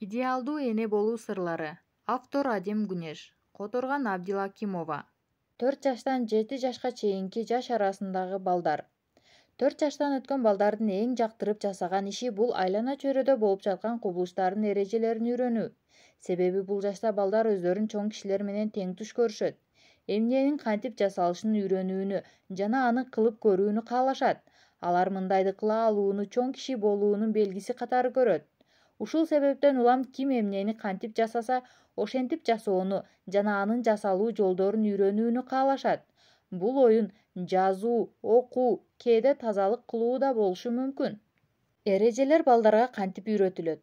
Идеалдуу эне болуу сырлары. Автор Адем Гүнеш. Которган Абдилакимова. 4 жаштан 7 жашка чейинки жаш арасындагы балдар. 4 жаштан өткөн балдардын эң жактырып жасаган иши бул айлана чөйрөдө болуп жаткан кубулуштардын эрежелерин үйрөнүү. Себеби бул жашта балдар өздөрүн чоң кишилер менен тең туш көрүшөт. Эмненин кантип жасалышын үйрөнүүнү жана аны кылып көрүүнү каалашат. Алар мындайды кыла алууну чоң киши болуунун белгиси катары көрөт. Ушул себептен улам ким эмнени кантип жасаса, ошентип жасоону жана анын жасалуу жолдорун үйрөнүүнү каалашат. Бул оюн жазуу, окуу, кээде тазалык кылуу да болушу мүмкүн. Эрежелер балдарга кантип үйрөтүлөт?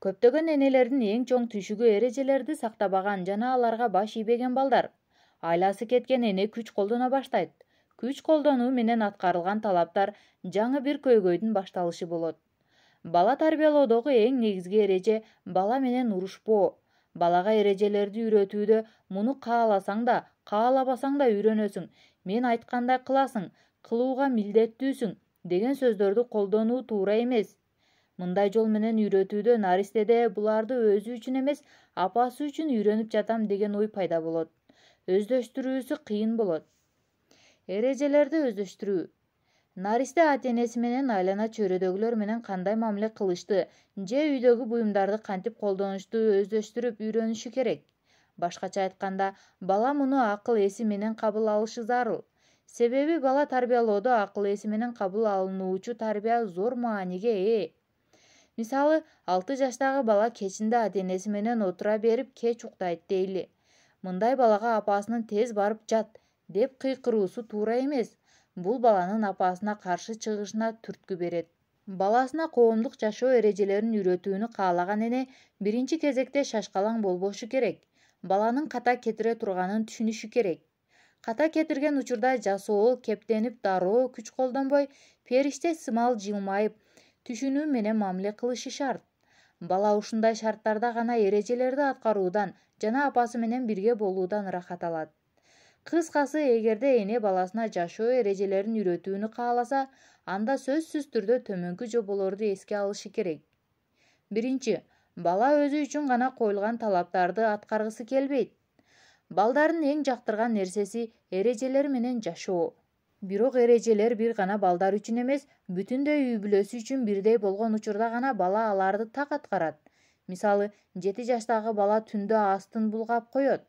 Көптөгөн энелердин эң чоң түйшүгү эрежелерди сактабаган жана аларга баш ийбеген балдар. Айласы кеткен эне күч колдоно баштайт. Күч колдонуу менен аткарылган талаптар жаңы бир көйгөйдүн башталышы болот. Бала тарбиялоодогу эң негизги эреже бала менен урушпоо. Балага эрежелерди үйрөтүүдө муну кааласаң да, каалабасаң да үйрөнөсүң, мен айткандай кыласың, кылууга милдеттүүсүң деген сөздөрдү колдонуу туура эмес. Мындай жол менен үйрөтүүдө наристеде буларды өзү үчүн эмес, апасы үчүн үйрөнүп жатам деген ой пайда болот. Өздөштүрүүсү кыйын болот. Эрежелерди өздөштүрүү. Наристе ата-энеси менен айлана чөйрөдөгүлөр менен кандай мамиле кылышты же үйдөгү буюмдарды кантип колдонушту өздөштүрүп үйрөнүшү керек. Башкача айтканда, бала муну акыл эси менен кабыл алышы зарыл. Себеби бала тарбиялоодо акыл эси менен кабыл алынуучу тарбия зор мааниге ээ. Мисалы, 6 жаштагы бала кечинде ата-энеси менен отура берип кеч уктайт дейли. Мындай балага апасынын тез барып жат деп кыйкыруусу туура эмес. Бул баланын апасына каршы чыгышына түрткү берет. Баласына коомдук жашоо эрежелерин үйрөтүүнү каалаган эне биринчи кезекте шашкалаң болбошу керек. Баланын ката кетире турганын түшүнүшү керек. Ката кетирген учурда жасоо, кептенип дароо күч колдонбой, периште сымал жылмайып, түшүнүү менен мамиле кылышы шарт. Бала ушундай шарттарда гана эрежелерди аткаруудан жана апасы менен бирге болуудан ырахат алат. Кыскасы, эгерде эне баласына жашоо эрежелерин үйрөтүүнү кааласа, анда сөзсүз түрдө төмөнкү жоболорду эске алышы керек. Биринчи, бала өзү үчүн гана коюлган талаптарды аткаргысы келбейт. Балдардын эң жактырган нерсеси эрежелер менен жашоо. Бирок эрежелер бир гана балдар үчүн эмес, бүтүндөй үй бүлөсү үчүн бирдей болгон учурда гана бала аларды так аткарат. Мисалы, 7 жаштагы бала түндө астын булгап коет.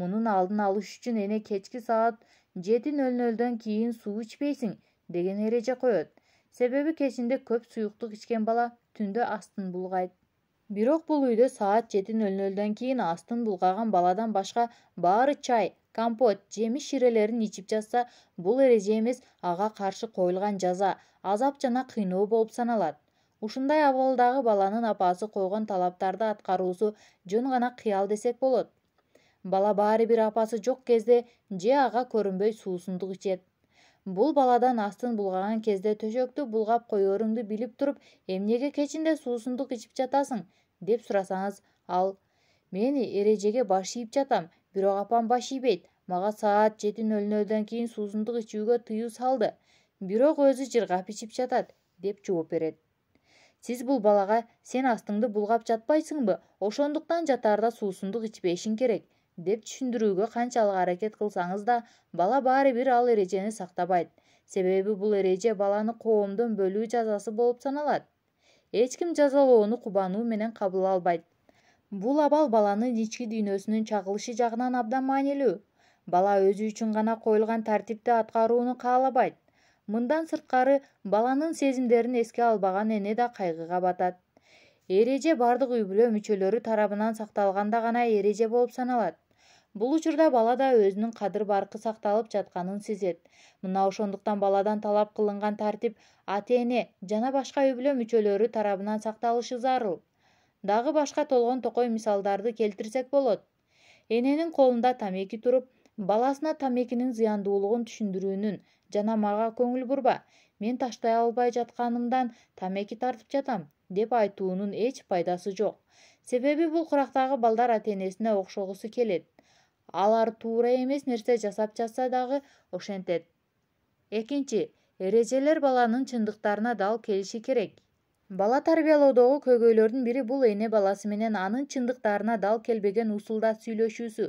Мунун алдын алыш үчүн эне кечки саат 7:00 кийин суу ичпейсиң деген эреже коет. Себеби кечинде көп суюктук ичкен бала түндө астын булгайт. Бирок бул үйдө саат 7:00 кийин астын булгаган баладан башка баары чай, компот, жемиш ширелерин ичип жатса, бул эреже эмес, ага каршы коюлган жаза, азап жана кыйноо болуп саналат. Ушундай абалдагы баланын апасы койгон талаптарды аткаруусу жөн гана кыял десек болот. Бала баары бир апасы жок кезде же ага көрүнбөй суусундук ичет. Бул баладан астын булгаган кезде төшөктү булгап коеруңду билип туруп, эмнеге кечинде суусундук ичип жатасың деп сурасаңыз, ал: мен эрежеге баш ийип жатам, бирок апам баш ийбейт, мага саат 7:00 кийин суусундук ичүүгө тыюу салды, бирок өзү жыргап ичип жатат деп жооп берет. Сиз бул балага сен астыңды булгап жатпайсыңбы, ошондуктан жатаарда суусундук ичпешиң керек деп түшүндүрүүгө канчалык аракет кылсаңыз да, бала баары бир ал эрежени сактабайт. Себеби бул эреже баланы коомдон бөлүү жазасы болуп саналат. Эч ким жазалоону кубануу менен кабыл албайт. Бул абал баланын ички дүйнөсүнүн чагылышы жагынан абдан маанилүү. Бала өзү үчүн гана коюлган тартипти аткарууну каалабайт. Мындан сырткары, баланын сезимдерин эске албаган эне да кайгыга батат. Эреже бардык үй бүлө мүчөлөрү тарабынан сакталганда гана эреже болуп саналат. Бул учурда бала да өзүнүн кадыр-баркы сакталып жатканын сезет. Мына ошондуктан баладан талап кылынган тартип ата-эне жана башка үй бүлө мүчөлөрү тарабынан сакталышы зарыл. Дагы башка толгон токой мисалдарды келтирсек болот. Эненин колунда тамеки туруп, баласына тамекинин зыяндуулугун түшүндүрүүнүн жана мага көңүл бурба, мен таштай албай жатканымдан тамеки тартып жатам деп айтуунун эч пайдасы жок. Себеби бул курактагы балдар ата-энесине окшогусу келет. Алар туура эмес нерсе жасап жатса дагы ошентет. Экинчи, эрежелер баланын чындыктарына дал келиши керек. Бала тарбиялоодогу көйгөйлөрдүн бири бул эне баласы менен анын чындыктарына дал келбеген усулда сүйлөшүүсү.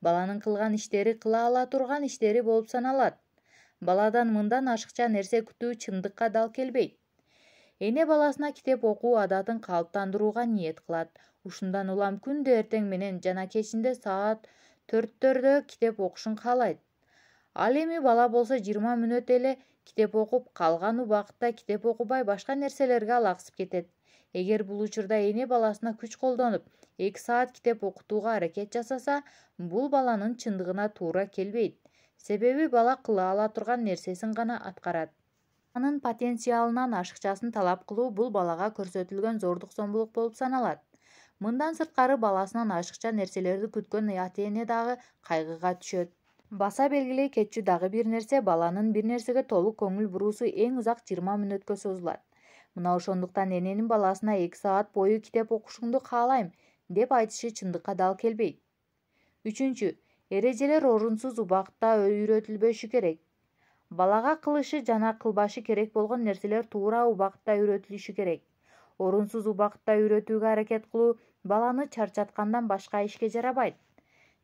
Баланын кылган иштери кыла ала турган иштери болуп саналат. Баладан мындан ашыкча нерсе күтүү чындыкка дал келбейт. Эне баласына китеп окуу адатын калыптандырууга ниет кылат. Ушундан улам күндө эртең менен жана кечинде саат 4-төрдө китеп окушун каалайт. Ал эми бала болсо 20 мүнөт эле китеп окуп, калган убакытта китеп окубай башка нерселерге алаксып кетет. Эгер бул учурда эне баласына күч колдонуп 2 саат китеп окутууга аракет жасаса, бул баланын чындыгына туура келбейт. Себеби бала кыла ала турган нерсесин гана аткарат. Анын потенциалынан ашыкчасын талап кылуу бул балага көрсөтүлгөн зордук-зомбулук болуп саналат. Мындан сырткары баласынан ашыкча нерселерди күткөн ата-эне дагы кайгыга түшөт. Баса белгилей кетчү дагы бир нерсе, баланын бир нерсеге толук көңүл буруусу эң узак 20 мүнөткө созулат. Мына ошондуктан эненин баласына 2 саат бою китеп окушуңду каалайм деп айтышы чындыкка дал келбейт. 3. Эрежелер орунсуз убакытта үйрөтүлбөшү керек. Балага кылышы жана кылбашы керек болгон нерселер туура убакытта үйрөтүлүшү керек. Орунсуз убакытта үйрөтүүгө аракет кылуу баланы чарчаткандан башка ишке жарабайт.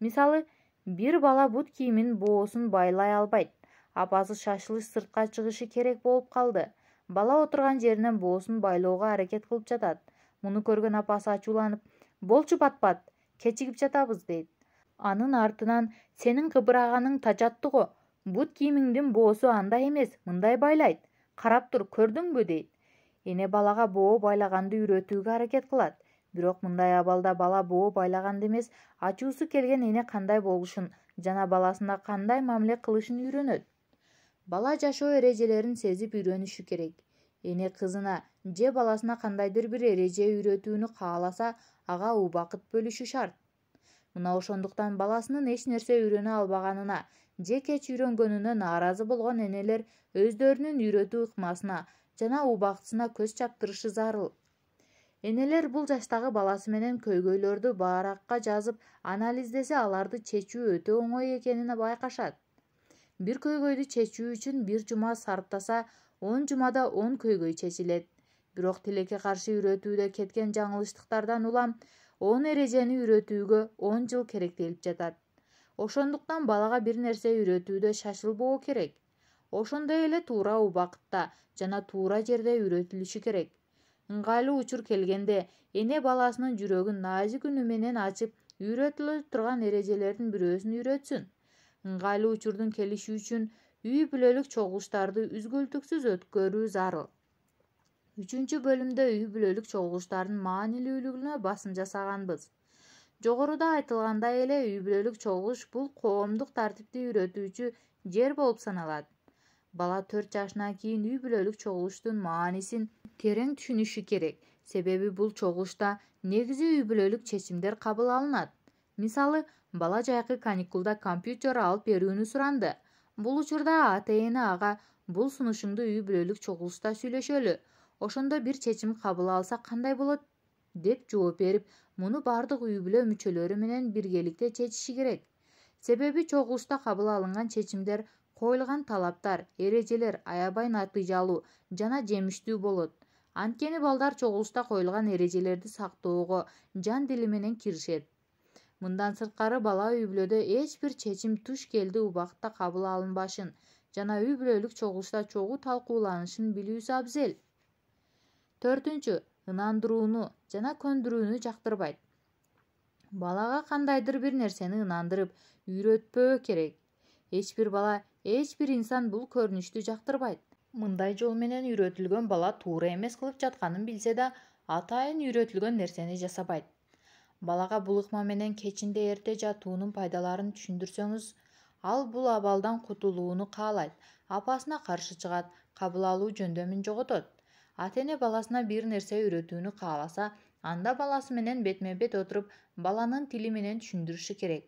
Мисалы, бир бала бут кийиминин боосун байлай албайт. Апасы шашылыш сыртка чыгышы керек болуп калды. Бала отурган жеринен боосун байлоого аракет кылып жатат. Муну көргөн апасы ачууланып: "Болчу пат-пат, кечигип жатабыз" дейт. Анын артынан: "Сенин кыбыраганың тажаттı го. Бут кийимиңдин боосу андай эмес, мындай байлайт. Карап тур, көрдүңбү" дейт. Эне балага боо байлаганды үйрөтүүгө аракет кылат. Бирок мындай абалда бала боо байлаганды эмес, ачуусу келген эне кандай болушун жана баласына кандай мамиле кылышын үйрөнөт. Бала жашоо эрежелерин сезип үйрөнүшү керек. Эне кызына же баласына кандайдыр бир эреже үйрөтүүнү кааласа, ага убакыт бөлүшү шарт. Мына ошондуктан баласынын эч нерсе үйрөнө албаганына же кеч үйрөнгөнүнө нааразы болгон энелер өздөрүнүн үйрөтүү ыкмасына жана убактысына көз чаптырышы зарыл. Энелер бул жаштагы баласы менен көйгөйлөрдү баракка жазып, анализдесе аларды чечүү өтө оңой экенин байкашат. Бир көйгөйдү чечүү үчүн 1 жума сарптаса, 10 жумада 10 көйгөй чечилет. Бирок тилекке каршы үйрөтүүдө кеткен жаңылыштыктардан улам 10 эрежени үйрөтүүгө 10 жыл керектелип жатат. Ошондуктан балага бир нерсе үйрөтүүдө шашылбоо керек. Ошондой эле туура убакытта жана туура жерде үйрөтүлүшү керек. Ыңгайлуу учур келгенде эне баласынын жүрөгүн назик үнү менен ачып, үйрөтүлө турган эрежелердин бирөөсүн үйрөтсүн. Ыңгайлуу учурдун келиши үчүн үй бүлөлүк чогулуштарды үзгүлтүксүз өткөрүү зарыл. 3 бөлүмдө үй бүлөлүк чогулуштардын маанилүүлүгүнө басым жасаганбыз. Жогоруда айтылгандай эле үй бүлөлүк чогулуш бул коомдук тартипти үйрөтүүчү жер болуп саналат. Бала 4 жашынан кийин үй бүлөлүк чогулуштун маанисин терең түшүнүшү керек. Себеби бул чогулушта негизи үй бүлөлүк чечимдер кабыл алынат. Мисалы, бала жайкы каникулда компьютер алып берүүнү суранды. Бул учурда ата-эне ага: "Бул сунушуңду үй бүлөлүк чогулушта сүйлөшөлү. Ошондо бир чечим кабыл алса кандай болот?" деп жооп берип, муну бардык үй бүлө мүчөлөрү менен биргеликте чечиши керек. Себеби чогулушта кабыл алынган чечимдер, коюлган талаптар, эрежелер аябай натыйжалуу жана жемиштүү болот. Анткени балдар чогулушта коюлган эрежелерди сактоого жан дили менен киришет. Мындан сырткары бала үй бүлөдө эч бир чечим туш келди убакытта кабыл алынбашын жана үй бүлөлүк чогулушта чогуу талкууланышын билүүсү абзел. 4. Ынандырууну жана көндүрүүнү жактырбайт. Балага кандайдыр бир нерсени ынандырып, үйрөтпөө керек. Эч бир бала, эч бир инсан бул көрүнүштү жактырбайт. Мындай жол менен үйрөтүлгөн бала туура эмес кылып жатканын билсе да, атайын үйрөтүлгөн нерсени жасабайт. Балага бул ыкма менен кечинде эрте жатуунун пайдаларын түшүндүрсөңүз, ал бул абалдан кутулууну каалайт, апасына каршы чыгат, кабыл алуу жөндөмүн жоготот. Ата-эне баласына бир нерсе үйрөтүүнү кааласа, анда баласы менен бетме-бет отуруп, баланын тили менен түшүндүрүшү керек.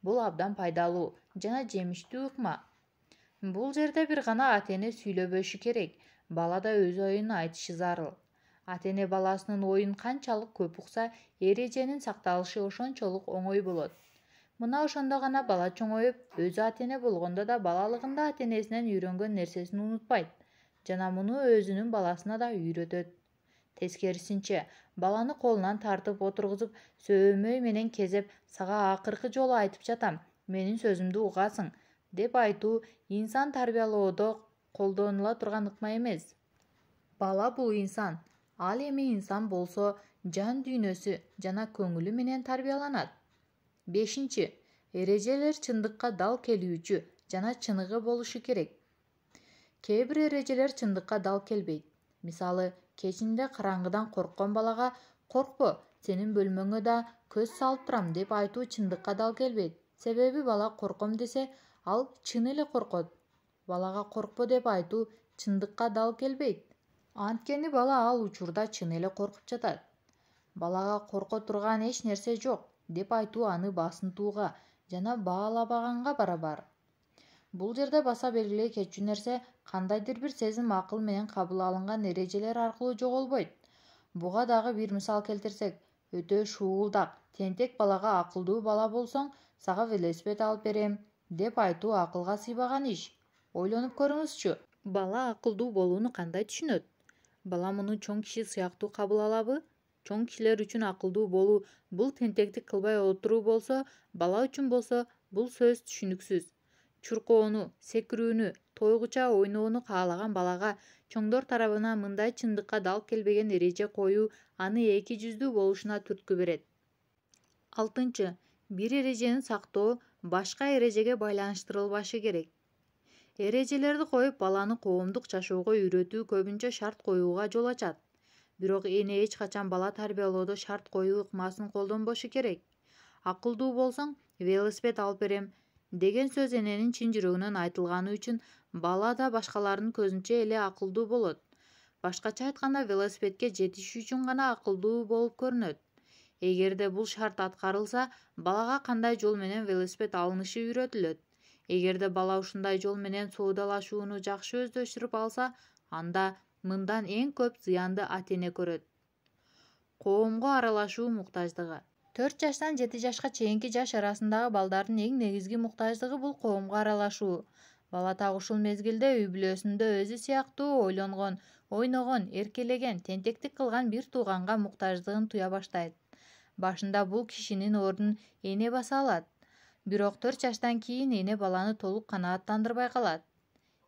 Бул абдан пайдалуу жана жемиштүү ыкма. Бул жерде бир гана ата-эне сүйлөбөшү керек, бала да өз оюн айтышы зарыл. Ата-эне баласынын оюн канчалык көп укса, эреженин сакталышы ошончолук оңой болот. Мына ошондо гана бала чоңоюп, өзү ата-эне болгондо да балалыгында ата-энесинен үйрөнгөн нерсесин унутпайт жана муну өзүнүн баласына да үйрөтөт. Тескерисинче, баланы колунан тартып отургузуп, сөймөй менен кезеп, сага акыркы жолу айтып жатам, менин сөзүмдү угасың, деп айтуу инсан тарбиялоодо колдонула турган ыкма эмес. Бала бул инсан. Ал эми инсан болсо, жан дүйнөсү жана көңүлү менен тарбияланат. 5. Эрежелер чындыкка дал келүүчү жана чыныгы болушу керек. Кээ бир эрежелер чындыкка дал келбейт. Мисалы, кечинде караңгыдан корккон балага «Коркпо, сенин бөлмөңө да көз салып турам» деп айтуу чындыкка дал келбейт. Себеби бала корком десе, ал чын эле коркот. Балага «Коркпо» деп айтуу чындыкка дал келбейт. Анткени бала ал учурда чын эле коркуп жатат. Балага «Корко турган эч нерсе жок» деп айтуу аны басынтууга жана баалабаганга барабар. Бул жерде баса белгилей кетчү нерсе, кандайдыр бир сезим акыл менен кабыл алынган эрежелер аркылуу жоголбойт. Буга дагы бир мисал келтирсек, өтө шуулдак, тентек балага «Акылдуу бала болсоң, сага велосипед алып берем» деп айтуу акылга сыйбаган иш. Ойлонуп көрүңүзчү. Бала акылдуу болууну кандай түшүнөт? Бала муну чоң киши сыяктуу кабыл алабы? Чоң кишилер үчүн акылдуу болуу бул тентектик кылбай отуруу болсо, бала үчүн болсо бул сөз түшүнүксүз. Чуркоону, секирүүнү, тойгуча ойноону каалаган балага чоңдор тарабынан мындай чындыкка дал келбеген эреже коюу аны эки жүздүү болушуна түрткү берет. 6. Бир эрежени сактоо башка эрежеге байланыштырылбашы керек. Эрежелерди коюп, баланы коомдук жашоого үйрөтүү көбүнчө шарт коюуга жол ачат. Бирок эне эч качан бала тарбиялоодо шарт коюу ыкмасын колдонбошу керек. «Акылдуу болсоң, велосипед алып берем» деген сөз эненин чын жүрөгүнөн айтылганы үчүн бала да башкалардын көзүнчө эле акылдуу болот. Башкача айтканда, велосипедке жетиш үчүн гана акылдуу болуп көрүнөт. Эгерде бул шарт аткарылса, балага кандай жол менен велосипед алынышы үйрөтүлөт. Эгерде бала ушундай жол менен соодалашууну жакшы өздөштүрүп алса, анда мындан эң көп зыянды ата-эне көрөт. Коомго аралашуу муктаждыгы. 4 жаштан 7 жашка чейинки жаш арасындагы балдардын эң негизги муктаждыгы бул коомго аралашуу. Бала так ушул мезгилде үй бүлөсүндө өзү сыяктуу ойлонгон, ойногон, эркелеген, тентектик кылган бир тууганга муктаждыгын туя баштайт. Башында бул кишинин ордун эне баса алат. Бирок 4 жаштан кийин эне баланы толук канааттандырбай калат.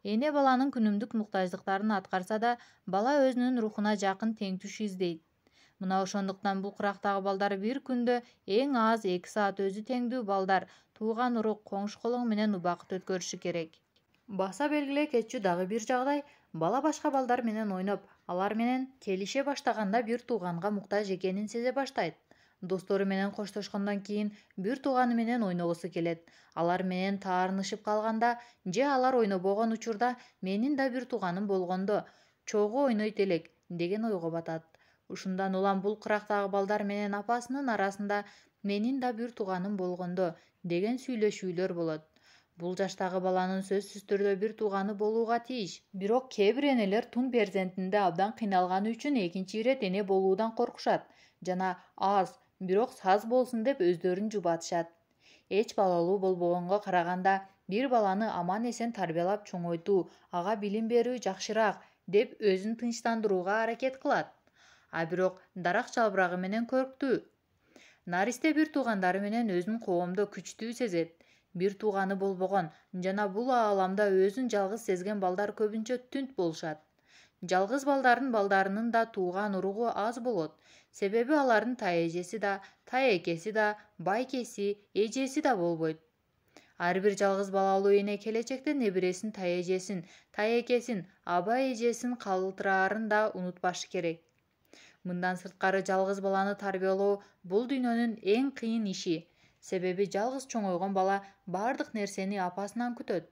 Эне баланын күнүмдүк муктаждыктарын аткарса да, бала өзүнүн рухуна жакын теңтүш издейт. Мына ошондуктан бул курактагы балдар бир күндө эң аз 2 саат өзү теңдүү балдар, тууган урук, коңшу колоң менен убакыт өткөрүшү керек. Баса белгилей кетчү дагы бир жагдай, бала башка балдар менен ойноп, алар менен келише баштаганда бир тууганга муктаж экенин сезе баштайт. Достору менен коштошкондон кийин бир тууганы менен ойногусу келет. Алар менен таарынышып калганда же алар ойнобогон учурда менин да бир тууганым болгондо, чогуу ойнойт элек деген ойго батат. Ушундан улам бул курактагы балдар менен апасынын арасында менин да бир тууганым болгондо деген сүйлөшүүлөр болот. Бул жаштагы баланын сөзсүз түрдө бир тууганы болууга тийиш. Бирок кээ бир энелер тун перзентинде абдан кыйналганы үчүн экинчи ирет эне болуудан коркушат жана аз, бирок саз болсун деп өздөрүн жубатышат. Эч балалуу болбогонго караганда бир баланы аман эсен тарбиялап чоңойтуу, ага билим берүү жакшыраак деп өзүн тынчтандырууга аракет кылат. А бирок дарак жалбырагы менен көрктүү. Наристе бир туугандары менен өзүн коомдо күчтүү сезет. Бир тууганы болбогон жана бул ааламда өзүн жалгыз сезген балдар көбүнчө түнт болушат. Жалгыз балдарынын да тууган уругу аз болот. Себеби алардын таэжеси да, таэкеси да, байкеси, эжеси да болбойт. Ар бир жалгыз балалуу эне келечекте небересин, таэжесин, таэкесин, аба эжесин калтыраарын да унутпашы керек. Мындан сырткары жалгыз баланы тарбиялоо бул дүйнөнүн эң кыйын иши. Себеби жалгыз чоңойгон бала бардык нерсени апасынан күтөт.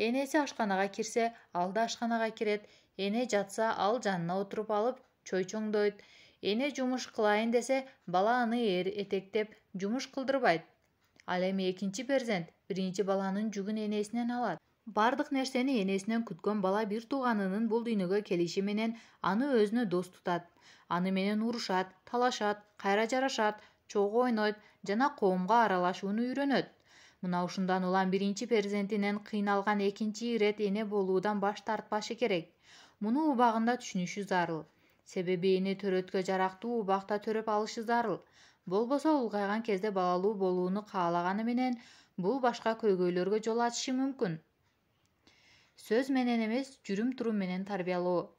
Энеси ашканага кирсе, ал да ашканага кирет. Эне жатса, ал жанына отуруп алып чойчоңдойт. Эне жумуш кылайын десе, бала аны этектеп жумуш кылдырбайт. Ал эми экинчи перзент биринчи баланын жүгүн энесинен алат. Бардык нерсени энесинен күткөн бала бир тууганынын бул дүйнөгө келиши менен аны өзүнө дос тутат. Аны менен урушат, талашат, кайра жарашат, чогуу ойнойт жана коомго аралашууну үйрөнөт. Мына ушундан улам биринчи перзентинен кыйналган экинчи ирет эне болуудан баш тартпашы керек. Муну убагында түшүнүшү зарыл. Себеби эне төрөткө жарактуу убакта төрөп алышы зарыл. Болбосо улгайган кезде балалуу болууну каалаганы менен бул башка көйгөйлөргө жол ачышы мүмкүн. Сөз менен эмес, жүрүм-турум менен тарбиялоо.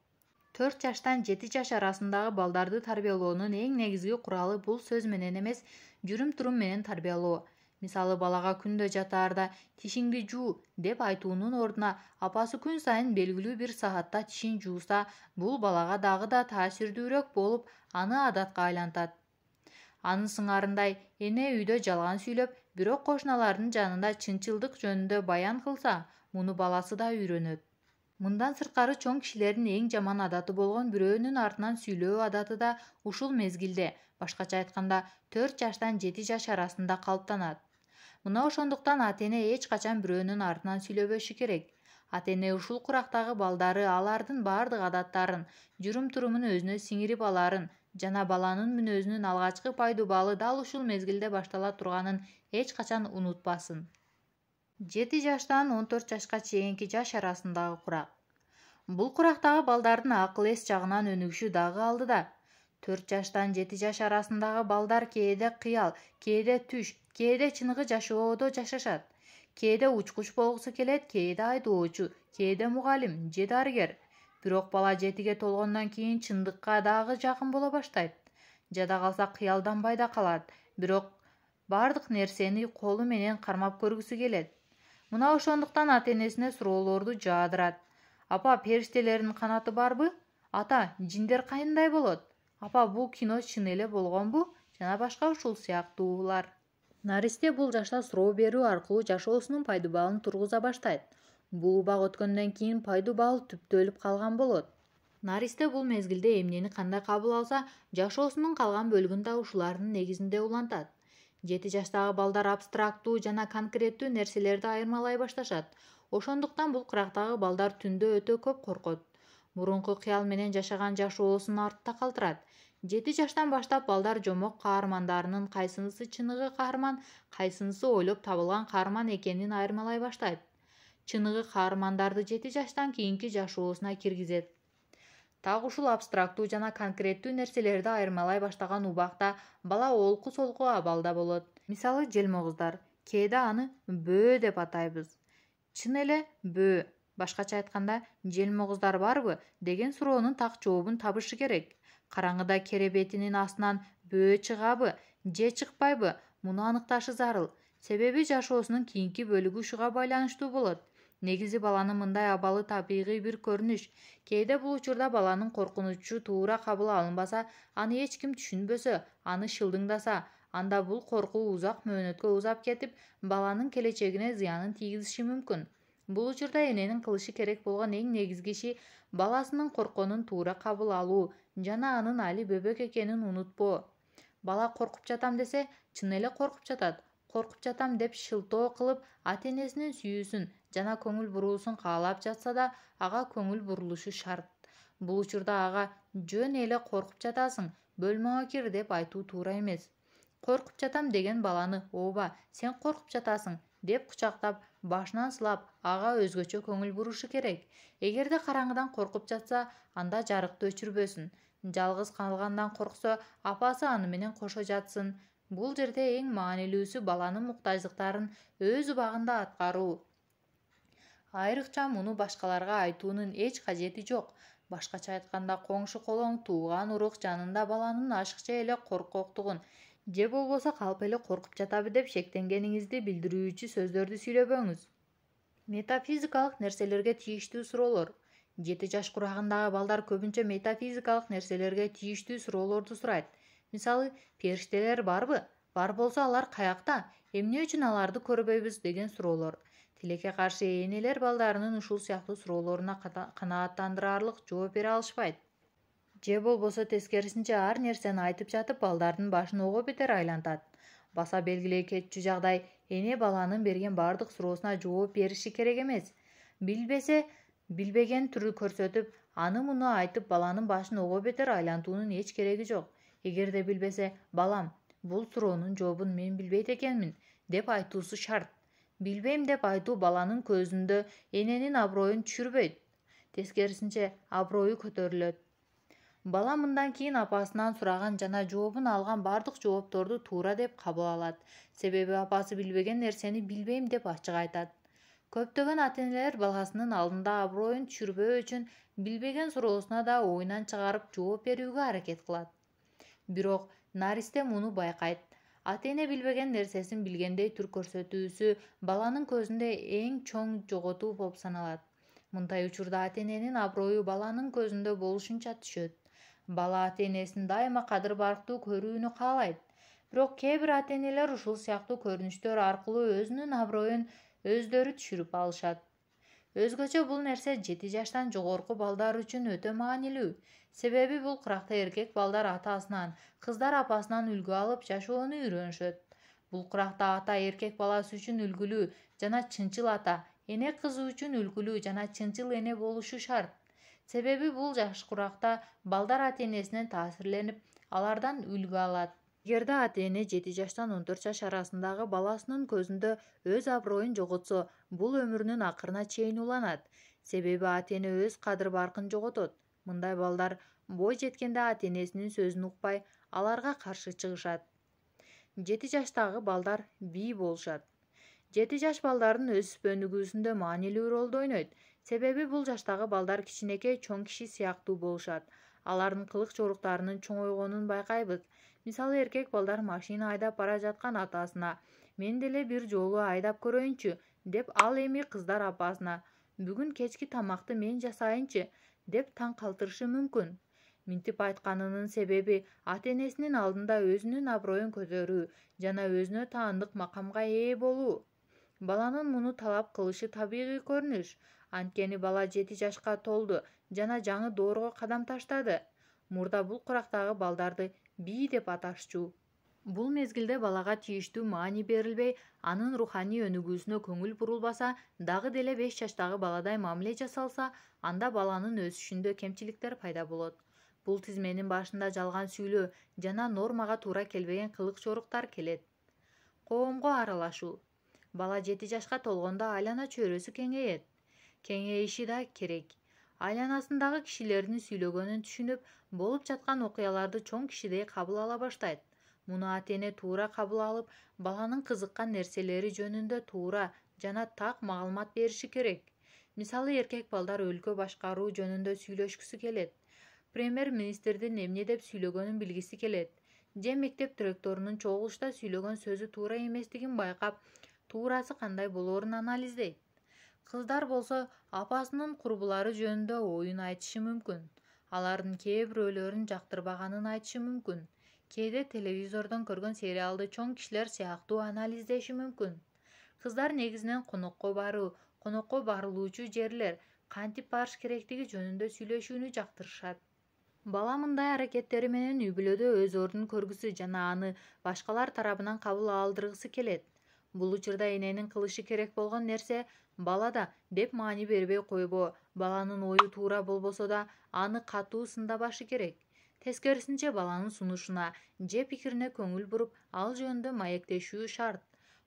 4 жаштан 7 жаш арасындагы балдарды тарбиялоонун эң негизги куралы бул сөз менен эмес, жүрүм-турум менен тарбиялоо. Мисалы, балага күндө жатаарда тишиңди жуу деп айтуунун ордуна апасы күн сайын белгилүү бир саатта тишин жууса, бул балага дагы да таасирдүүрөөк болуп, аны адатка айлантат. Анын сыңарындай эне үйдө жалган сүйлөп, бирок кошуналардын жанында чынчылдык жөнүндө баян кылса, муну баласы да үйрөнөт. Мындан сырткары чоң кишилердин эң жаман адаты болгон бирөөнүн артынан сүйлөө адаты да ушул мезгилде, башкача айтканда 4 жаштан 7 жаш арасында калыптанат. Мына ошондуктан ата-эне эч качан бирөөнүн артынан сүйлөбөшү керек. Ата-эне ушул курактагы балдары алардын бардык адаттарын, жүрүм-турумун өзүнө сиңирип аларын жана баланын мүнөзүнүн алгачкы пайдубалы дал ушул мезгилде баштала турганын эч качан унутпасын. 7 жаштан 14 жашка чейинки жаш арасындагы курак. Бул курактагы балдардын акыл эс жагынан өнүгүшү дагы алдыда. 4 жаштан 7 жаш арасындагы балдар кээде кыял, кээде түш, кээде чыныгы жашоодо жашашат. Кээде учкуч болгусу келет, кээде айдоочу, кээде мугалим же дарыгер. Бирок бала 7-ге толгондон кийин чындыкка дагы жакын боло баштайт. Жада калса кыялданбай да калат, бирок бардык нерсени колу менен кармап көргүсү келет. Мына ошондуктан ата-энесине суроолорду жаадырат. Апа, периштелердин канаты барбы? Ата, жиндер кандай болот? Апа, бул кино чын эле болгонбу? Жана башка ушул сыяктуулар. Наристе бул жашта суроо берүү аркылуу жашоосунун пайдубалын тургуза баштайт. Бул убак өткөндөн кийин пайдубал түптөлүп калган болот. Наристе бул мезгилде эмнени кандай кабыл алса, жашоосунун калган бөлүгүн да ушулардын негизинде улантат. 7 жаштагы балдар абстрактуу жана конкреттүү нерселерди айырмалай башташат. Ошондуктан бул курактагы балдар түндө өтө көп коркот. Мурунку кыял менен жашаган жашоосун артта калтырат. 7 жаштан баштап балдар жомок каармандарынын кайсынысы чыныгы каарман, кайсынысы ойлоп табылган каарман экенин айырмалай баштайт. Чыныгы каармандарды 7 жаштан кийинки жашоосуна киргизет. Так ушул абстрактуу жана конкреттүү нерселерди айырмалай баштаган убакта бала олку-солку абалда болот. Мисалы, желмогуздар. Кээде аны бөө деп атайбыз. Чын эле бөө. Башкача айтканда, желмогуздар барбы деген суроонун так жообун табышы керек. Караңгыда керебетинин астынан бөө чыгабы же чыкпайбы, муну аныкташы зарыл. Себеби жашоосунун кийинки бөлүгү ушуга байланыштуу болот. Негизи баланын мындай абалы табигый бир көрүнүш. Кээде бул учурда баланын коркунучу туура кабыл алынбаса, аны эч ким түшүнбөсө, аны шылдыңдаса, анда бул коркуу узак мөөнөткө узап кетип, баланын келечегине зыянын тийгизиши мүмкүн. Бул учурда эненин кылышы керек болгон эң негизги иши баласынын коркконун туура кабыл алуу жана анын али бөбөк экенин унутпоо. Бала коркуп жатам десе, чын эле коркуп жатат. Коркуп жатам деп шылтоо кылып, ата-энесинин сүйүүсүн жана көңүл буруусун каалап жатса да, ага көңүл бурулушу шарт. Бул учурда ага жөн эле коркуп жатасың, бөлмөңө кир деп айтуу туура эмес. Коркуп жатам деген баланы ооба, сен коркуп жатасың деп кучактап, башынан сылап, ага өзгөчө көңүл бурушу керек. Эгерде караңгыдан коркуп жатса, анда жарыкты өчүрбөсүн. Жалгыз калгандан корксо, апасы аны менен кошо жатсын. Бул жерде эң маанилүүсү баланын муктаждыктарын өз убагында аткаруу. Айрыкча муну башкаларга айтуунун эч кажети жок. Башкача айтканда, коңшу колоң, тууган урук жанында баланын ашыкча эле коркоктугун же болбосо калп эле коркуп жатабы деп шектенгениңизди билдирүүчү сөздөрдү сүйлөбөңүз. Метафизикалык нерселерге тийиштүү суроолор. 7 жаш курагындагы балдар көбүнчө метафизикалык нерселерге тийиштүү суроолорду сурайт. Мисалы, периштелер барбы? Бар болсо алар каякта? Эмне үчүн аларды көрбөйбүз деген суроолор. Тилекке каршы энелер балдарынын ушул сыяктуу суроолоруна канааттандырарлык жооп бере алышпайт. Же болбосо тескерисинче ар нерсени айтып жатып, балдардын башын ого бетер айлантат. Баса белгилей кетчү жагдай, эне баланын берген бардык суроосуна жооп бериши керек эмес. Билбесе, билбеген түрү көрсөтүп, аны муну айтып баланын башын ого бетер айлантуунун эч кереги жок. Эгерде билбесе, балам, бул суроонун жообун мен билбейт экенмин деп айтуусу шарт. Билбейм деп айтуу баланын көзүндө эненин аброюн түшүрбөйт. Тескерисинче, аброю көтөрүлөт. Бала мындан кийин апасынан сураган жана жообун алган бардык жоопторду туура деп кабыл алат. Себеби апасы билбеген нерсени билбейм деп ачык айтат. Көптөгөн ата-энелер баласынын алдында аброюн түшүрбөө үчүн билбеген суроосуна да оюнан чыгарып жооп берүүгө аракет кылат. Бирок наристе муну байкайт. Ата-эне билбеген нерсесин билгендей түр көрсөтүүсү баланын көзүндө эң чоң жоготуу болуп саналат. Мындай учурда ата-эненин аброю баланын көзүндө болушунча түшөт. Бала ата-энесин дайыма кадыр барктуу көрүүнү каалайт. Бирок кээ бир ата-энелер ушул сыяктуу көрүнүштөр аркылуу өзүнүн аброюн өздөрү түшүрүп алышат. Өзгөчө бул нерсе 7 жаштан жогорку балдар үчүн өтө маанилүү. Себеби бул куракта эркек балдар атасынан, кыздар апасынан үлгү алып жашоону үйрөнүшөт. Бул куракта ата эркек баласы үчүн үлгүлүү жана чынчыл ата, эне кызы үчүн үлгүлүү жана чынчыл эне болушу шарт. Себеби бул жаш куракта балдар ата-энесинен таасирленип, алардан үлгү алат. Эгерде ата-эне 7 жаштан 14 жаш арасындагы баласынын көзүндө өз аброюн жоготсо, бул өмүрүнүн акырына чейин уланат. Себеби ата-эне өз кадыр баркын жоготот. Мындай балдар бой жеткенде ата-энесинин сөзүн укпай, аларга каршы чыгышат. 7 жаштагы балдар бий болушат. 7 жаш балдардын өсүп өнүгүүсүндө маанилүү ролду ойнойт. Себеби бул жаштагы балдар кичинекей чоң киши сыяктуу болушат. Алардын кылык жоруктарынын чоңойгонун байкайбыз. Мисалы, эркек балдар машина айдап бара жаткан атасына «Мен деле бир жолу айдап көрөйүнчү» деп, ал эми кыздар апасына «Бүгүн кечки тамакты мен жасайынчы» деп таң калтырышы мүмкүн. Минтип айтканынын себеби ата-энесинин алдында өзүнүн аброюн көтөрүү жана өзүнө таандык макамга ээ болуу. Баланын муну талап кылышы табигый көрүнүш. Анткени бала 7 жашка толду жана жаңы доорго кадам таштады. Мурда бул курактагы балдарды бий деп аташчу. Бул мезгилде балага тийиштүү маани берилбей, анын руханий өнүгүүсүнө көңүл бурулбаса, дагы деле 5 жаштагы баладай мамиле жасалса, анда баланын өсүшүндө кемчиликтер пайда болот. Бул тизменин башында жалган сүйлөө жана нормага туура келбеген кылык жоруктар келет. Коомго аралашуу. Бала 7 жашка толгондо айлана чөйрөсү кеңейет. Кеңейиши да керек. Айланасындагы кишилердин сүйлөгөнүн түшүнүп, болуп жаткан окуяларды чоң кишидей кабыл ала баштайт. Муну ата-эне туура кабыл алып, баланын кызыккан нерселери жөнүндө туура жана так маалымат бериши керек. Мисалы, эркек балдар өлкө башкаруу жөнүндө сүйлөшкүсү келет. Премьер-министрдин эмне деп сүйлөгөнүн билгиси келет. Же мектеп директорунун чогулушта сүйлөгөн сөзү туура эместигин байкап, туурасы кандай болоорун анализдейт. Кыздар болсо апасынын курбулары жөнүндө оюн айтышы мүмкүн. Алардын кээ бирөөлөрүн жактырбаганын айтышы мүмкүн. Кээде телевизордон көргөн сериалды чоң кишилер сыяктуу анализдеши мүмкүн. Кыздар негизинен конокко барылуучу жерлер, кантип барыш керектиги жөнүндө сүйлөшүүнү жактырышат. Бала мындай аракеттери менен үй-бүлөдө өз ордун көргүсү жана аны башкалар тарабынан кабыл алдыргысы келет. Бул учурда эненин кылышы керек болгон нерсе балада деп маани бербей койбо, баланын ою туура болбосо да аны катуу сындабашы керек. Тескерисинче баланын сунушуна же пикирине көңүл буруп, ал жөнүндө маектешүү шарт.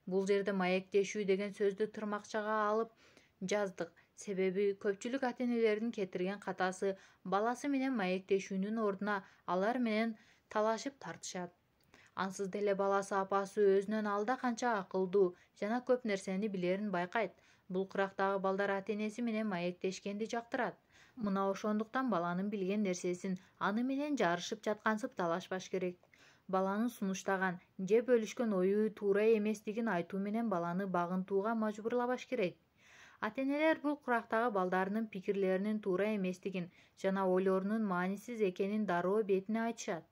Бул жерде маектешүү деген сөздү тырмакчага алып жаздык. Себеби көпчүлүк ата-энелердин кетирген катасы баласы менен маектешүүнүн ордуна алар менен талашып тартышат. Ансыз деле баласы апасы өзүнөн алда канча акылдуу жана көп нерсени билерин байкайт. Бул курактагы балдар ата-энеси менен маектешкенди жактырат. Мына ошондуктан баланын билген нерсесин аны менен жарышып жаткансып талашпаш керек. Баланын сунуштаган же бөлүшкөн ою туура эместигин айтуу менен баланы багынтууга мажбурлабаш керек. Ата-энелер бул курактагы балдарынын пикирлеринин туура эместигин жана ойлорунун маанисиз экенин дароо бетине айтышат.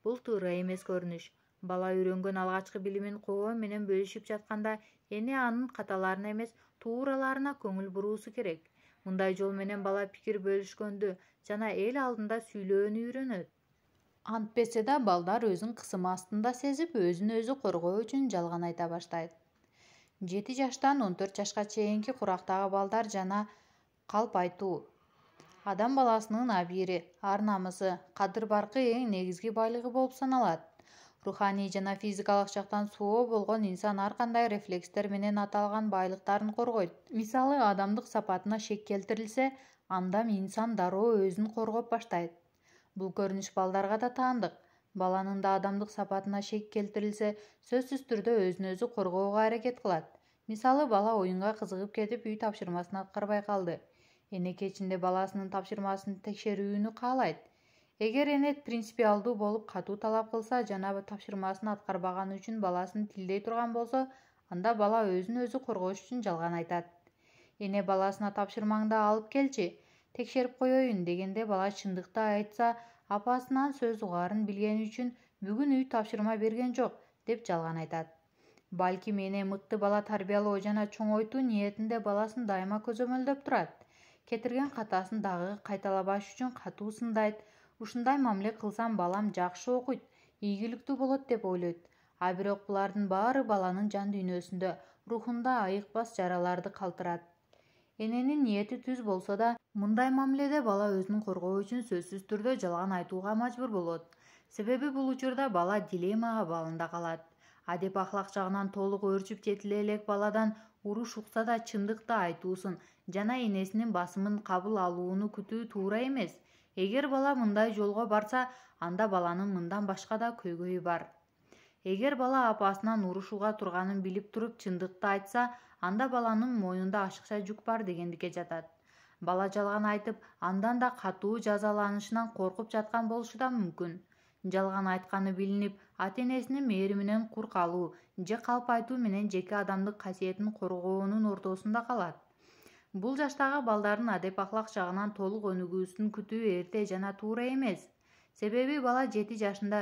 Бул туура эмес көрүнүш. Бала үйрөнгөн алгачкы билимин коом менен бөлүшүп жатканда, эне анын каталарына эмес, туураларына көңүл буруусу керек. Мындай жол менен бала пикир бөлүшкөндү жана эл алдында сүйлөөнү үйрөнөт. Антпесе да балдар өзүн кысым астында сезип, өзүн өзү коргоо үчүн жалган айта баштайт. 7 жаштан 14 жашка чейинки курактагы балдар жана калп айтуу. Адам баласынын абийири, ар-намысы, кадыр-баркы эң негизги байлыгы болуп саналат. Руханий жана физикалык жактан соо болгон инсан ар кандай рефлекстер менен аталган байлыктарын коргойт. Мисалы, адамдык сапатына шек келтирилсе, анда инсан дароо өзүн коргоп баштайт. Бул көрүнүш балдарга да таандык. Баланын да адамдык сапатына шек келтирилсе, сөзсүз түрдө өзүн өзү коргоого аракет кылат. Мисалы, бала оюнга кызыгып кетип үй тапшырмасын аткарбай калды. Эне кечинде баласынын тапшырмасын текшерүүнү каалайт. Эгер эне принципиалдуу болуп катуу талап кылса жана тапшырмасын аткарбаганы үчүн баласын тилдей турган болсо, анда бала өзүн өзү коргош үчүн жалган айтат. Эне баласына тапшырмаңды алып келчи, текшерип коеюн дегенде бала чындыкты айтса, апасынан сөз угаарын билгени үчүн бүгүн үй тапшырма берген жок деп жалган айтат. Балким эне мыкты бала тарбиялоо жана чоңойтуу ниетинде баласын дайыма көзөмөлдөп турат. Кетирген катасын дагы кайталабаш үчүн катуу сындайт. Ушундай мамиле кылсам балам жакшы окуйт, ийгиликтүү болот деп ойлойт. А бирок булардын баары баланын жан дүйнөсүндө, рухунда айыкпас жараларды калтырат. Эненин ниети түз болсо да, мындай мамиледе бала өзүн коргоо үчүн сөзсүз түрдө жалган айтууга мажбур болот. Себеби бул учурда бала дилеммага абалында калат. Адеп ахлак жагынан толук өөрчүп жетиле элек баладан уруш укса да чындыкты айтуусун жана энесинин басымын кабыл алууну күтүү туура эмес. Эгер бала мындай жолго барса, анда баланын мындан башка да көйгөйү бар. Эгер бала апасынан урушууга турганын билип туруп чындыкты айтса, анда баланын мойнунда ашыкча жүк бар дегендикке жатат. Бала жалган айтып, андан да катуу жазаланышынан коркуп жаткан болушу да мүмкүн. Жалган айтканы билинип, ата-энесинин мээриминен кур калуу же калп айтуу менен жеке адамдык касиетин коргоонун ортосунда калат. Бул жаштагы балдардын адеп ахлак жагынан толук өнүгүүсүн күтүү эрте жана туура эмес. Себеби бала 7 жашында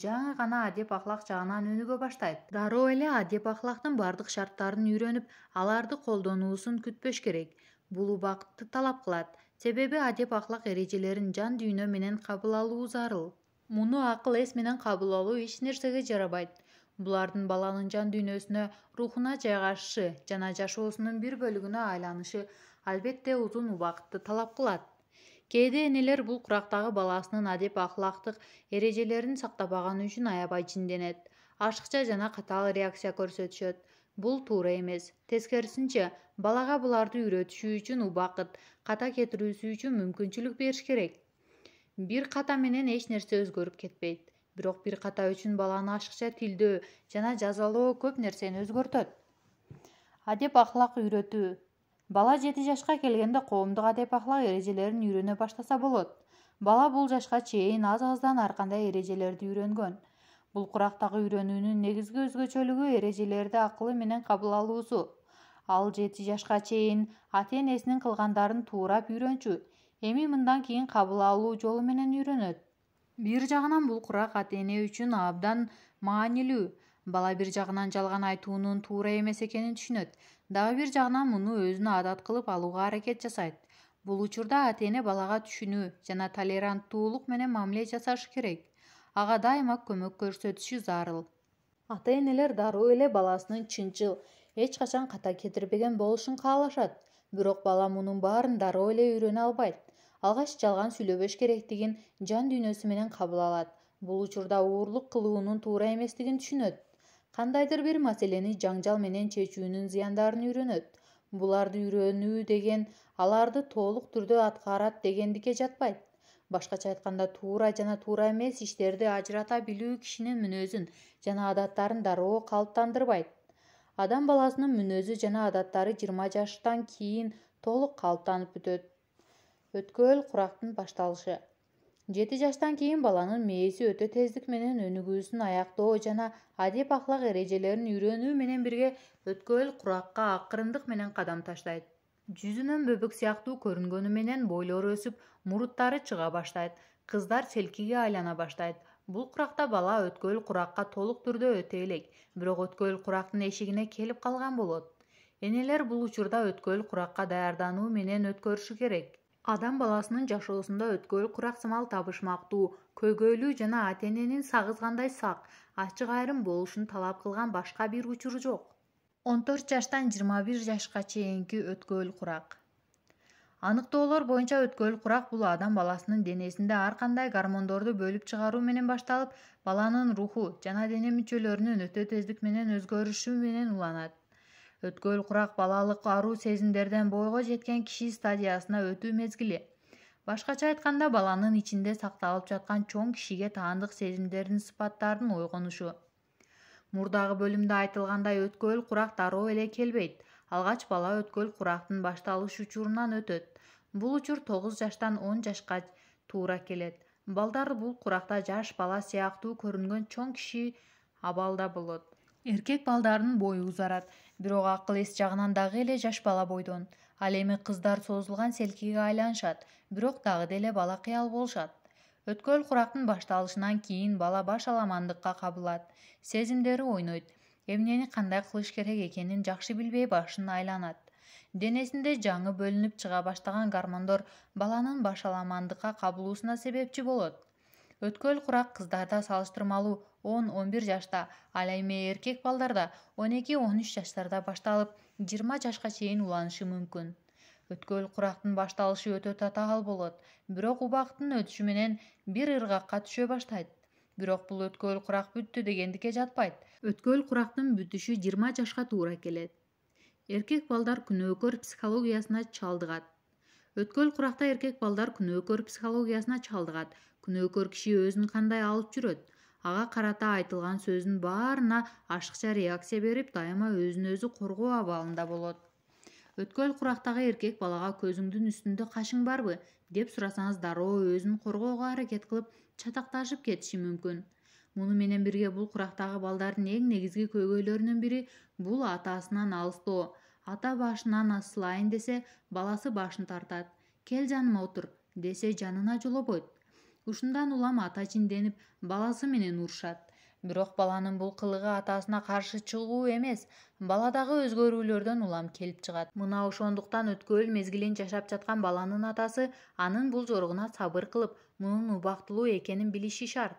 жаңы гана адеп ахлак жагынан өнүгө баштайт. Дароо эле адеп ахлактын бардык шарттарын үйрөнүп, аларды колдонуусун күтпөш керек. Бул убакытты талап кылат. Себеби адеп ахлак эрежелерин жан дүйнө менен кабыл алуу зарыл. Муну акыл эс менен кабыл алуу эч нерсеге жарабайт. Булардын баланын жан дүйнөсүнө, рухуна жайгашышы жана жашоосунун бир бөлүгүнө айланышы албетте узун убакытты талап кылат. Кээде энелер бул курактагы баласынын адеп ахлактык эрежелерин сактабаганы үчүн аябай жинденет, ашыкча жана катаал реакция көрсөтүшөт. Бул туура эмес. Тескерисинче, балага буларды үйрөтүшү үчүн убакыт, ката кетирүүсү үчүн мүмкүнчүлүк бериш керек. Бир ката менен эч нерсе өзгөрүп кетпейт. Бирок бир ката үчүн баланы ашыкча тилдөө жана жазалоо көп нерсени өзгөртөт. Адеп ахлак үйрөтүү. Бала 7 жашка келгенде коомдук адеп ахлак эрежелерин үйрөнө баштаса болот. Бала бул жашка чейин аз-аздан ар кандай эрежелерди үйрөнгөн. Бул курактагы үйрөнүүнүн негизги өзгөчөлүгү эрежелерди акылы менен кабыл алуусу. Ал 7 жашка чейин ата-энесинин кылгандарын туурап үйрөнчү. Эми мындан кийин кабыл алуу жолу менен үйрөнөт. Бир жагынан бул курак ата-эне үчүн абдан маанилүү. Бала бир жагынан жалган айтуунун туура эмес экенин түшүнөт. Дагы бир жагынан муну өзүнө адат кылып алууга аракет жасайт. Бул учурда ата-эне балага түшүнүү жана толеранттуулук менен мамиле жасашы керек. Ага дайыма көмөк көрсөтүшү зарыл. Ата-энелер дароо эле баласынын чынчыл, эч качан ката кетирбеген болушун каалашат. Бирок бала мунун баарын дароо эле үйрөнө албайт. Алгач жалган сүйлөбөш керектигин жан дүйнөсү менен кабыл алат. Бул учурда уурлук кылуунун туура эместигин түшүнөт. Кандайдыр бир маселени жаңжал менен чечүүнүн зыяндарын үйрөнөт. Буларды үйрөнүү деген аларды толук түрдө аткарат дегендикке жатпайт. Башкача айтканда, туура жана туура эмес иштерди ажырата билүү кишинин мүнөзүн жана адаттарын дароо калыптандырбайт. Адам баласынын мүнөзү жана адаттары 20 жаштан кийин толук калыптанып бүтөт. Өткөөл курактын башталышы. 7 жаштан кийин баланын мээси өтө тездик менен өнүгүүсүн аяктоо жана адеп ахлак эрежелерин үйрөнүү менен бирге өткөөл куракка акырындык менен кадам таштайт. Жүзүнөн бөбөк сыяктуу көрүнгөнү менен бойлору өсүп, муруттары чыга баштайт, кыздар селкиге айлана баштайт. Бул куракта бала өткөөл куракка толук түрдө өтө элек, бирок өткөөл курактын эшигине келип калган болот. Энелер бул учурда өткөөл куракка даярдануу менен өткөрүшү керек. Адам баласынын жашоосунда өткөөл курак сымал табышмактуу, көйгөйлүү жана ата-эненин сагызгандай сак, ачык айрым болушун талап кылган башка бир учур жок. 14 жаштан 21 жашка чейинки өткөөл курак. Аныктоолор боюнча өткөөл курак бул адам баласынын денесинде ар кандай гормондорду бөлүп чыгаруу менен башталып, баланын руху жана дене мүчөлөрүнүн өтө тездик менен өзгөрүшү менен уланат. Өткөөл курак балалык аруу сезимдерден бойго жеткен киши стадиясына өтүү мезгили. Башкача айтканда, баланын ичинде сакталып жаткан чоң кишиге таандык сезимдердин сыпаттардын ойгонушу. Мурдагы бөлүмдө айтылгандай, өткөл курак дароо эле келбейт. Алгач бала өткөл курактын башталыш учурунан өтөт. Бул учур 9 жаштан 10 жашка туура келет. Балдар бул куракта жаш бала сыяктуу көрүнгөн чоң киши абалда болот. Эркек балдардын бою узарат, бирок акыл эс жагынан дагы эле жаш бала бойдон. Ал эми кыздар созулган селкиге айланышат, бирок дагы деле бала кыял болушат. Өткөл курактын башталышынан кийин бала баш аламандыкка кабылат, сезимдери ойнойт, эмнени кандай кылыш керек экенин жакшы билбей башын айланат. Денесинде жаңы бөлүнүп чыга баштаган гормондор баланын баш аламандыкка кабылуусуна себепчи болот. Өткөл курак кыздарда салыштырмалуу 10-11 жашта, ал эми эркек балдарда 12-13 жаштарда башталып, 20 жашка чейин уланышы мүмкүн. Өткөл курактын башталышы өтө татаал болот, бирок убакыттын өтүшү менен бир ыргакка түшө баштайт. Бирок бул өткөл курак бүттү дегендикке жатпайт. Өткөл курактын бүтүшү 20 жашка туура келет. Эркек балдар күнөөкөр психологиясына чалдыгат. Өткөл куракта эркек балдар күнөөкөр психологиясына чалдыгат. Күнөөкөр киши өзүн кандай алып жүрөт? Ага карата айтылган сөздүн баарына ашыкча реакция берип, дайыма өзүн өзү коргоо абалында болот. Өткөл курактагы эркек балага көзүңдүн үстүндө кашың барбы деп сурасаңыз, дароо өзүн коргоого аракет кылып, чатакташып кетиши мүмкүн. Муну менен бирге бул курактагы балдардын эң негизги көйгөйлөрүнүн бири бул атасынан алыстоо. Ата башынан асылайын десе, баласы башын тартат. Кел жаныма отур десе, жанына жолобойт. Ушундан улам ата жинденип, баласы менен урушат. Бирок баланын бул кылыгы атасына каршы чыгуу эмес, баладагы өзгөрүүлөрдөн улам келип чыгат. Мына ошондуктан өткөл мезгилин жашап жаткан баланын атасы анын бул жоругуна сабыр кылып, мунун убактылуу экенин билиши шарт.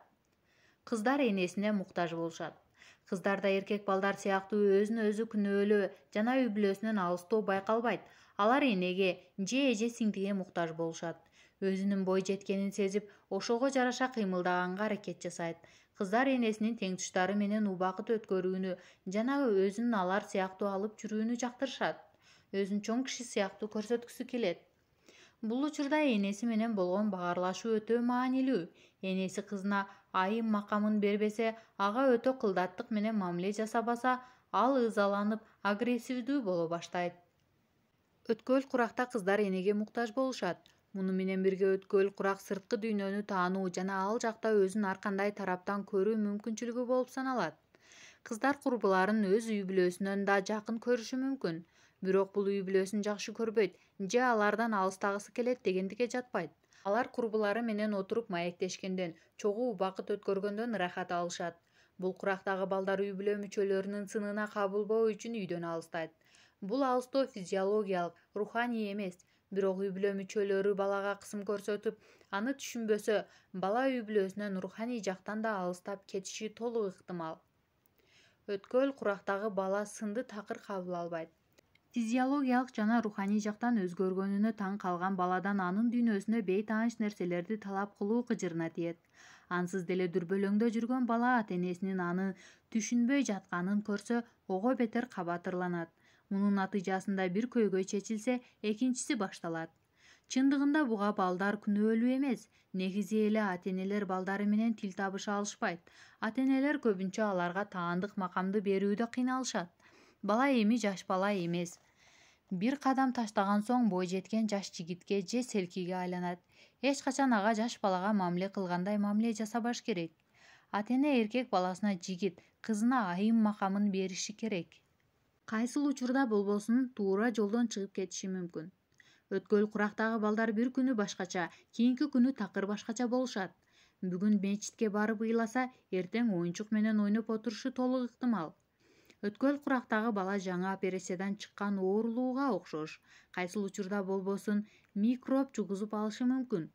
Кыздар энесине муктаж болушат. Кыздарда эркек балдар сыяктуу өзүн өзү күнөөлөө жана үй бүлөсүнөн алыстоо байкалбайт. Алар энеге же эже сиңдиге муктаж болушат. Өзүнүн бой жеткенин сезип, ошого жараша кыймылдаганга аракет жасайт. Кыздар энесинин теңтуштары менен убакыт өткөрүүнү жана өзүн алар сыяктуу алып жүрүүнү жактырышат. Өзүн чоң киши сыяктуу көрсөткүсү келет. Бул учурда энеси менен болгон баарлашуу өтө маанилүү. Энеси кызына айым макамын бербесе, ага өтө кылдаттык менен мамиле жасабаса, ал ызаланып, агрессивдүү боло баштайт. Өткөл куракта кыздар энеге муктаж болушат. Муну менен бирге өткөл курак сырткы дүйнөнү таануу жана ал жакта өзүн ар кандай тараптан көрүү мүмкүнчүлүгү болуп саналат. Кыздар курбуларын өз үй бүлөсүнөн да жакын көрүшү мүмкүн. Бирок бул үй бүлөсүн жакшы көрбөйт же алардан алыстагысы келет дегендикке жатпайт. Алар курбулары менен отуруп маектешкенден, чогуу убакыт өткөргөндөн ырахат алышат. Бул курактагы балдар үй бүлө мүчөлөрүнүн сынына кабылбоо үчүн үйдөн алыстайт. Бул алыстоо физиологиялык, руханий эмес. Бирок үй бүлө мүчөлөрү балага кысым көрсөтүп, аны түшүнбөсө, бала үй бүлөсүнөн руханий жактан да алыстап кетиши толук ыктымал. Өткөл курактагы бала сынды такыр кабыл албайт. Физиологиялык жана руханий жактан өзгөргөнүнө таң калган баладан анын дүйнөсүнө бейтааныш нерселерди талап кылуу кыжырына тиет. Ансыз деле дүрбөлөңдө жүргөн бала ата-энесинин аны түшүнбөй жатканын көрсө, ого бетер кабатырланат. Мунун натыйжасында бир көйгөй чечилсе, экинчиси башталат. Чындыгында буга балдар күнөөлүү эмес. Негизи эле ата-энелер балдары менен тил табыша алышпайт. Ата-энелер көбүнчө аларга таандык макамды берүүдө кыйналышат. Бала эми жаш бала эмес. Бир кадам таштаган соң бой жеткен жаш жигитке же селкиге айланат. Эч качан ага жаш балага мамиле кылгандай мамиле жасабаш керек. Ата-эне эркек баласына жигит, кызына айым макамын бериши керек. Кайсыл учурда болбосун туура жолдон чыгып кетиши мүмкүн. Өткөл курактагы балдар бир күнү башкача, кийинки күнү такыр башкача болушат. Бүгүн мечитке барып ыйласа, эртең оюнчук менен ойноп отурушу толук ыктымал. Өткөл курактагы бала жаңы операциядан чыккан оорулууга окшош. Кайсыл учурда болбосун микроб жугузуп алышы мүмкүн.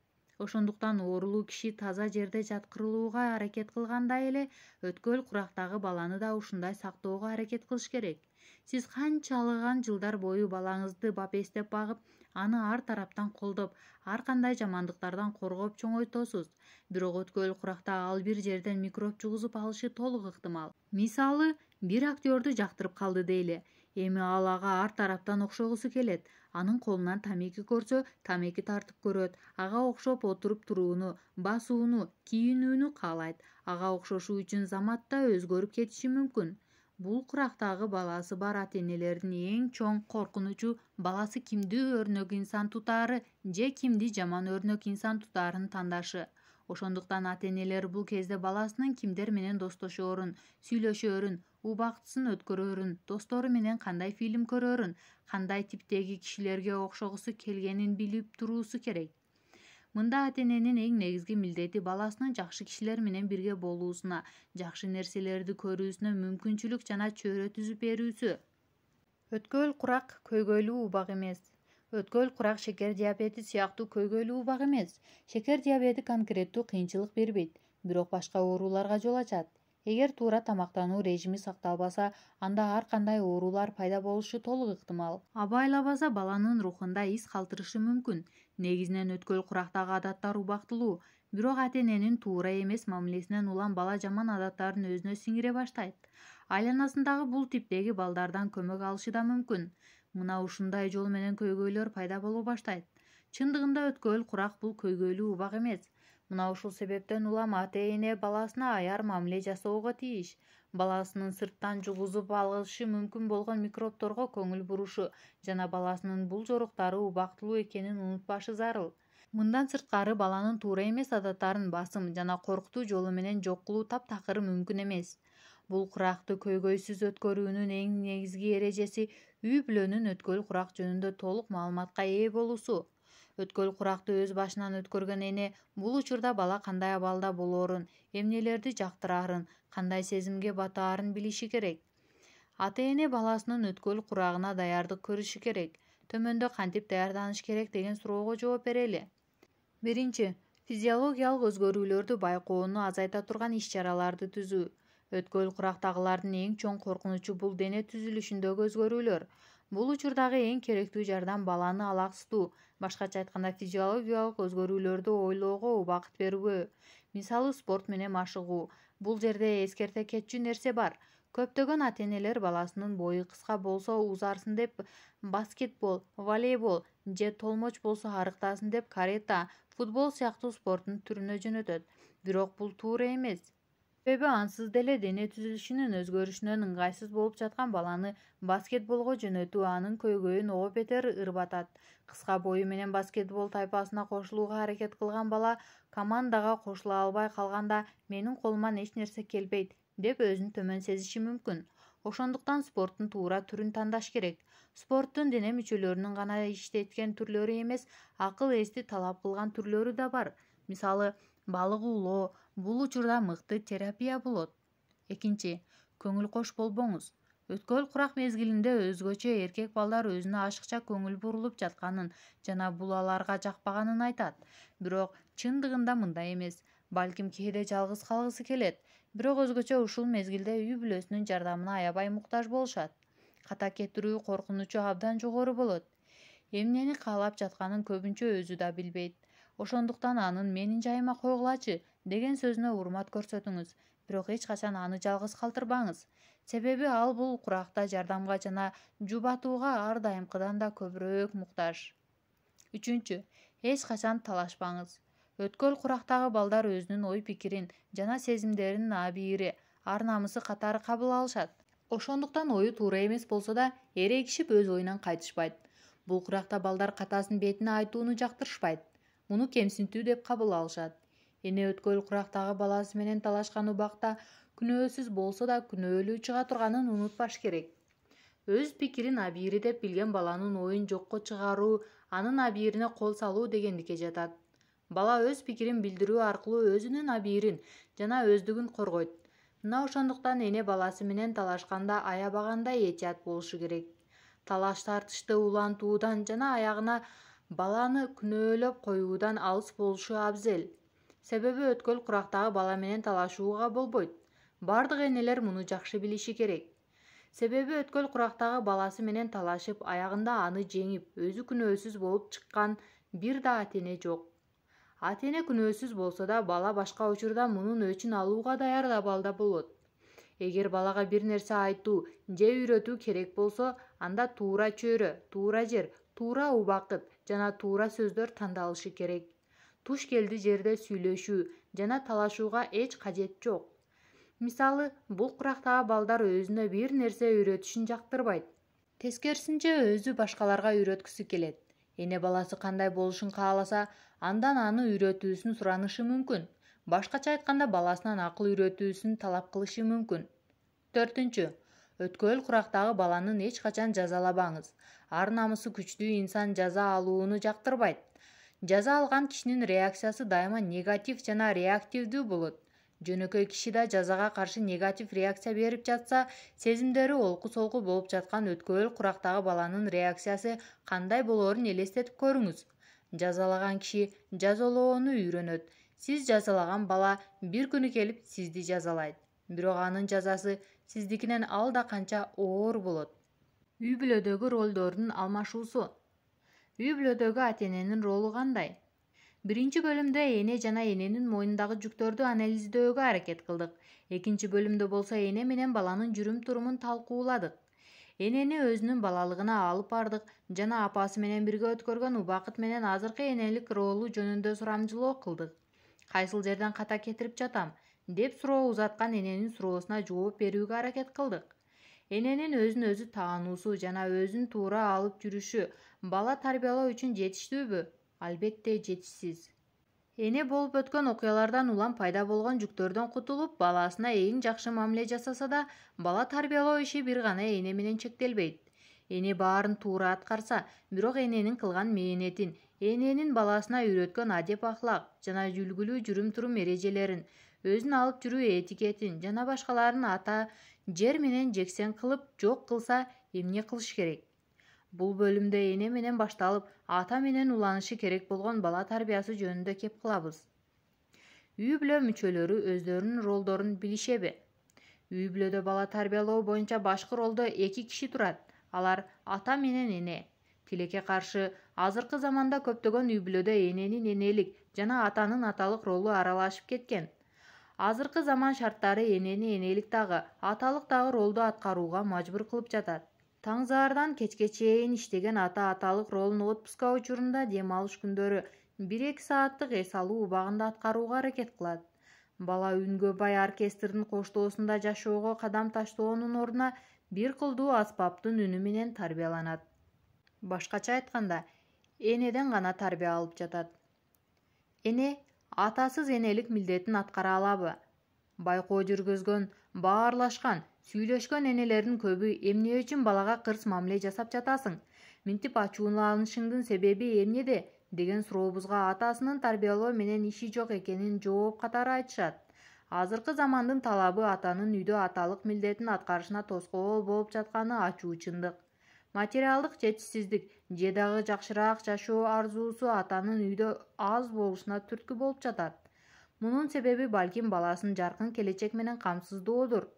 Ошондуктан оорулуу киши таза жерде жаткырылууга аракет кылгандай эле, өткөл курактагы баланы да ушундай сактоого аракет кылыш керек. Сиз канчалыган жылдар бою балаңызды бапестеп багып, аны ар тараптан колдоп, ар кандай жамандыктардан коргоп чоңойтосуз. Бирок өткөл куракта ал бир жерден микроб жугузуп алышы толук ыктымал. Мисалы, бир актёрду жактырып калды дейли. Эми ал ага ар тараптан окшогусу келет. Анын колунан тамеки көрсө, тамеки тартып көрөт. Ага окшоп отуруп турууну, басууну, кийинүүнү каалайт. Ага окшошуу үчүн заматта өзгөрүп кетиши мүмкүн. Бул курактагы баласы бар ата-энелердин эң чоң коркунучу баласы кимди өрнөк инсан тутаары же кимди жаман өрнөк инсан тутаарын тандашы. Ошондуктан ата-энелер бул кезде баласынын кимдер менен достошоорун, сүйлөшөөрүн, убактысын өткөрөөрүн, достору менен кандай фильм көрөөрүн, кандай типтеги кишилерге окшогусу келгенин билип туруусу керек. Мында ата-эненин эң негизги милдети баласынын жакшы кишилер менен бирге болуусуна, жакшы нерселерди көрүүсүнө мүмкүнчүлүк жана чөйрө түзүп берүүсү. Өткөл курак көйгөйлүү убак эмес. Өткөл курак шекер диабети сыяктуу көйгөйлүү убак эмес. Шекер диабети конкреттүү кыйынчылык бербейт, бирок башка ооруларга жол ачат. Эгер туура тамактануу режими сакталбаса, анда ар кандай оорулар пайда болушу толук ыктымал. Абайлабаса баланын рухунда из калтырышы мүмкүн. Негизинен өткөл курактагы адаттар убактылуу, бирок ата-эненин туура эмес мамилесинен улам бала жаман адаттарын өзүнө сиңире баштайт. Айланасындагы бул типтеги балдардан көмөк алышы да мүмкүн. Мына ушундай жол менен көйгөйлөр пайда боло баштайт. Чындыгында өткөл курак бул көйгөйлүү убак эмес. Мына ушул себептен улам ата-эне баласына аяр мамиле жасоого тийиш. Баласынын сырттан жугузуп алышы мүмкүн болгон микробторго көңүл бурушу жана баласынын бул жоруктары убактылуу экенин унутпашы зарыл. Мындан сырткары баланын туура эмес адаттарын басым жана коркутуу жолу менен жок кылуу таптакыр мүмкүн эмес. Бул куракты көйгөйсүз өткөрүүнүн эң негизги эрежеси үй-бүлөнүн өткөл курак жөнүндө толук маалыматка ээ болуусу. Өткөл куракты өз башынан өткөргөн эне бул учурда бала кандай абалда болоорун, эмнелерди жактыраарын, кандай сезимге батаарын билиши керек. Ата-эне баласынын өткөл курагына даярдык көрүшү керек. Төмөндө кантип даярданыш керек деген суроого жооп берели. Биринчи, физиологиялык өзгөрүүлөрдү байкоону азайта турган иш-чараларды түзүү. Өткөл курактагылардын эң чоң коркунучу бул дене түзүлүшүндөгү өзгөрүүлөр. Бул учурдагы эң керектүү жардам баланы алаксытуу, башкача айтканда физиологиялык өзгөрүүлөрдү ойлоого убакыт берүү. Мисалы спорт менен машыгуу. Бул жерде эскерте кетчү нерсе бар. Көптөгөн ата-энелер баласынын бою кыска болсо узарсын деп баскетбол, волейбол же толмоч болсо арыктасын деп карате, футбол сыяктуу спорттун түрүнө жөнөтөт. Бирок бул туура эмес. Себеби ансыз деле дене түзүлүшүнүн өзгөрүшүнөн ыңгайсыз болуп жаткан баланы баскетболго жөнөтүү анын көйгөйүн ого бетер ырбатат. Кыска бою менен баскетбол тайпасына кошулууга аракет кылган бала командага кошула албай калганда менин колуман эч нерсе келбейт деп өзүн төмөн сезиши мүмкүн. Ошондуктан спорттун туура түрүн тандаш керек. Спорттун дене мүчөлөрүнүн гана иштеткен түрлөрү эмес, акыл-эсти талап кылган түрлөрү да бар. Мисалы, балык уулоо бул учурда мыкты терапия болот. Экинчи, көңүл кош болбоңуз. Өткөл курак мезгилинде өзгөчө эркек балдар өзүнө ашыкча көңүл бурулуп жатканын жана бул аларга жакпаганын айтат. Бирок чындыгында мындай эмес. Балким кээде жалгыз калгысы келет. Бирок өзгөчө ушул мезгилде үй-бүлөсүнүн жардамына аябай муктаж болушат. Ката кетирүү коркунучу абдан жогору болот. Эмнени каалап жатканын көбүнчө өзү да билбейт. Ошондуктан анын менин жайыма койгулачы деген сөзүнө урмат көрсөтүңүз, бирок эч качан аны жалгыз калтырбаңыз. Себеби ал бул куракта жардамга жана жубатууга ар дайымкыдан да көбүрөөк муктаж. Үчүнчү, эч качан талашпаңыз. Өткөл курактагы балдар өзүнүн ой-пикирин жана сезимдерин абийири, ар намысы катары кабыл алышат. Ошондуктан ою туура эмес болсо да эрегишип өз оюнан кайтышпайт. Бул куракта балдар катасын бетине айтууну жактырышпайт. Муну кемсинтүү деп кабыл алышат. Эне өткөл курактагы баласы менен талашкан убакта күнөөсүз болсо да күнөөлүү чыга турганын унутпаш керек. Өз пикирин абийири деп билген баланын оюн жокко чыгаруу, анын абийирине кол салуу дегендикке жатат. Бала өз пикирин билдирүү аркылуу өзүнүн абийирин жана өздүгүн коргойт. Мына ошондуктан эне баласы менен талашканда аябагандай этият болушу керек. Талаш тартышты улантуудан жана аягына баланы күнөөлөп коюудан алыс болушу абзел. Себеби өткөл курактагы бала менен талашууга болбойт. Бардык энелер муну жакшы билиши керек. Себеби өткөл курактагы баласы менен талашып, аягында аны жеңип, өзү күнөөсүз болуп чыккан бир да ата-эне жок. Ата-эне күнөөсүз болсо да бала башка учурда мунун өчүн алууга даяр абалда болот. Эгер балага бир нерсе айтуу же үйрөтүү керек болсо, анда туура чөйрө, туура жер, Туура убакыт жана туура сөздөр тандалышы керек. Туш келди жерде сүйлөшүү жана талашууга эч кажет жок. Мисалы, бул курактагы балдар өзүнө бир нерсе үйрөтүшүн жактырбайт. Тескерисинче өзү башкаларга үйрөткүсү келет. Эне баласы кандай болушун кааласа, андан аны үйрөтүүсүн суранышы мүмкүн. Башкача айтканда, баласынан акыл үйрөтүүсүн талап кылышы мүмкүн. 4. Өткөөл курактагы баланын эч качан жазалабаңыз. Ар намысы күчтүү инсан жаза алууну жактырбайт. Жаза алган кишинин реакциясы дайыма негатив жана реактивдүү болот. Жөнөкөй киши да жазага каршы негатив реакция берип жатса, сезимдери олку-солку болуп жаткан өткөөл курактагы баланын реакциясы кандай болоорун элестетип көрүңүз. Жазалаган киши жазалоону үйрөнөт. Сиз жазалаган бала бир күнү келип сизди жазалайт. Бирок анын жазасы сиздикинен алда канча оор болот. Үй бүлөдөгү ролдордун алмашуусу. Үй бүлөдөгү ата-эненин ролу кандай? Биринчи бөлүмдө эне жана эненин мойнундагы жүктөрдү анализдөөгө аракет кылдык. Экинчи бөлүмдө болсо эне менен баланын жүрүм-турумун талкууладык. Энени өзүнүн балалыгына алып бардык жана апасы менен бирге өткөргөн убакыт менен азыркы энелик ролу жөнүндө сурамжылоо кылдык. Кайсыл жерден ката кетирип жатам деп суроо узаткан эненин суроосуна жооп берүүгө аракет кылдык. Эненин өзүн өзү таануусу жана өзүн туура алып жүрүшү бала тарбиялоо үчүн жетиштүүбү? Албетте жетишсиз. Эне болуп өткөн окуялардан улам пайда болгон жүктөрдөн кутулуп, баласына эң жакшы мамиле жасаса да, бала тарбиялоо иши бир гана эне менен чектелбейт. Эне баарын туура аткарса, бирок эненин кылган мээнетин, эненин баласына үйрөткөн адеп-акылак жана үлгүлүү жүрүм-турум эрежелерин, өзүн алып жүрүү этикетин жана башкаларын ата жер менен жексен кылып жок кылса, эмне кылыш керек? Бул бөлүмдө эне менен башталып, ата менен уланышы керек болгон бала тарбиясы жөнүндө кеп кылабыз. Үй бүлө мүчөлөрү өздөрүнүн ролдорун билишеби? Үй бүлөдө бала тарбиялоо боюнча башкы ролдо 2 киши турат. Алар ата менен эне. Тилекке каршы, азыркы заманда көптөгөн үй бүлөдө эненин энелик жана атанын аталык ролу аралашып кеткен. Азыркы заман шарттары энени энелик дагы, аталык дагы ролду аткарууга мажбур кылып жатат. Таңзаардан кечке чейин иштеген ата аталык ролун отпуска учурунда дем алыш күндөрү 1-2 сааттык эс алуу убагында аткарууга аракет кылат. Бала үнгө бай оркестрдин коштоосунда жашоого кадам таштоонун ордуна бир кылдуу аспаптын үнү менен тарбияланат. Башкача айтканда, энеден гана тарбия алып жатат. Эне атасыз энелик милдетин аткара алабы? Байкоо жүргүзгөн, баарлашкан, сүйлөшкөн энелердин көбү эмне үчүн балага кырс мамиле жасап жатасың? Минтип ачууланышыңдын себеби эмнеде? Деген сурообузга атасынын тарбиялоо менен иши жок экенин жооп катары айтышат. Азыркы замандын талабы атанын үйдө аталык милдетин аткарышына тоскоол болуп жатканы ачуу чындык. Материалдык жетишсиздик же дагы жакшыраак жашоо арзуусу атанын үйдө аз болушуна түрткү болуп жатат. Мунун себеби балким баласын жаркын келечек менен камсыздоодур.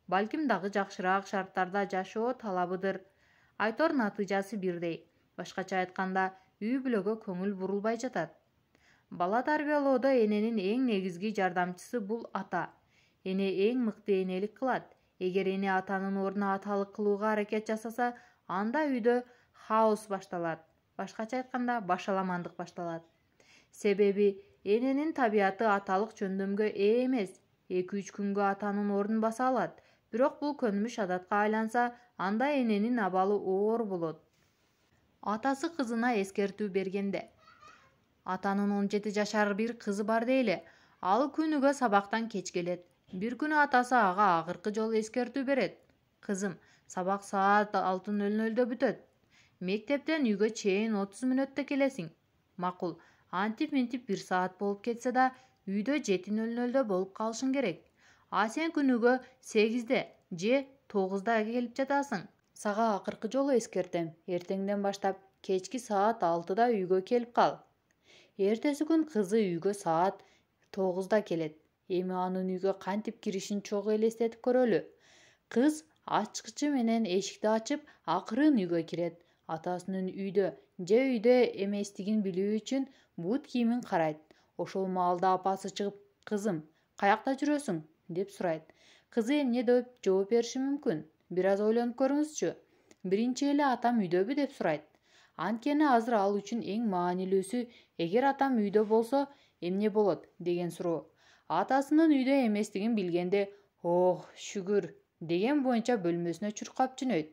Балким дагы жакшыраак шарттарда жашоо талабыдыр. Айтор натыйжасы бирдей. Башкача айтканда, үй бүлөгө көңүл бурулбай жатат. Бала тарбиялоодо эненин эң негизги жардамчысы бул ата. Эне эң мыкты энелик кылат. Эгер эне атанын ордуна аталык кылууга аракет жасаса, анда үйдө хаос башталат. Башкача айтканда, башаламандык башталат. Себеби эненин табияты аталык жөндөмгө ээ эмес. 2-3 күнгө атанын ордун баса алат. Бирок бул көнүмүш адатка айланса, анда эненин абалы оор болот. Атасы кызына эскертүү бергенде. Атанын 17 жашар бир кызы бар дейли. Ал күнүгө сабактан кеч келет. Бир күнү атасы ага акыркы жолу эскертүү берет. Кызым, сабак саат 6:00 бүтөт. Мектептен үйгө чейин 30 мүнөттө келесиң. Макул, антип-минтип 1 саат болуп кетсе да, үйдө 7:00 болуп калышың керек. А сен күнүгө 8-де же 9-да келип жатасың. Сага акыркы жолу эскертем. Эртеңден баштап кечки саат 6-да үйгө келип кал. Эртеси күн кызы үйгө саат 9-да келет. Эми анын үйгө кантип киришин чогуу элестетип көрөлү. Кыз ачкычы менен эшикти ачып, акырын үйгө кирет. Атасынын үйдө же үйдө эместигин билүү үчүн бут кийимин карайт. Ошол маалда апасы чыгып, "Кызым, каякта жүрөсүң?" деп сурайт. Кызы эмне деп жооп бериши мүмкүн? Бир аз ойлонуп көрүңүзчү. Биринчи эле атам үйдөбү деп сурайт. Анткени азыр ал үчүн эң маанилүүсү эгер атам үйдө болсо эмне болот деген суроо. Атасынын үйдө эместигин билгенде «Ох, шүгүр» деген боюнча бөлмөсүнө чуркап жөнөйт.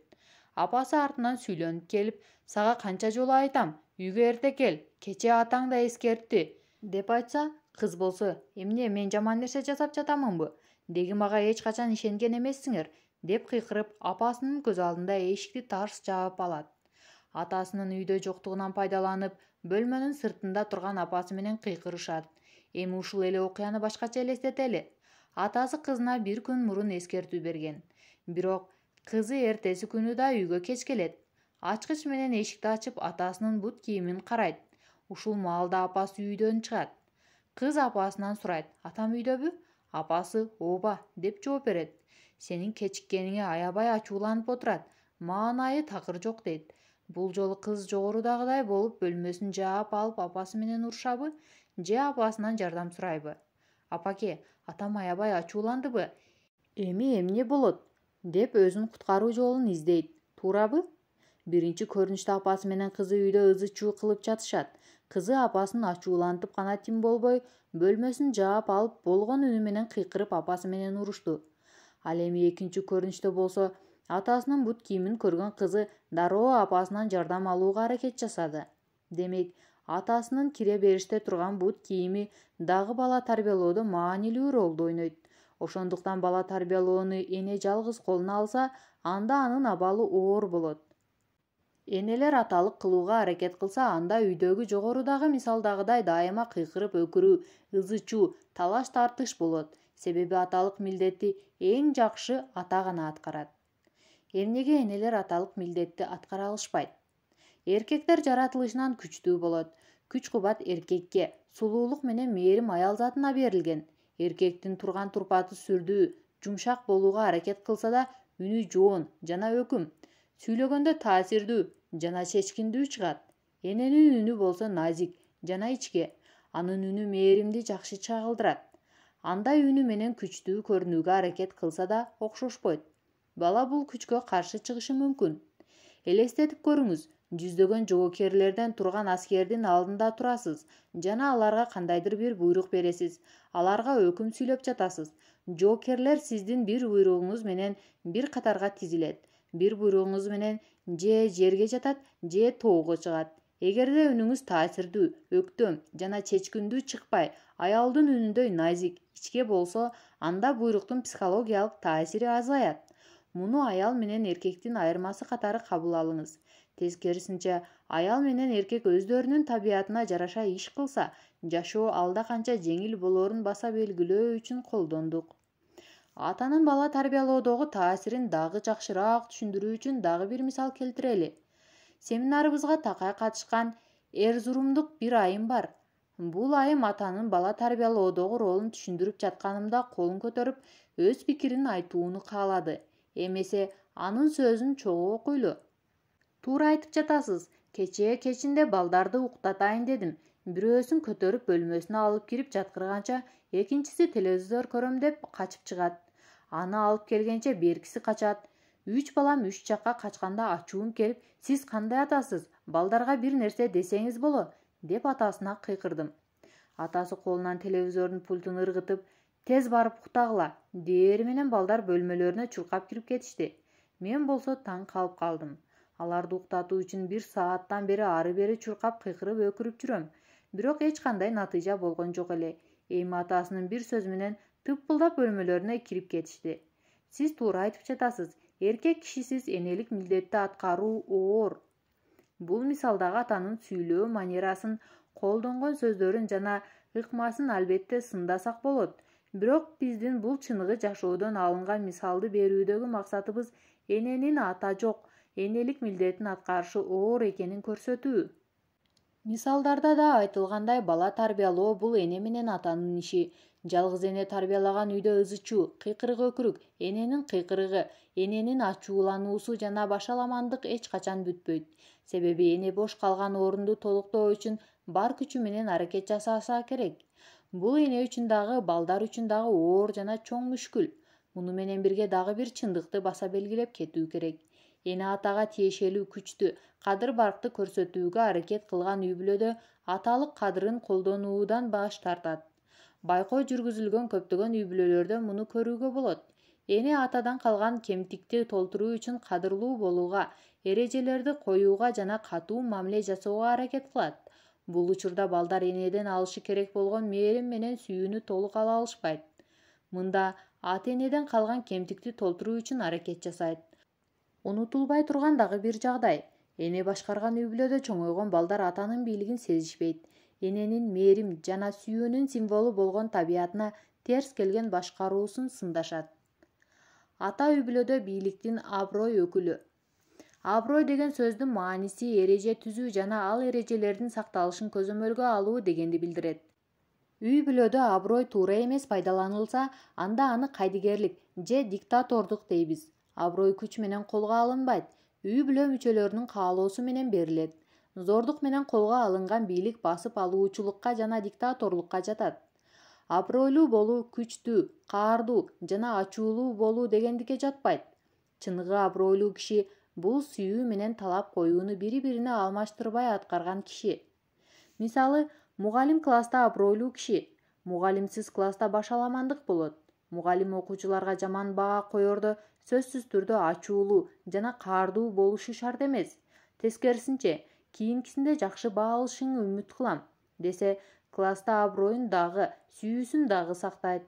Апасы артынан сүйлөнүп келип, «Сага канча жолу айтам, үйгө эрте кел, кечээ атаң да эскертти» деп айтса, кыз болсо «Эмне, мен жаман нерсе жасап жатамынбы? Деги мага эч качан ишенген эмессиңер» деп кыйкырып, апасынын көз алдында эшикти тарс жаап алат. Атасынын үйдө жоктугунан пайдаланып, бөлмөнүн сыртында турган апасы менен кыйкырышат. Эми ушул эле окуяны башкача элестетели. Атасы кызына бир күн мурун эскертүү берген. Бирок кызы эртеси күнү да үйгө кеч келет. Ачкыч менен эшикти ачып, атасынын бут кийимин карайт. Ушул маалда апасы үйдөн чыгат. Кыз апасынан сурайт: «Атам үйдөбү?» Апасы «Ооба» деп жооп берет. «Сенин кечиккениңе аябай ачууланып отурат. Маанайы такыр жок» дейт. Бул жолу кыз жогорудагыдай болуп бөлмөсүн жаап алып апасы менен урушабы же апасынан жардам сурайбы? «Апаке, атам аябай ачууландыбы? Эми эмне болот?» деп өзүн куткаруу жолун издейт. Туурабы? Биринчи көрүнүштө апасы менен кызы үйдө ызы-чуу кылып жатышат. Кызы апасын ачуулантып гана тим болбой, бөлмөсүн жаап алып болгон үнү менен кыйкырып апасы менен урушту. Ал эми экинчи көрүнүштө болсо, атасынын бут кийимин көргөн кызы дароо апасынан жардам алууга аракет жасады. Демек, атасынын кире бериште турган бут кийими дагы бала тарбиялоодо маанилүү ролду ойнойт. Ошондуктан бала тарбиялоону эне жалгыз колуна алса, анда анын абалы оор болот. Энелер аталык кылууга аракет кылса, анда үйдөгү жогорудагы мисалдагыдай дайыма кыйкырып өкүрүү, ызы-чуу, талаш-тартыш болот. Себеби аталык милдетти эң жакшы ата гана аткарат. Эмнеге энелер аталык милдетти аткара алышпайт? Эркектер жаратылышынан күчтүү болот. Күч-кубат эркекке, сулуулук менен мээрим аял затына берилген. Эркектин турган турпаты сүрдүү, жумшак болууга аракет кылса да, үнү жоон жана өкүм. Сүйлөгөндө таасирдүү жана чечкиндүү чыгат. Эненин үнү болсо назик жана ичке. Анын үнү мээримди жакшы чагылдырат. Андай үнү менен күчтүү көрүнүүгө аракет кылса да окшошпойт. Бала бул күчкө каршы чыгышы мүмкүн. Элестетип көрүңүз, жүздөгөн жоокерлерден турган аскердин алдында турасыз жана аларга кандайдыр бир буйрук бересиз. Аларга өкүм сүйлөп жатасыз. Жоокерлер сиздин бир буйругуңуз менен бир катарга тизилет. Бир буйругуңуз менен же жерге жатат, же тоого чыгат. Эгерде үнүңүз таасирдүү, өктөм жана чечкиндүү чыкпай, аялдын үнүндөй назик, ичке болсо, анда буйруктун психологиялык таасири азаят. Муну аял менен эркектин айырмасы катары кабыл алыңыз. Тескерисинче, аял менен эркек өздөрүнүн табиятына жараша иш кылса, жашоо алда канча жеңил болоорун баса белгилөө үчүн колдондук. Атанын бала тарбиялоодогу таасирин дагы жакшыраак түшүндүрүү үчүн дагы бир мисал келтирели. Семинарыбызга такай катышкан Эрзурумдук бир айым бар. Бул айым атанын бала тарбиялоодогу ролун түшүндүрүп жатканымда колун көтөрүп, өз пикирин айтууну каалады. Эмесе, анын сөзүн чогуу окуйлу. Туура айтып жатасыз. Кечээ кечинде балдарды уктатайын дедим. Бирөөсүн көтөрүп бөлмөсүнө алып кирип жаткырганча, экинчиси телевизор көрөм деп качып чыгат. Аны алып келгенче беркиси качат. 3 балам 3 жакка качканда ачуум келип, «Сиз кандай атасыз? Балдарга бир нерсе десеңиз боло», деп атасына кыйкырдым. Атасы колунан телевизордун пультун ыргытып, «Тез барып уктагыла» дээри менен балдар бөлмөлөрүнө чуркап кирип кетишти. Мен болсо таң калып калдым. Аларды уктатуу үчүн 1 сааттан бери ары-бери чуркап кыйкырып өкүрүп жүрөм. Бирок эч кандай натыйжа болгон жок эле. Эми атасынын бир сөзү менен тыппылдап бөлмөлөрүнө кирип кетишти. Сиз туура айтып жатасыз. Эркек кишисиз энелик милдетти аткаруу оор. Бул мисалдагы атанын сүйлөө манерасын, колдонгон сөздөрүн жана ыкмасын албетте сындасак болот. Бирок биздин бул чыныгы жашоодон алынган мисалды берүүдөгү максатыбыз эненин ата жок, энелик милдетин аткарышы оор экенин көрсөтүү. Мисалдарда да айтылгандай, бала тарбиялоо бул эне менен атанын иши. Жалгыз эне тарбиялаган үйдө ызы-чуу, кыйкырык өкүрүк, эненин кыйкырыгы, эненин ачуулануусу жана башаламандык эч качан бүтпөйт. Себеби эне бош калган орунду толуктоо үчүн бар күчү менен аракет жасаса керек. Бул эне үчүн дагы, балдар үчүн дагы оор жана чоң мүшкүл. Муну менен бирге дагы бир чындыкты баса белгилеп кетүү керек. эне атага тиешелүү күчтү, кадыр-баркты көрсөтүүгө аракет кылган үй-бүлөдө аталык кадырын колдонуудан баш тартат. Байкоо жүргүзүлгөн көптөгөн үй-бүлөлөрдө муну көрүүгө болот. Эне атадан калган кемтикти толтуруу үчүн кадырлуу болууга, эрежелерди коюуга жана катуу мамиле жасоого аракет кылат. Бул учурда балдар энеден алышы керек болгон мээрим менен сүйүүнү толук ала алышпайт. Мында ата-энеден калган кемтикти толтуруу үчүн аракет жасайт. Унутулбай турган дагы бир жагдай. Эне башкарган үй-бүлөдө чоңойгон балдар атанын бийлигин сезишпейт. Эненин мээрим жана сүйүүнүн символу болгон табиятына терс келген башкаруусун сындашат. Ата үй-бүлөдө бийликтин аброй өкүлү. Аброй деген сөздүн мааниси эреже түзүү жана ал эрежелердин сакталышын көзөмөлгө алуу дегенди билдирет. Үй-бүлөдө аброй туура эмес пайдаланылса, анда аны кайдыгерлик же диктатордук дейбиз. Аброй күч менен колго алынбайт, үй-бүлө мүчөлөрүнүн каалоосу менен берилет. Зордук менен колго алынган бийлик басып алуучулукка жана диктаторлукка жатат. Абройлуу болуу күчтүү, каардуу жана ачуулуу болуу дегендикке жатпайт. Чыныгы абройлуу киши бул сүйүү менен талап коюуну бири-бирине алмаштырбай аткарган киши. Мисалы, мугалим класста абройлуу киши, мугалимсиз класста башаламандык болот. Мугалим окуучуларга жаман баа коердо сөзсүз түрдө ачуулуу жана каардуу болушу шарт эмес. Тескерисинче, кийинкисинде жакшы баа алышын үмүт кылам десе, класста аброюн дагы, сүйүүсүн дагы сактайт.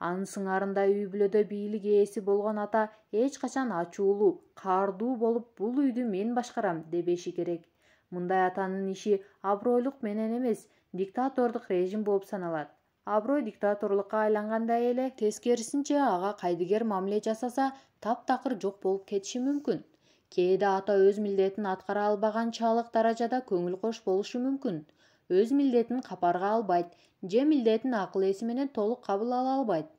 Анын сыңарында үй-бүлөдө бийлик ээси болгон ата эч качан ачуулуу, каардуу болуп, бул үйдү мен башкарам дебеши керек. Мындай атанын иши абройлук менен эмес, диктатордук режим болуп саналат. Аброй диктаторлукка айлангандай эле, тескерисинче ага кайдыгер мамиле жасаса, таптакыр жок болуп кетиши мүмкүн. Кээде ата өз милдетин аткара албаганчалык даражада көңүл кош болушу мүмкүн. Өз милдетин капарга албайт же милдетин акыл эси менен толук кабыл ала албайт.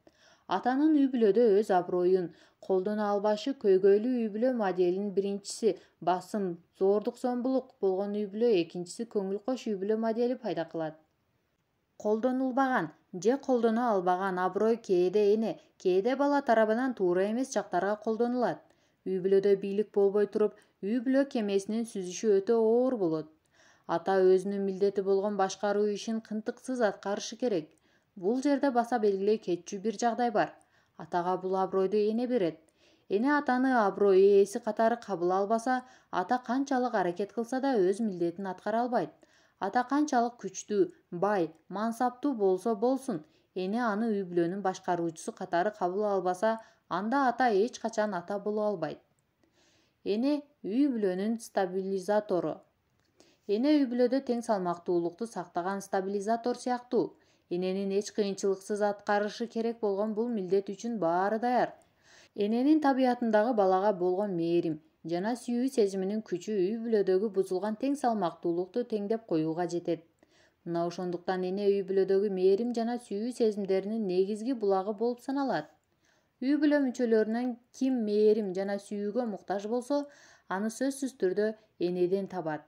Атанын үй-бүлөдө өз аброюн колдоно албашы көйгөйлүү үй-бүлө моделинин биринчиси басым, зордук-зомбулук болгон үй-бүлө, экинчиси көңүл кош үй-бүлө модели пайда кылат. Колдонулбаган же колдоно албаган аброй кээде эне, кээде бала тарабынан туура эмес жактарга колдонулат. Үй-бүлөдө бийлик болбой туруп, үй-бүлө кемесинин сүзүшү өтө оор болот. Ата өзүнүн милдети болгон башкаруу ишин кынтыксыз аткарышы керек. Бул жерде баса белгилей кетчү бир жагдай бар. Атага бул абройду эне берет. Эне атаны аброй ээси катары кабыл албаса, ата канчалык аракет кылса да өз милдетин аткара албайт. Ата канчалык күчтүү, бай, мансаптуу болсо болсун, эне аны үй-бүлөнүн башкаруучусу катары кабыл албаса, анда ата эч качан ата боло албайт. Эне үй-бүлөнүн стабилизатору. Эне үй-бүлөдө тең салмактуулукту сактаган стабилизатор сыяктуу. Эненин эч кыйынчылыксыз аткарышы керек болгон бул милдет үчүн баары даяр. Эненин табиятындагы балага болгон мээрим жана сүйүү сезиминин күчү үй-бүлөдөгү бузулган тең салмактуулукту теңдеп коюуга жетет. Мына ошондуктан эне үй-бүлөдөгү мээрим жана сүйүү сезимдеринин негизги булагы болуп саналат. Үй-бүлө мүчөлөрүнөн ким мээрим жана сүйүүгө муктаж болсо, аны сөзсүз түрдө энеден табат.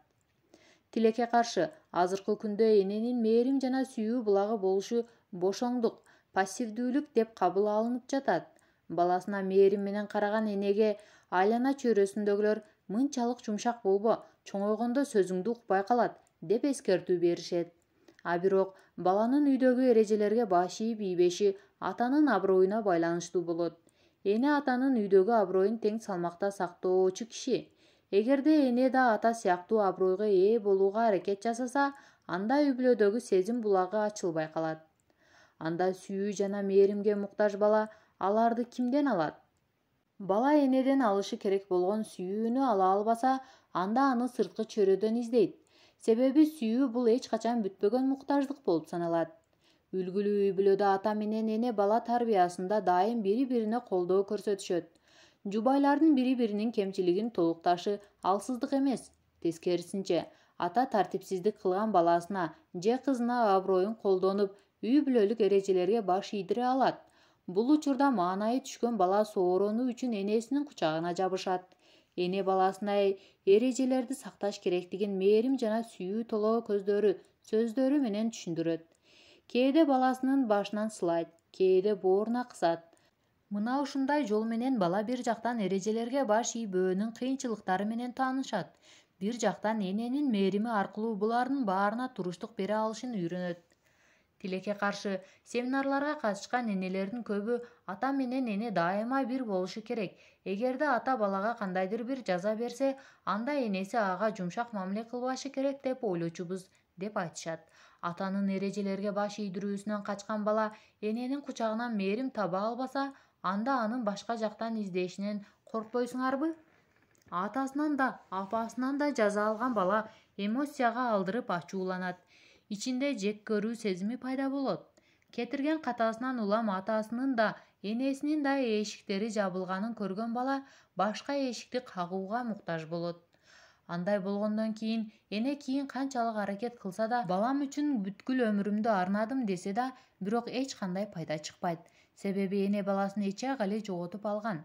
Тилекке каршы, азыркы күндө эненин мээрим жана сүйүү булагы болушу бошоңдук, пассивдүүлүк деп кабыл алынып жатат. Баласына мээрим менен караган энеге айлана чөйрөсүндөгүлөр мынчалык жумшак болбо, чоңойгондо сөзүңдү укпай калат деп эскертүү беришет. А бирок баланын үйдөгү эрежелерге баш ийип ийбеши атанын аброюна байланыштуу болот. Эне атанын үйдөгү аброюн тең салмакта сактоочу киши. Эгерде эне да ата сыяктуу абройго ээ болууга аракет жасаса, анда үй-бүлөдөгү сезим булагы ачылбай калат. Анда сүйүү жана мээримге муктаж бала аларды кимден алат? Бала энеден алышы керек болгон сүйүүнү ала албаса, анда аны сырткы чөйрөдөн издейт. Себеби сүйүү бул эч качан бүтпөгөн муктаждык болуп саналат. Үлгүлүү үй-бүлөдө ата менен эне бала тарбиясында дайым бири-бирине колдоо көрсөтүшөт. Жубайлардын бири-биринин кемчилигин толукташы алсыздык эмес. Тескерисинче, ата тартипсиздик кылган баласына же кызына аброюн колдонуп, үй-бүлөлүк эрежелерге баш ийдире алат. Бул учурда маанайы түшкөн бала сооронуу үчүн энесинин кучагына жабышат. Эне баласына эрежелерди сакташ керектигин мээрим жана сүйүү толоо сөздөрү менен түшүндүрөт. Кээде баласынын башынан сылайт, кээде бооруна кысат. Мына ушундай жол менен бала бир жактан эрежелерге баш ийбөөнүн кыйынчылыктары менен таанышат. Бир жактан эненин мээрими аркылуу булардын баарына туруштук бере алышын үйрөнөт. Тилекке каршы семинарларга катышкан энелердин көбү ата менен эне дайыма бир болушу керек. Эгерде ата балага кандайдыр бир жаза берсе, анда энеси ага жумшак мамиле кылбашы керек деп ойлочубуз, деп айтышат. Атанын эрежелерге баш ийдирүүсүнөн качкан бала эненин кучагынан мээрим таба албаса, анда анын башка жактан издешинен коркпойсуңарбы? Атасынан да, апасынан да жаза алган бала эмоцияга алдырып ачууланат. Ичинде жек көрүү сезими пайда болот. Кетирген катасынан улам атасынын да, энесинин да эшиктери жабылганын көргөн бала башка эшикти кагууга муктаж болот. Андай болгондон кийин эне кийин канчалык аракет кылса да, балам үчүн бүткүл өмүрүмдү арнадым десе да, бирок эч кандай пайда чыкпайт. Себеби эне баласын эчек эле жоготуп алган.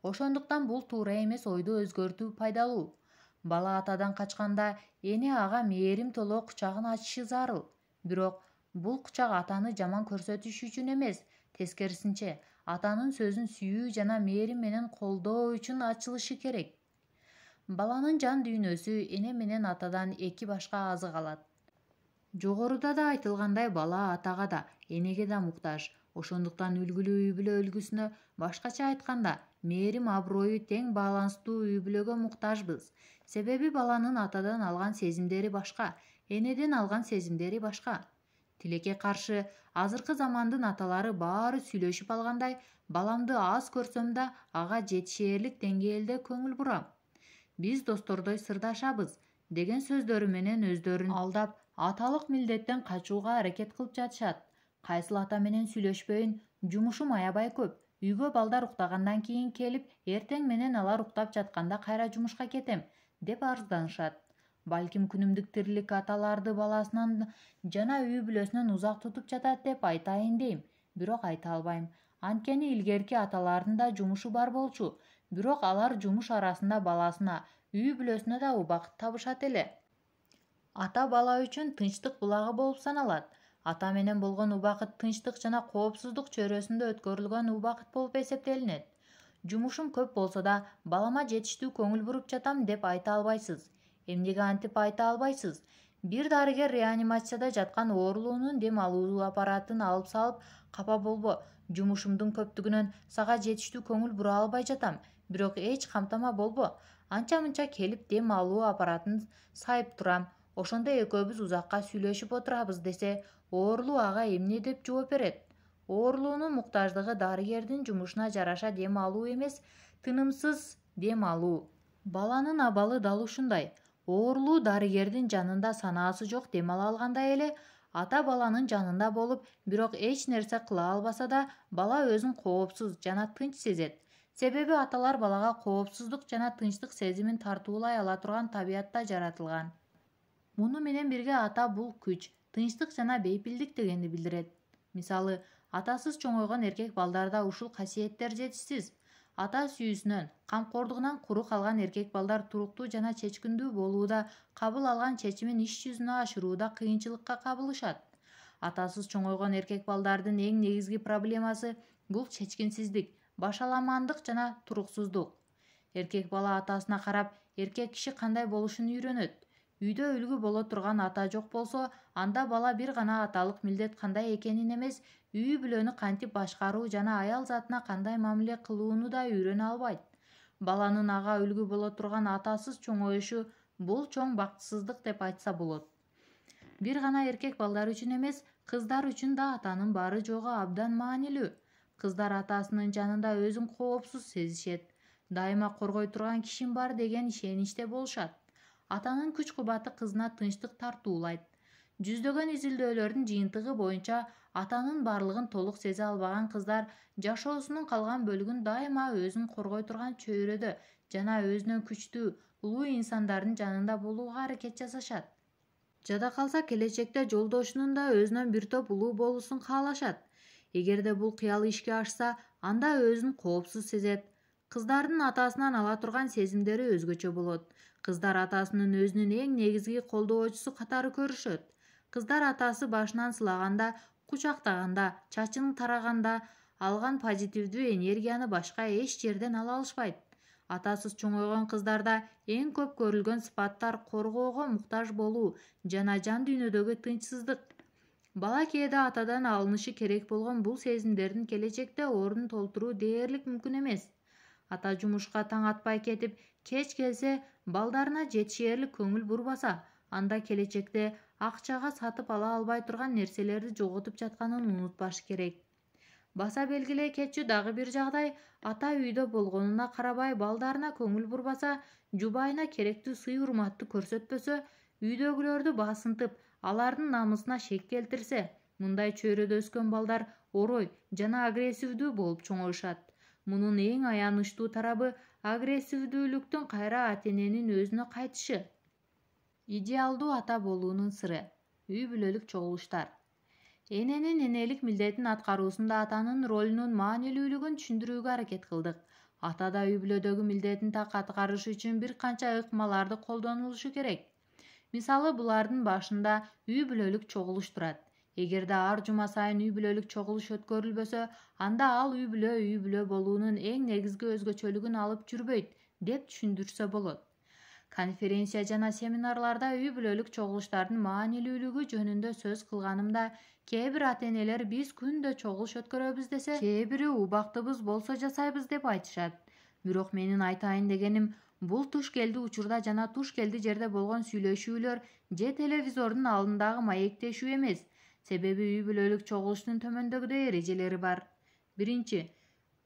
Ошондуктан бул туура эмес ойду өзгөртүү пайдалуу. Бала атадан качканда эне ага мээрим толоо кучагын ачышы зарыл. Бирок бул кучак атаны жаман көрсөтүш үчүн эмес, тескерисинче, атанын сөзүн сүйүү жана мээрим менен колдоо үчүн ачылышы керек. Баланын жан дүйнөсү эне менен атадан эки башка азык алат. Жогоруда да айтылгандай, бала атага да, энеге да муктаж. Ошондуктан үлгүлүү үй бүлө үлгүсүнө, башкача айтканда, мээрим аброю тең баланстуу үй бүлөгө муктажбыз. Себеби баланын атадан алган сезимдери башка, энеден алган сезимдери башка. Тилекке каршы, азыркы замандын аталары баары сүйлөшүп алгандай, баламды аз көрсөм да ага жетишээрлик деңгээлде көңүл бурам. Биз достордой сырдашабыз деген сөздөрү менен өздөрүн алдап, аталык милдеттен качууга аракет кылып жатышат. Кайсыл ата менен сүйлөшпөйүн, жумушум аябай көп. Үйгө балдар уктагандан кийин келип, эртең менен алар уктап жатканда кайра жумушка кетем, деп арызданышат. Балким күнүмдүк тирилик аталарды баласынан жана үй бүлөсүнөн узак тутуп жатат деп айтайын дейм, бирок айта албайм. Анткени илгерки аталардын да жумушу бар болчу, бирок алар жумуш арасында баласына, үй бүлөсүнө да убакыт табышат эле. Ата бала үчүн тынчтык булагы болуп саналат. Ата менен болгон убакыт тынчтык жана коопсуздук чөйрөсүндө өткөрүлгөн убакыт болуп эсептелинет. Жумушум көп болсо да, балама жетиштүү көңүл буруп жатам деп айта албайсыз. Эмнеге антип айта албайсыз? Бир дарыгер реанимацияда жаткан оорулуунун дем алуу аппаратын алып салып, капа болбо, жумушумдун көптүгүнөн сага жетиштүү көңүл бура албай жатам, бирок эч камтама болбо. Анча-мынча келип дем алуу аппаратын сайып турам. Ошондо экөөбүз узакка сүйлөшүп отурабыз десе, оорулуу ага эмне деп жооп берет? Оорулуунун муктаждыгы дарыгердин жумушуна жараша дем алуу эмес, тынымсыз дем алуу. Баланын абалы дал ушундай. Оорулуу дарыгердин жанында санаасы жок дем ала алгандай эле, ата баланын жанында болуп, бирок эч нерсе кыла албаса да, бала өзүн коопсуз жана тынч сезет. Себеби аталар балага коопсуздук жана тынчтык сезимин тартуулай ала турган табиятта жаратылган. Муну менен бирге ата бул күч, тынчтык жана бейпилдик дегенди билдирет. Мисалы, атасыз чоңойгон эркек балдарда ушул касиеттер жетишсиз. Ата сүйүүсүнөн, камкордугунан куру калган эркек балдар туруктуу жана чечкиндүү болууда, кабыл алган чечимин иш жүзүнө ашырууда кыйынчылыкка кабылышат. Атасыз чоңойгон эркек балдардын эң негизги проблемасы бул чечкинсиздик, башаламандык жана туруксуздук. Эркек бала атасына карап, эркек киши кандай болушун үйрөнөт. Үйдө үлгү боло турган ата жок болсо, анда бала бир гана аталык милдет кандай экенин эмес, үй бүлөнү кантип башкаруу жана аял затына кандай мамиле кылууну да үйрөнө албайт. Баланын ага үлгү боло турган атасыз чоңоюшу бул чоң бактысыздык деп айтса болот. Бир гана эркек балдар үчүн эмес, кыздар үчүн да атанын бары жогу абдан маанилүү. Кыздар атасынын жанында өзүн коопсуз сезишет. Дайыма коргой турган кишим бар деген ишеничте болушат. Атанын күч-кубаты кызына тынчтык тартуулайт. Жүздөгөн изилдөөлөрдүн жыйынтыгы боюнча, атанын барлыгын толук сезе албаган кыздар жашоосунун калган бөлүгүн дайыма өзүн коргой турган чөйрөдө жана өзүнөн күчтүү, улуу инсандардын жанында болууга аракет жасашат. Жада калса, келечекте жолдошунун да өзүнөн бир топ улуу болуусун каалашат. Эгерде бул кыял ишке ашса, анда өзүн коопсуз сезет. Кыздардын атасынан ала турган сезимдери өзгөчө болот. Кыздар атасынын өзүнүн эң негизги колдоочусу катары көрүшөт. Кыздар атасы башынан сылаганда, кучактаганда, чачын тараганда, Алган позитивдүү энергияны башка эч жерден ала алышпайт. Атасыз чоңойгон кыздарда эң көп көрүлгөн сыпаттар коргоого муктаж болуу жана жан дүйнөдөгү тынчсыздык. Бала кээде атадан алынышы керек болгон бул сезимдердин келечекте ордун толтуруу дээрлик мүмкүн эмес. Ата жумушка таң атпай кетип, кеч келсе балдарына жетишээрлик көңүл бурбаса, анда келечекте акчага сатып ала албай турган нерселерди жоготуп жатканын унутпаш керек. Баса белгилей кетчү дагы бир жагдай, ата үйдө болгонуна карабай балдарына көңүл бурбаса, жубайына керектүү сый-урматты көрсөтпөсө, үйдөгүлөрдү басынтып, алардын намысына шек келтирсе, мындай чөйрөдө өскөн балдар орой жана агрессивдүү болуп чоңоюшат. Мунун эң аянычтуу тарабы агрессивдүүлүктүн кайра ата-эненин өзүнө кайтышы. Идеалдуу ата болуунун сыры. Үй бүлөлүк чогулуштар. Эненин энелик милдетин аткаруусунда атанын ролунун маанилүүлүгүн түшүндүрүүгө аракет кылдык. Атада үй бүлөдөгү милдетин так аткарыш үчүн бир канча ыкмаларды колдонулушу керек. Мисалы, булардын башында үй бүлөлүк чогулуш турат. Эгерде ар жума сайын үй бүлөлүк чогулуш өткөрүлбөсө, анда ал үй бүлө болуунун эң негизги өзгөчөлүгүн алып жүрбөйт, деп түшүндүрсө болот. Конференция жана семинарларда үй бүлөлүк чогулуштардын маанилүүлүгү жөнүндө сөз кылганымда, кээ бир ата-энелер биз күндө чогулуш өткөрөбүз десе, кээ бири убактыбыз болсо жасайбыз деп айтышат. Бирок менин айтайын дегеним, бул туш келди учурда жана туш келди жерде болгон сүйлөшүүлөр же телевизордун алдындагы маектешүү эмес. Себеби үй бүлөлүк чогулуштун төмөндөгүдөй эрежелери бар. Биринчи,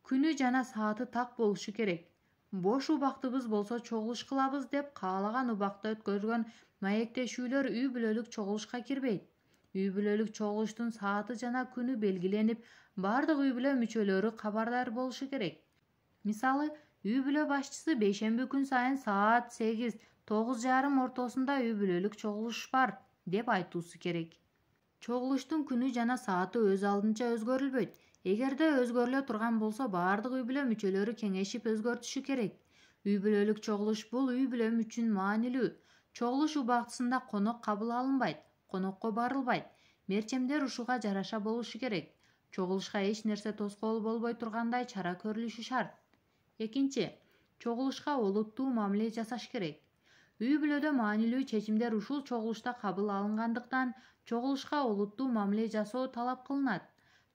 күнү жана сааты так болушу керек. Бош убактыбыз болсо чогулуш кылабыз деп каалаган убакта өткөрүлгөн маектешүүлөр үй бүлөлүк чогулушка кирбейт. Үй бүлөлүк чогулуштун сааты жана күнү белгиленип, бардык үй бүлө мүчөлөрү кабардар болушу керек. Мисалы, үй бүлө башчысы бейшемби күн сайын саат 8-9:30 ортосунда үй бүлөлүк чогулуш бар деп айтуусу керек. Чогулуштун күнү жана сааты өз алдынча өзгөрүлбөйт. Эгерде өзгөрүлө турган болсо, бардык үй бүлө мүчөлөрү кеңешип өзгөртүшү керек. Үй бүлөлүк чогулуш бул үй бүлө үчүн маанилүү. Чогулуш убактысында конок кабыл алынбайт, конокко барылбайт. Мерчемдер ушуга жараша болушу керек. Чогулушка эч нерсе тоскоол болбой тургандай чара көрүлүшү шарт. Экинчи, чогулушка олуттуу мамиле жасаш керек. Үй бүлөдө маанилүү чечимдер ушул чогулушта кабыл алынгандыктан, чогулушка олуттуу мамиле жасоо талап кылынат.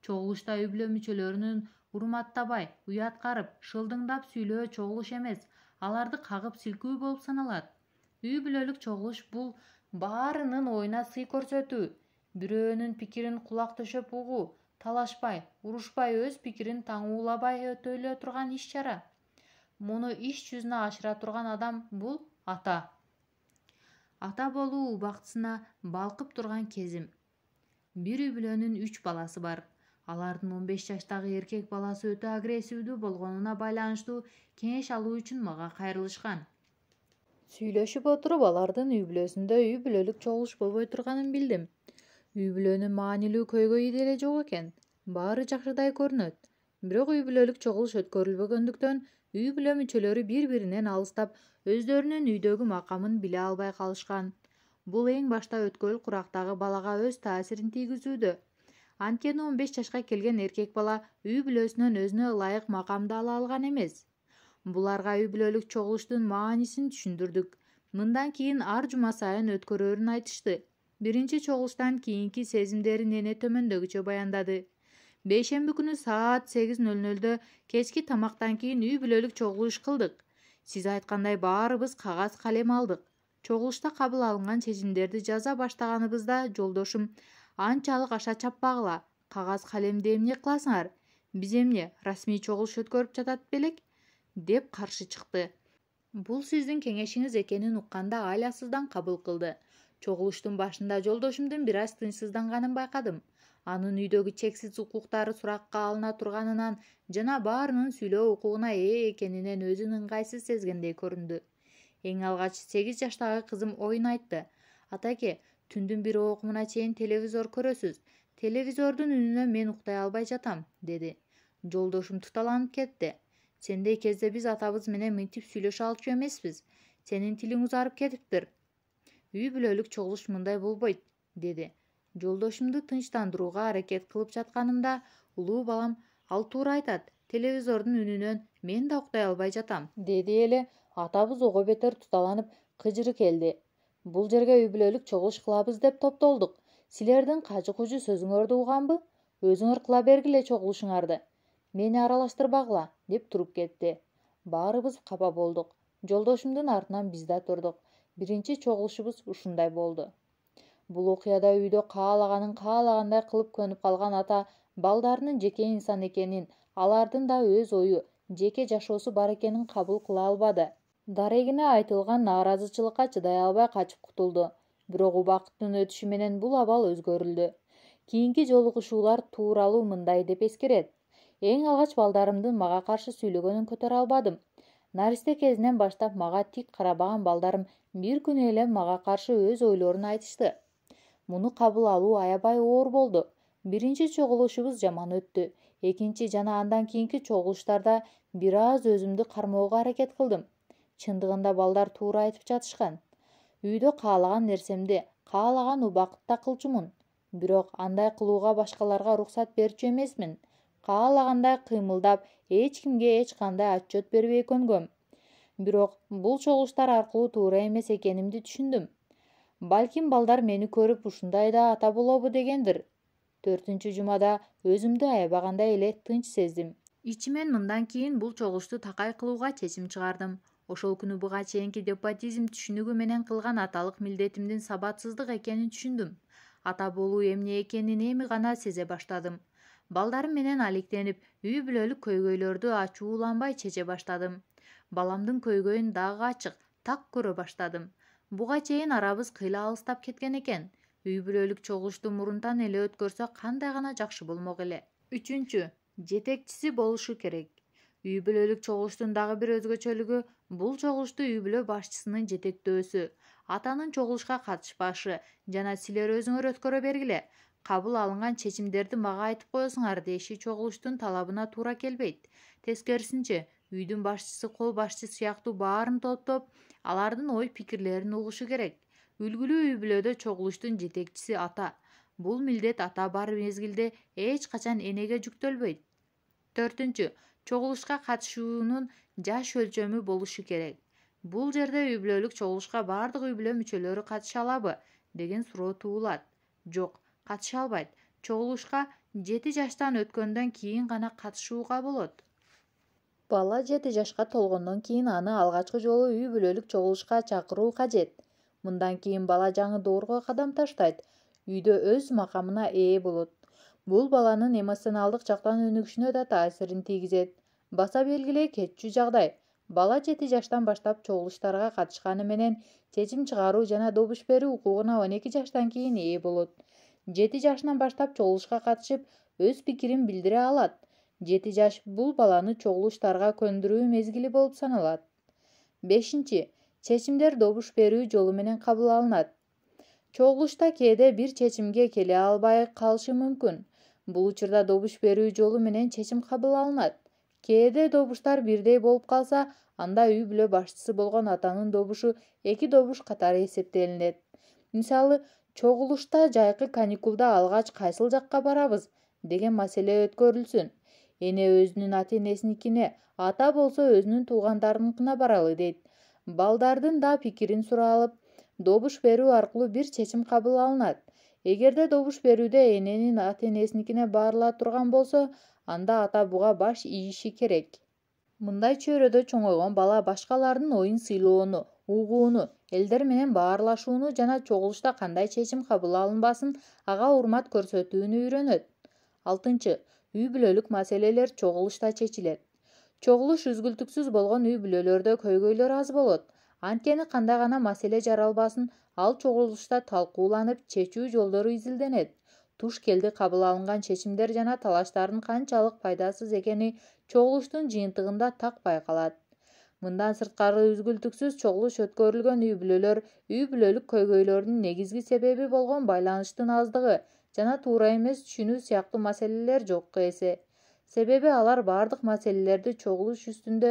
Чогулушта үй бүлө мүчөлөрүнүн урматтабай, уяткарып, шылдыңдап сүйлөө чогулуш эмес, аларды кагып силкүү болуп саналат. Үй бүлөлүк чогулуш бул баарынын оюна сый көрсөтүү, бирөөнүн пикирин кулак төшөп угуу, талашпай, урушпай, өз пикирин таңуулабай өтөлө турган иш-чара. Муну иш жүзүнө ашыра турган адам бул ата. Ата болуу убактысына балкып турган кезим. Бир үй бүлөнүн 3 баласы бар. Алардын 15 жаштагы эркек баласы өтө агрессивдүү болгонуна байланыштуу кеңеш алуу үчүн мага кайрылышкан. Сүйлөшүп отуруп, алардын үй бүлөсүндө үй бүлөлүк чогулуш болбой турганын билдим. Үй бүлөнүн маанилүү көйгөйү деле жок экен. Баары жакшыдай көрүнөт. Бирок үй бүлөлүк чогулуш өткөрүлбөгөндүктөн үй бүлө мүчөлөрү бири-биринен алыстап, өздөрүнүн үйдөгү макамын биле албай калышкан. Бул эң башта өткөл курактагы балага өз таасирин тийгизүүдө. Анткени 15 жашка келген эркек бала үй бүлөсүнөн өзүнө ылайык макамды ала алган эмес. Буларга үй бүлөлүк чогулуштун маанисин түшүндүрдүк. Мындан кийин ар жума сайын өткөрөөрүн айтышты. Биринчи чогулуштан кийинки сезимдерин эне төмөндөгүчө баяндады. Бейшемби күнү саат 8:00 кечки тамактан кийин үй бүлөлүк чогулуш кылдык. Сиз айткандай баарыбыз кагаз калем алдык. Чогулушта кабыл алынган чечимдерди жаза баштаганыбызда жолдошум анчалык аша чаппагыла, кагаз калемди эмне кыласыңар? Биз эмне, расмий чогулуш өткөрүп жатат белек? Деп каршы чыкты. Бул сиздин кеңешиңиз экенин укканда айласыздан кабыл кылды. Чогулуштун башында жолдошумдун бир аз тынчсызданганын байкадым. Анын үйдөгү чексиз укуктары суракка алына турганынан жана баарынын сүйлөө укугуна ээ экенинен өзүн ыңгайсыз сезгендей көрүндү. Эң алгач 8 жаштагы кызым оюн айтты. Атаке, түндүн 1 окумуна чейин телевизор көрөсүз. Телевизордун үнүнөн мен уктай албай жатам, деди. Жолдошум туталанып кетти. Сендей кезде биз атабыз менен мынтип сүйлөшө алчу эмеспиз. Сенин тилиң узарып кетиптир. Үй бүлөлүк чогулуш мындай болбойт, деди. Жолдошумду тынчтандырууга аракет кылып жатканымда, улуу балам Ал туура айтат. Телевизордун үнүнөн мен да уктай албай жатам, деди эле атабыз ого бетер туталанып кыжыры келди. Бул жерге үй бүлөлүк чогулуш кылабыз деп топтолдук. Силердин кажы кужу сөзүңөрдү уганбы? Өзүңөр кыла бергиле чогулушуңарды. Мени аралаштырбагыла, деп туруп кетти. Баарыбыз капа болдук. Жолдошумдун артынан биз да турдук. Биринчи чогулушубуз ушундай болду. Бул окуяда үйдө каалагандай кылып көнүп калган ата балдарынын жеке инсан экенин, алардын да өз ою, жеке жашоосу бар экенин кабыл кыла албады. Дарегине айтылган нааразычылыкка чыдай албай качып кутулду. Бирок убакыттын өтүшү менен бул абал өзгөрүлдү. Кийинки жолугушуулар тууралуу мындай деп эскерет. Эң алгач балдарымдын мага каршы сүйлөгөнүн көтөрө албадым. Наристе кезинен баштап мага тик карабаган балдарым бир күнү эле мага каршы өз ойлорун айтышты. Муну кабыл алуу аябай оор болду. Биринчи чогулушубуз жаман өттү. Экинчи жана андан кийинки чогулуштарда бир аз өзүмдү кармоого аракет кылдым. Чындыгында балдар туура айтып жатышкан. Үйдө каалаган нерсемди каалаган убакытта кылчумун. Бирок андай кылууга башкаларга уруксат берчү эмесмин. Каалагандай кыймылдап, эч кимге эч кандай отчет бербей көнгөм. Бирок бул чогулуштар аркылуу туура эмес экенимди түшүндүм. Балким балдар мени көрүп ушундай да ата болобу дегендир. 4-жумада өзүмдү аябагандай эле тынч сездим. Ичимен мындан кийин бул чогулушту такай кылууга чечим чыгардым. Ошол күнү буга чейинки депатизм түшүнүгү менен кылган аталык милдетимдин сабатсыздык экенин түшүндүм. Ата болуу эмне экенин эми гана сезе баштадым. Балдарым менен алектенип, үй бүлөлүк көйгөйлөрдү ачууланбай чече баштадым. Баламдын көйгөйүн дагы ачык, так көрө баштадым. Буга чейин арабыз кыйла алыстап кеткен экен. Үй бүлөлүк чогулушту мурунтан эле өткөрсө кандай гана жакшы болмок эле. 3. Жетекчиси болушу керек. Үй бүлөлүк чогулуштун дагы бир өзгөчөлүгү бул чогулушту үй бүлө башчысынын жетектөөсү, атанын чогулушка катышпашы жана силер өзүңөр өткөрө бергиле, кабыл алынган чечимдерди мага айтып коесуңар деши чогулуштун талабына туура келбейт. Тескерисинче, үйдүн башчысы кол башчы сыяктуу баарын топтоп, алардын ой пикирлерин угушу керек. Үлгүлүү үй бүлөдө чогулуштун жетекчиси ата. Бул милдет ата бар мезгилде эч качан энеге жүктөлбөйт. 4. Чогулушка катышуунун жаш өлчөмү болушу керек. Бул жерде үй бүлөлүк чогулушка бардык үй бүлө мүчөлөрү катыша алабы деген суроо туулат. Жок, катыша албайт. Чогулушка 7 жаштан өткөндөн кийин гана катышууга болот. Бала 7 жашка толгондон кийин аны алгачкы жолу үй бүлөлүк чогулушка чакыруу кажет. Мындан кийин бала жаңы доорго кадам таштайт, үйдө өз макамына ээ болот. Бул баланын эмоционалдык жактан өнүгүшүнө да таасирин тийгизет. Баса белгилей кетчү жагдай. Бала 7 жаштан баштап чогулуштарга катышканы менен чечим чыгаруу жана добуш берүү укугуна 12 жаштан кийин ээ болот. 7 жашынан баштап чогулушка катышып, өз пикирин билдире алат. 7 жаш бул баланы чогулуштарга көндүрүү мезгили болуп саналат. 5. Чечимдер добуш берүү жолу менен кабыл алынат. Чогулушта кээде бир чечимге келе албай калышы мүмкүн. Бул учурда добуш берүү жолу менен чечим кабыл алынат. Кээде добуштар бирдей болуп калса, анда үй бүлө башчысы болгон атанын добушу 2 добуш катары эсептелинет. Мисалы, чогулушта жайкы каникулда алгач кайсыл жакка барабыз деген маселе өткөрүлсүн. Эне өзүнүн ата-энесиникине, ата болсо өзүнүн туугандарыныкына баралы дейт. Балдардын да пикирин суралып, добуш берүү аркылуу бир чечим кабыл алынат. Эгерде добуш берүүдө эненин ата-энесиникине барыла турган болсо, анда ата буга баш ийиши керек. Мындай чөйрөдө чоңойгон бала башкалардын оюн сыйлоону, угууну, элдер менен баарлашууну жана чогулушта кандай чечим кабыл алынбасын ага урмат көрсөтүүнү үйрөнөт. 6. Үй бүлөлүк маселелер чогулушта чечилет. Чогулуш үзгүлтүксүз болгон үй бүлөлөрдө көйгөйлөр аз болот. Анткени кандай гана маселе жаралбасын, ал чогулушта талкууланып, чечүү жолдору изилденет. Туш келди кабыл алынган чечимдер жана талаштардын канчалык пайдасыз экени чогулуштун жыйынтыгында так байкалат. Мындан сырткары үзгүлтүксүз чогулуш өткөрүлгөн үй бүлөлөр үй бүлөлүк көйгөйлөрдүн негизги себеби болгон байланыштын аздыгы жана туура эмес түшүнүү сыяктуу маселелер жокко эсе. Себеби алар бардык маселелерди чогулуш үстүндө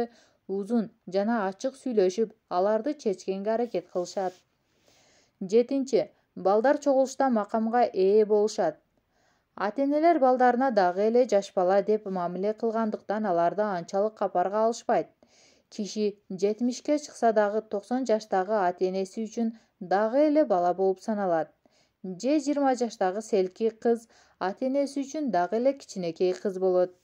узун жана ачык сүйлөшүп, аларды чечкенге аракет кылышат. 7. Балдар чогулушта макамга ээ болушат. Ата-энелер балдарына дагы эле жаш бала деп мамиле кылгандыктан аларды анчалык капарга алышпайт. Киши 70ке чыкса дагы 90 жаштагы ата-энеси үчүн дагы эле бала болуп саналат. Же 20 жаштагы селки кыз ата-энеси үчүн дагы эле кичинекей кыз болот.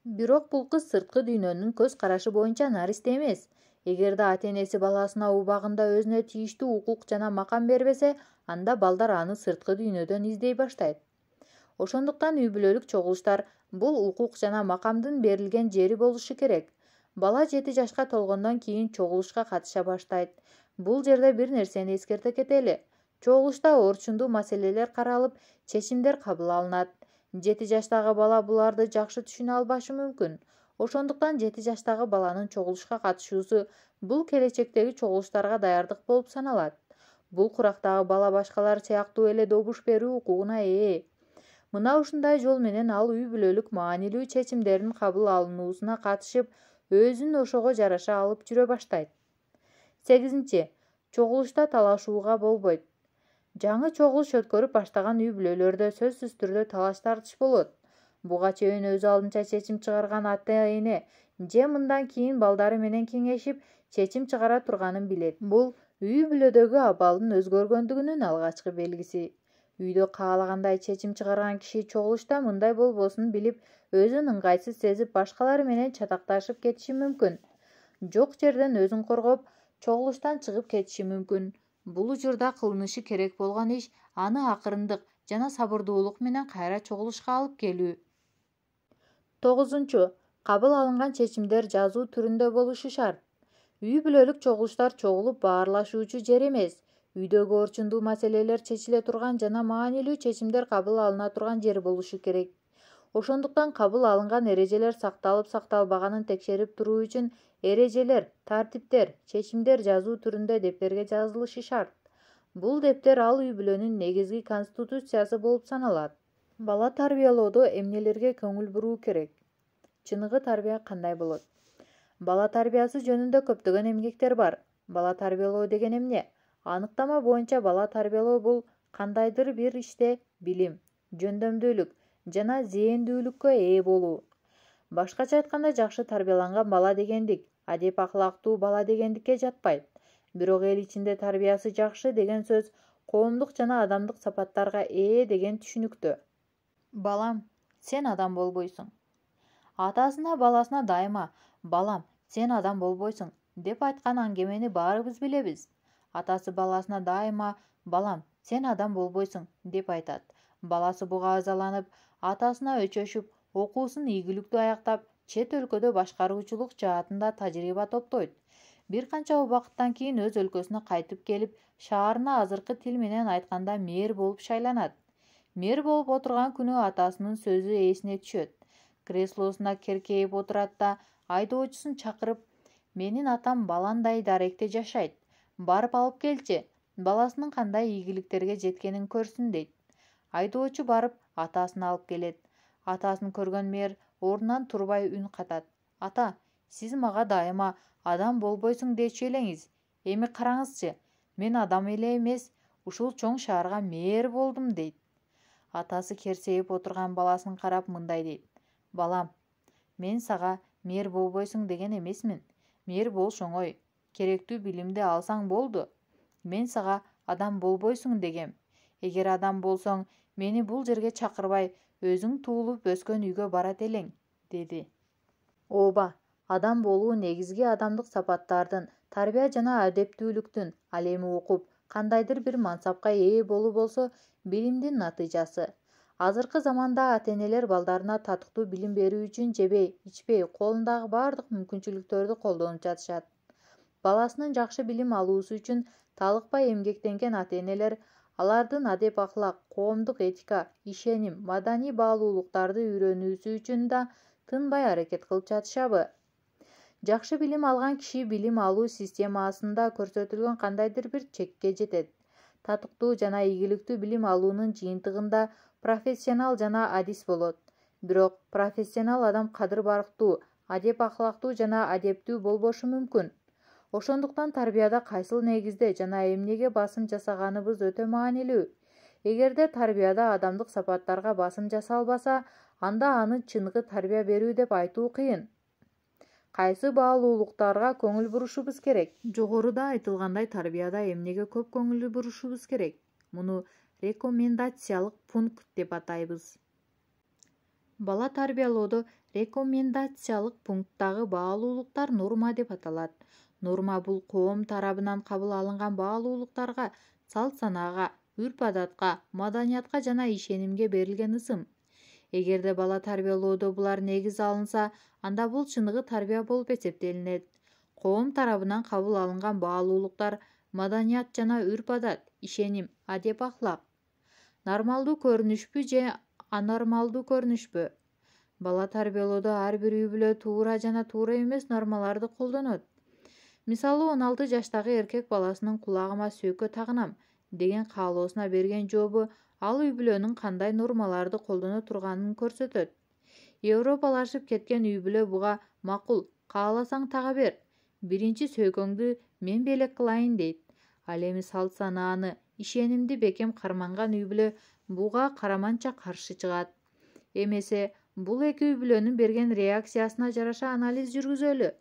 Бирок бул кыз сырткы дүйнөнүн көз карашы боюнча наристе эмес. Эгерде ата-энеси баласына убагында өзүнө тийиштүү укук жана макам бербесе, анда балдар аны сырткы дүйнөдөн издей баштайт. Ошондуктан үй бүлөлүк чогулуштар бул укук жана макамдын берилген жери болушу керек. Бала 7 жашка толгондон кийин чогулушка катыша баштайт. Бул жерде бир нерсени эскерте кетели. Чогулушта орчундуу маселелер каралып, чечимдер кабыл алынат. 7 жаштагы бала буларды жакшы түшүнө албашы мүмкүн. Ошондуктан 7 жаштагы баланын чогулушка катышуусу бул келечектеги чогулуштарга даярдык болуп саналат. Бул курактагы бала башкалар сыяктуу эле добуш берүү укугуна ээ. Мына ушундай жол менен ал үй бүлөлүк маанилүү чечимдердин кабыл алынуусуна катышып, өзүн ошого жараша алып жүрө баштайт. 8. Чогулушта талашууга болбойт. Жаңы чогулуш өткөрүп баштаган үй бүлөлөрдө сөзсүз түрдө талаш тартыш болот. Буга чейин өз алдынча чечим чыгарган ата-эне же мындан кийин балдары менен кеңешип чечим чыгара турганын билет. Бул үй бүлөдөгү абалдын өзгөргөндүгүнүн алгачкы белгиси. Үйдө каалагандай чечим чыгарган киши чогулушта мындай болбосун билип, өзүн ыңгайсыз сезип башкалар менен чатакташып кетиши мүмкүн. Жок жерден өзүн коргоп, чогулуштан чыгып кетиши мүмкүн. Бул учурда кылынышы керек болгон иш аны акырындык жана сабырдуулук менен кайра чогулушка алып келүү. 9. Кабыл алынган чечимдер жазуу түрүндө болушу шарт. Үй бүлөлүк чогулуштар чогулуп баарлашуучу жер эмес. Үйдөгү орчундуу маселелер чечиле турган жана маанилүү чечимдер кабыл алына турган жер болушу керек. Ошондуктан кабыл алынган эрежелер сакталып сакталбаганын текшерип туруу үчүн эрежелер, тартиптер, чечимдер жазуу түрүндө дептерге жазылышы шарт. Бул дептер ал үй бүлөнүн негизги конституциясы болуп саналат. Бала тарбиялоодо эмнелерге көңүл буруу керек? Чыныгы тарбия кандай болот? Бала тарбиясы жөнүндө көптөгөн эмгектер бар. Бала тарбиялоо деген эмне? Аныктама боюнча бала тарбиялоо бул кандайдыр бир иште билим, жөндөмдүүлүк жана зээндүүлүккө ээ болуу. Башкача айтканда, жакшы тарбияланган бала дегендик адеп акылактуу бала дегендикке жатпайт. Бирок эл ичинде тарбиясы жакшы деген сөз коомдук жана адамдык сапаттарга ээ деген түшүнүктө. Балам, сен адам болбойсуң. Атасына баласына дайыма «Балам, сен адам болбойсуң» деп айткан аңгемени баарыбыз билебиз. Атасы баласына дайыма «Балам, сен адам болбойсуң» деп айтат. Баласы буга ызаланып, атасына өчөшүп, окуусун ийгиликтүү аяктап, чет өлкөдө башкаруучулук жаатында тажрыйба топтойт. Бир канча убакыттан кийин өз өлкөсүнө кайтып келип, шаарына азыркы тил менен айтканда мэр болуп шайланат. Мэр болуп отурган күнү атасынын сөзү эсине түшөт. Креслосуна керкейип отурат да айдоочусун чакырып, «Менин атам баландай даректе жашайт. Барып алып келчи, баласынын кандай ийгиликтерге жеткенин көрсүн» дейт. Айдоочу барып атасын алып келет. Атасын көргөн мэр ордунан турбай үн катат. «Ата, сиз мага дайыма адам болбойсуң дечү элеңиз. Эми караңызчы, мен адам эле эмес, ушул чоң шаарга мэр болдум» дейт. Атасы керсейип отурган баласын карап мындай дейт. «Балам, мен сага мэр болбойсуң деген эмесмин. Мэр болуш оңой. Керектүү билимди алсаң болду. Мен сага адам болбойсуң дегем. Эгер адам болсоң, мени бул жерге чакырбай, өзүң туулуп өскөн үйгө барат элең», деди. Ооба, адам болуу негизги адамдык сапаттардын, тарбия жана адептүүлүктүн, ал эми окуп, кандайдыр бир мансапка ээ болуу болсо, билимдин натыйжасы. Азыркы заманда ата-энелер балдарына татыктуу билим берүү үчүн жебей, ичпей, колундагы бардык мүмкүнчүлүктөрдү колдонуп жатышат. Баласынын жакшы билим алуусу үчүн талыкпай эмгектенген ата-энелер алардын адеп акылак, коомдук этика, ишеним, маданий баалуулуктарды үйрөнүүсү үчүн да тынбай аракет кылып жатышабы? Жакшы билим алган киши билим алуу системасында көрсөтүлгөн кандайдыр бир чекке жетет. Татыктуу жана ийгиликтүү билим алуунун жыйынтыгында профессионал жана адис болот. Бирок профессионал адам кадыр барктуу, адеп акылактуу жана адептүү болбошу мүмкүн. Ошондуктан тарбияда кайсыл негизде жана эмнеге басым жасаганыбыз өтө маанилүү. Эгерде тарбияда адамдык сапаттарга басым жасалбаса, анда аны чыныгы тарбия берүү деп айтуу кыйын. Кайсы баалуулуктарга көңүл бурушубуз керек? Жогоруда айтылгандай тарбияда эмнеге көп көңүл бурушубуз керек? Муну рекомендациялык пункт деп атайбыз. Бала тарбиялоодо рекомендациялык пункттагы баалуулуктар норма деп аталат. Норма бул коом тарабынан кабыл алынган баалуулуктарга, салт-санаага, үрп-адатка, маданиятка жана ишенимге берилген ысым. Эгерде бала тарбиялоодо булар негиз алынса, анда бул чыныгы тарбия болуп эсептелинет. Коом тарабынан кабыл алынган баалуулуктар маданият жана үрп-адат, ишеним, адеп-ахлак. Нормалдуу көрүнүшпү же анормалдуу көрүнүшпү? Бала тарбиялоодо ар бир үй-бүлө туура жана туура эмес нормаларды колдонот. Мисалы, 16 жаштагы эркек баласынын кулагыма сөөккө тагынам деген каалоосуна берген жообу ал үй-бүлөнүн кандай нормаларды колдоно турганын көрсөтөт. Европалашып кеткен үй-бүлө буга макул, кааласаң тага бер, биринчи сөөкөңдү мен белек кылайын дейт. Ал эми салт-санааны, ишенимди бекем карманган үй-бүлө буга караманча каршы чыгат. Эмесе, бул эки үй-бүлөнүн берген реакциясына жараша анализ жүргүзөлү.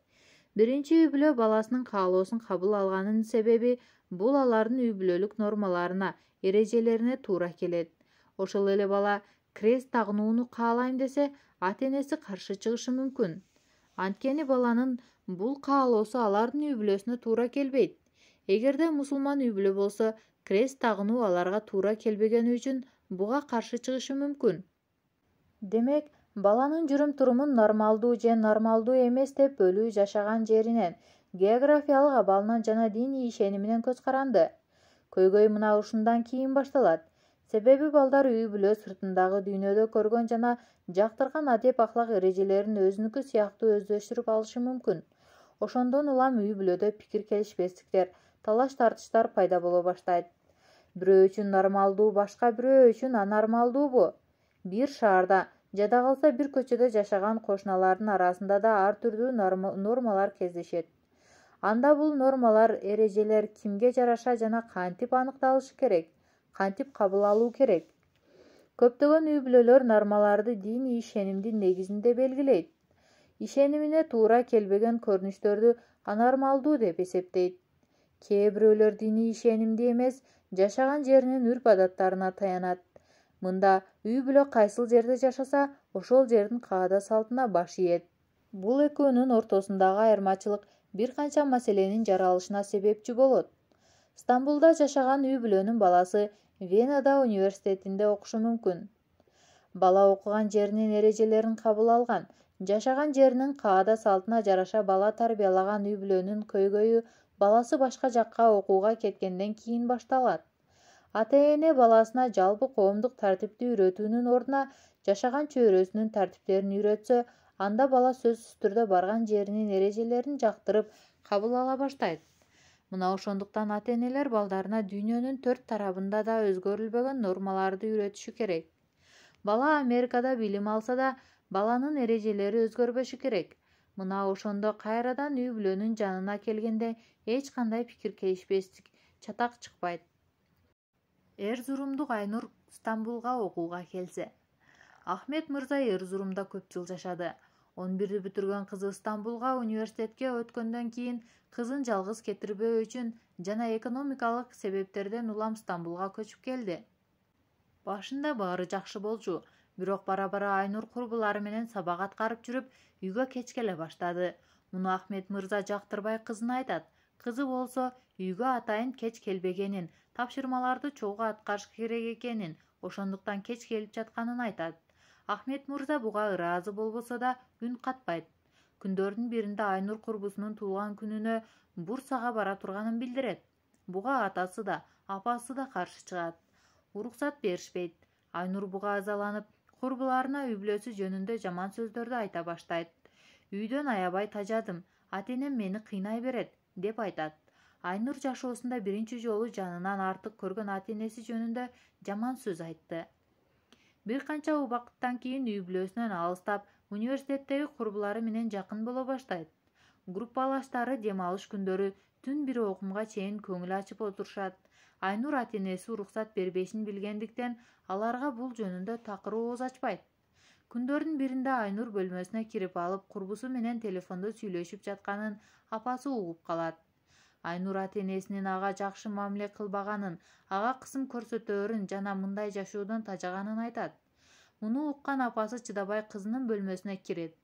Биринчи үй-бүлө баласынын каалоосун кабыл алганынын себеби бул алардын үй-бүлөлүк нормаларына, эрежелерине туура келет. Ошол эле бала крест тагынууну каалайм десе, ата-энеси каршы чыгышы мүмкүн. Анткени баланын бул каалоосу алардын үй-бүлөсүнө туура келбейт. Эгерде мусулман үй-бүлө болсо, крест тагынуу аларга туура келбегени үчүн буга каршы чыгышы мүмкүн. Демек, баланын жүрүм-турумун нормалдуу же нормалдуу эмес деп бөлүү жашаган жеринен, географиялык абалынан жана диний ишениминен көз каранды. Көйгөй мына ушундан кийин башталат. Себеби балдар үй-бүлө сыртындагы дүйнөдө көргөн жана жактырган адеп-ахлак эрежелерин өзүнүкү сыяктуу өздөштүрүп алышы мүмкүн. Ошондон улам үй-бүлөдө пикир келишпестиктер, талаш-тартыштар пайда боло баштайт. Бирөө үчүн нормалдуу, башка бирөө үчүн анормалдуубу? Бир шаарда, жада калса бир көчөдө жашаган кошуналардын арасында да ар түрдүү нормалар кездешет. Анда бул нормалар, эрежелер кимге жараша жана кантип аныкталышы керек, кантип кабыл алуу керек? Көптөгөн үй-бүлөлөр нормаларды диний ишенимдин негизинде белгилейт. Ишенимине туура келбеген көрүнүштөрдү анормалдуу деп эсептейт. Кээ бирөөлөр диний ишенимди эмес, жашаган жеринин үрп-адаттарына таянат. Мында үй-бүлө кайсыл жерде жашаса, ошол жердин каада-салтына баш ийет. Бул экөөнүн ортосундагы айырмачылык бир канча маселенин жаралышына себепчи болот. Стамбулда жашаган үй-бүлөнүн баласы Венада университетинде окушу мүмкүн. Бала окуган жеринин эрежелерин кабыл алган, жашаган жеринин каада-салтына жараша бала тарбиялаган үй-бүлөнүн көйгөйү баласы башка жакка окууга кеткенден кийин башталат. Ата-эне баласына жалпы коомдук тартипти үйрөтүүнүн ордуна жашаган чөйрөсүнүн тартиптерин үйрөтсө, анда бала сөзсүз түрдө барган жеринин эрежелерин жактырып кабыл ала баштайт. Мына ошондуктан ата-энелер балдарына дүйнөнүн төрт тарабында да өзгөрүлбөгөн нормаларды үйрөтүшү керек. Бала Америкада билим алса да, баланын эрежелери өзгөрбөшү керек. Мына ошондо кайрадан үй-бүлөнүн жанына келгенде эч кандай пикир келишпестик, чатак чыкпайт. Эрзурумдук Айнур Стамбулга окууга келсе. Ахмет мырза Эрзурумда көп жыл жашады. 11-ди бүтүргөн кызы Стамбулга университетке өткөндөн кийин кызын жалгыз кетирбөө үчүн жана экономикалык себептерден улам Стамбулга көчүп келди. Башында баары жакшы болчу, бирок бара-бара Айнур курбулары менен сабак аткарып жүрүп, үйгө кеч келе баштады. Муну Ахмет мырза жактырбай кызына айтат. Кызы болсо үйгө атайын кеч келбегенин, тапшырмаларды чогуу аткарыш керек экенин, ошондуктан кеч келип жатканын айтат. Ахмет мырза буга ыраазы болбосо да үн катпайт. Күндөрдүн биринде Айнур курбусунун туулган күнүнө Бурсага бара турганын билдирет. Буга атасы да, апасы да каршы чыгат. Уруксат беришпейт. Айнур буга азаланып, курбуларына үй-бүлөсү жөнүндө жаман сөздөрдү айта баштайт. Үйдөн аябай тажадым, ата-энем мени кыйнай берет, деп айтат. Айнур жашоосунда биринчи жолу жанынан артык көргөн ата-энеси жөнүндө жаман сөз айтты. Бир канча убакыттан кийин үй-бүлөсүнөн алыстап, университеттеги курбулары менен жакын боло баштайт. Группалаштары дем алыш күндөрү түн бир окумга чейин көңүл ачып отурушат. Айнур ата-энеси уруксат бербешин билгендиктен аларга бул жөнүндө такыр ооз ачпайт. Күндөрдүн биринде Айнур бөлмөсүнө кирип алып, курбусу менен телефондо сүйлөшүп жатканын апасы угуп калат. Айнур ата-энесинин ага жакшы мамиле кылбаганын, ага кысым көрсөтөөрүн жана мындай жашоодон тажаганын айтат. Муну уккан апасы чыдабай кызынын бөлмөсүнө кирет.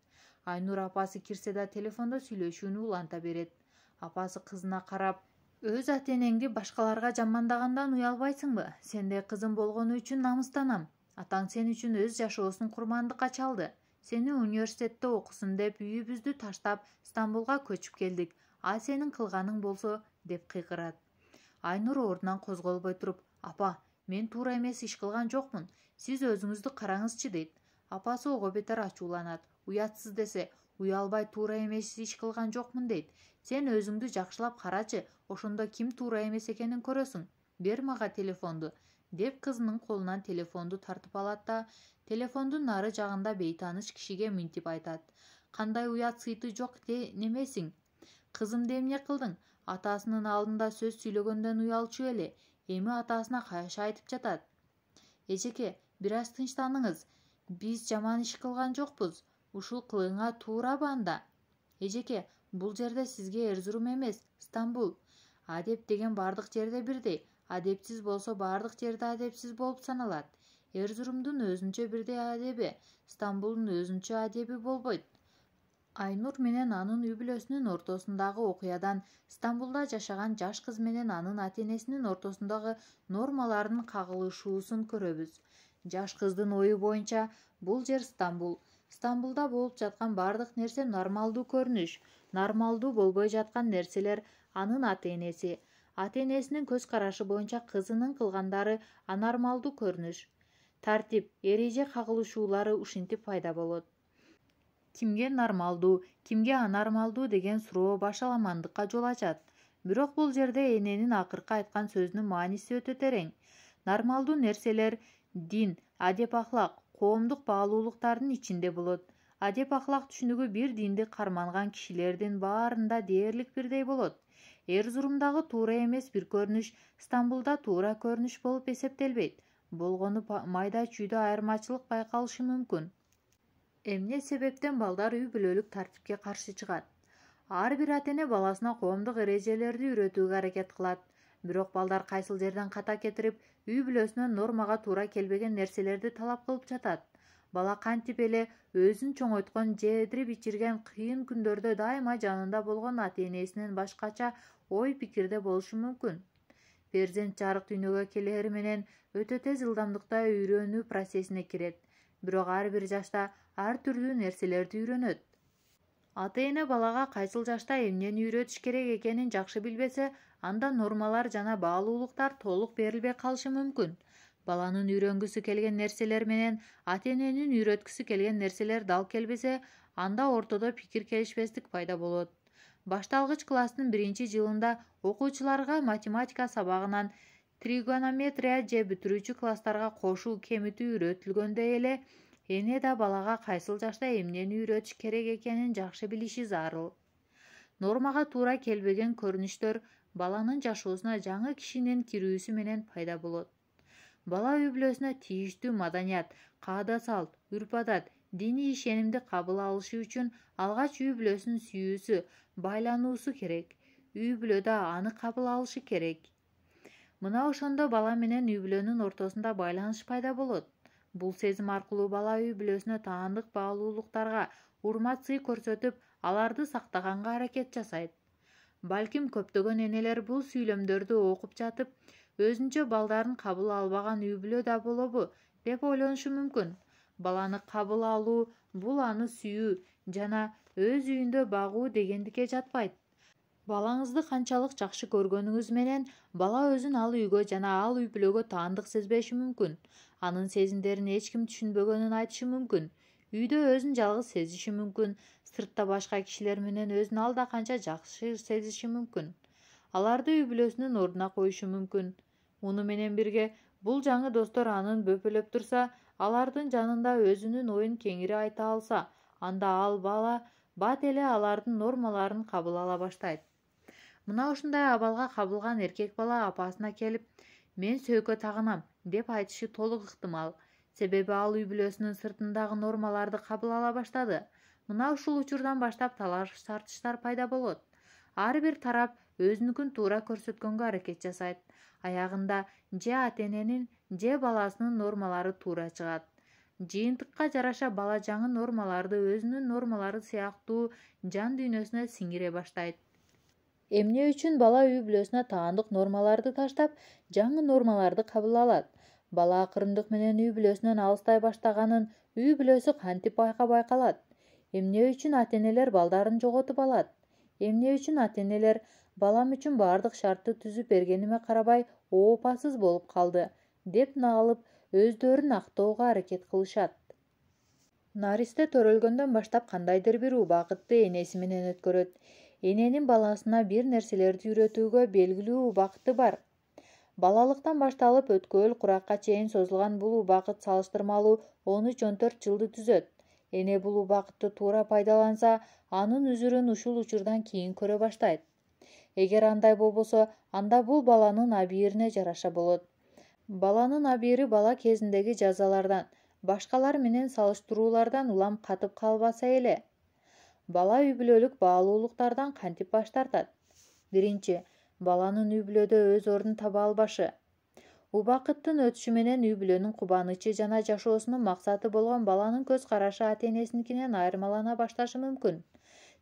Айнур апасы кирсе да телефондо сүйлөшүүнү уланта берет. Апасы кызына карап: "Өз ата-энеңди башкаларга жамандагандан уялбайсыңбы? Сендей кызым болгону үчүн намыстанам. Атаң сен үчүн өз жашоосун курмандыкка чалды. Сени университетте окусун деп үйүбүздү таштап Стамбулга көчүп келдик. А сенин кылганың болсо", деп кыйкырат. Айнур ордунан козголбой туруп: "Апа, мен туура эмес иш кылган жокмун. Сиз өзүңүздү караңызчы", дейт. Апасы ого бетер ачууланат. "Уятсыз десе, уялбай туура эмес иш кылган жокмун дейт. Сен өзүңдү жакшылап карачы, ошондо ким туура эмес экенин көрөсүң. Бер мага телефонду", деп кызынын колунан телефонду тартып алат да телефондун нары жагында бейтааныш кишиге мынтип айтат: "Кандай уят сыйты жок немесиң? Кызымды эмне кылдың? Атасынын алдында сөз сүйлөгөндөн уялчу эле. Эми атасына кайша айтып жатат. Эжеке, бир аз тынчтаныңыз. Биз жаман иш кылган жокпуз. Ушул кылыыңа туурабы анда? Эжеке, бул жерде сизге Эрзурум эмес, Стамбул. Адеп деген бардык жерде бирдей. Адепсиз болсо бардык жерде адепсиз болуп саналат. Эрзурумдун өзүнчө бирдей адеби, Стамбулдун өзүнчө адеби болбойт". Айнур менен анын үй-бүлөсүнүн ортосундагы окуядан Стамбулда жашаган жаш кыз менен анын ата-энесинин ортосундагы нормалардын кагылышуусун көрөбүз. Жаш кыздын ою боюнча бул жер Стамбул. Стамбулда болуп жаткан бардык нерсе нормалдуу көрүнүш. Нормалдуу болбой жаткан нерселер анын ата-энеси. Ата-энесинин көз карашы боюнча кызынын кылгандары анормалдуу көрүнүш. Тартип, эреже кагылышуулары ушинтип пайда болот. Кимге нормалдуу, кимге анормалдуу деген суроо башаламандыкка жол ачат. Бирок бул жерде эненин акыркы айткан сөзүнүн мааниси өтө терең. Нормалдуу нерселер дин, адеп-аклак, коомдук баалуулуктардын ичинде болот. Адеп-аклак түшүнүгү бир динди карманган кишилердин баарында дээрлик бирдей болот. Эрзурумдагы туура эмес бир көрүнүш Стамбулда туура көрүнүш болуп эсептелбейт. Болгону майда чүйдө айырмачылык байкалышы мүмкүн. Эмне себептен балдар үй-бүлөлүк тартипке каршы чыгат? Ар бир ата-эне баласына коомдук эрежелерди үйрөтүүгө аракет кылат. Бирок балдар кайсыл жерден ката кетирип, үй-бүлөсүнөн нормага туура келбеген нерселерди талап кылып жатат. Бала кантип эле өзүн чоңойткон, жедирип ичирген кыйын күндөрдө дайыма жанында болгон ата-энесинен башкача ой-пикирде болушу мүмкүн. Перзент жарык дүйнөгө келери менен өтө тез ылдамдыкта үйрөнүү процессине кирет. Бирок ар бир жашта ар түрдүү нерселерди үйрөнөт. Ата-эне балага кайсыл жашта эмнени үйрөтүш керек экенин жакшы билбесе, анда нормалар жана баалуулуктар толук берилбей калышы мүмкүн. Баланын үйрөнгүсү келген нерселер менен ата-эненин үйрөткүсү келген нерселер дал келбесе, анда ортодо пикир келишпестик пайда болот. Башталгыч класстын 1-жылында окуучуларга математика сабагынан тригонометрия же бүтүрүүчү класстарга кошуу, кемитүү үйрөтүлгөндөй эле, эне да балага кайсыл жашта эмнени үйрөтүш керек экенин жакшы билиши зарыл. Нормага туура келбеген көрүнүштөр баланын жашоосуна жаңы кишинин кирүүсү менен пайда болот. Бала үй-бүлөсүнө тийиштүү маданият, каада-салт, үрп-адат, диний ишенимди кабыл алышы үчүн алгач үй-бүлөсүн сүйүүсү, байлануусу керек. Үй-бүлөдө аны кабыл алышы керек. Мына ошондо бала менен үй-бүлөнүн ортосунда байланыш пайда болот. Бул сезим аркылуу бала үй-бүлөсүнө таандык баалуулуктарга урмат-сый көрсөтүп, аларды сактаганга аракет жасайт. Балким көптөгөн энелер бул сүйлөмдөрдү окуп жатып, өзүнчө балдарын кабыл албаган үй-бүлө да болобу деп ойлонушу мүмкүн. Баланы кабыл алуу бул аны сүйүү жана өз үйүндө багуу дегендикке жатпайт. Балаңызды канчалык жакшы көргөнүңүз менен бала өзүн ал үйгө жана ал үй-бүлөгө таандык сезбеши мүмкүн. Анын сезимдерин эч ким түшүнбөгөнүн айтышы мүмкүн. Үйдө өзүн жалгыз сезиши мүмкүн. Сыртта башка кишилер менен өзүн алда канча жакшы сезиши мүмкүн. Аларды үй-бүлөсүнүн ордуна коюшу мүмкүн. Муну менен бирге бул жаңы достор анын бөпөлөп турса, алардын жанында өзүнүн оюн кеңири айта алса, анда ал бала бат эле алардын нормаларын кабыл ала баштайт. Мына ушундай абалга кабылган эркек бала апасына келип, мен сөйкө тагынам деп айтышы толук ыктымал. Себеби ал үй бүлөсүнүн сыртындагы нормаларды кабыл ала баштады. Мына ушул учурдан баштап талаш тартыштар пайда болот. Ар бир тарап өзүнүкүн туура көрсөткөнгө аракет жасайт. Аягында же ата-эненин, же баласынын нормалары туура чыгат. Жыйынтыкка жараша бала жаңы нормаларды өзүнүн нормалары сыяктуу жан дүйнөсүнө сиңире баштайт. Эмне үчүн бала үй бүлөсүнө таандык нормаларды таштап, жаңы нормаларды кабыл алат? Бала акырындык менен үй бүлөсүнөн алыстай баштаганын үй бүлөсү кантип байкабай калат? Эмне үчүн ата-энелер балдарын жоготуп алат? Эмне үчүн ата-энелер балам үчүн бардык шартты түзүп бергениме карабай оопасыз болуп калды деп налып өздөрүн актоого аракет кылышат. Наристе төрөлгөндөн баштап кандайдыр бир убакытты энеси менен өткөрөт. Эненин баласына бир нерселерди үйрөтүүгө белгилүү убакыты бар. Балалыктан башталып өткөөл куракка чейин созулган бул убакыт салыштырмалуу 13-14 жылды түзөт. Эне бул убакытты туура пайдаланса, анын үзүрүн ушул учурдан кийин көрө баштайт. Эгер андай болбосо, анда бул баланын абийирине жараша болот. Баланын абийири бала кезиндеги жазалардан, башкалар менен салыштыруулардан улам катып калбаса эле. Бала үй бүлөлүк баалуулуктардан кантип баш тартат? Биринчи, баланын үй бүлөдө өз ордун таба албашы. Убакыттын өтүшү менен үй бүлөнүн кубанычы жана жашоосунун максаты болгон баланын көз карашы ата-энесиникинен айырмалана башташы мүмкүн.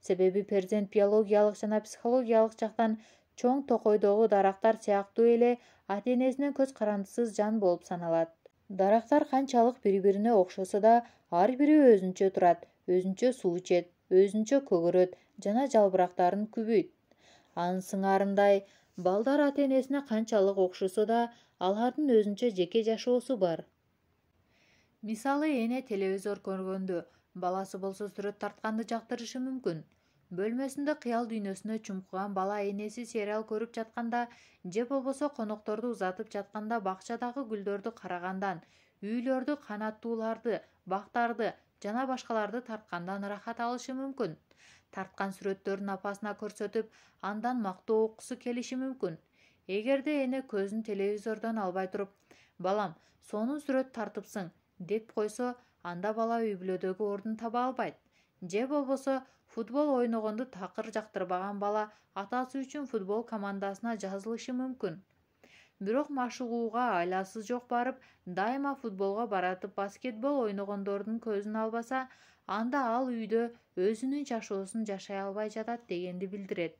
Себеби перзент биологиялык жана психологиялык жактан чоң токойдогу дарактар сыяктуу эле ата-энесине көз карандысыз жан болуп саналат. Дарактар канчалык бири-бирине окшосо да, ар бири өзүнчө турат, өзүнчө суу ичет, өзүнчө көгөрөт жана жалбырактарын күбөйт. Анын сыңарындай, балдар ата-энесине канчалык окшосо да, алардын өзүнчө жеке жашоосу бар. Мисалы, эне телевизор көргөндө, баласы болсо сүрөт тартканды жактырышы мүмкүн. Бөлмөсүндө кыял дүйнөсүнө чумкуган бала энеси сериал көрүп жатканда же болбосо конокторду узатып жатканда бакчадагы гүлдөрдү карагандан, үйлөрдү, канаттууларды, бактарды жана башкаларды тарткандан ырахат алышы мүмкүн. Тарткан сүрөттөрүн апасына көрсөтүп, андан мактоо уккусу келиши мүмкүн. Эгерде эне көзүн телевизордон албай туруп, балам, сонун сүрөт тартыпсың деп койсо, анда бала үй бүлөдөгү ордун таба албайт. Же болбосо футбол ойногонду такыр жактырбаган бала атасы үчүн футбол командасына жазылышы мүмкүн. Бирок машыгууга айласы жок барып, дайыма футболго баратып баскетбол ойногондордун көзүн албаса, анда ал үйдө өзүнүн жашоосун жашай албай жатат дегенди билдирет.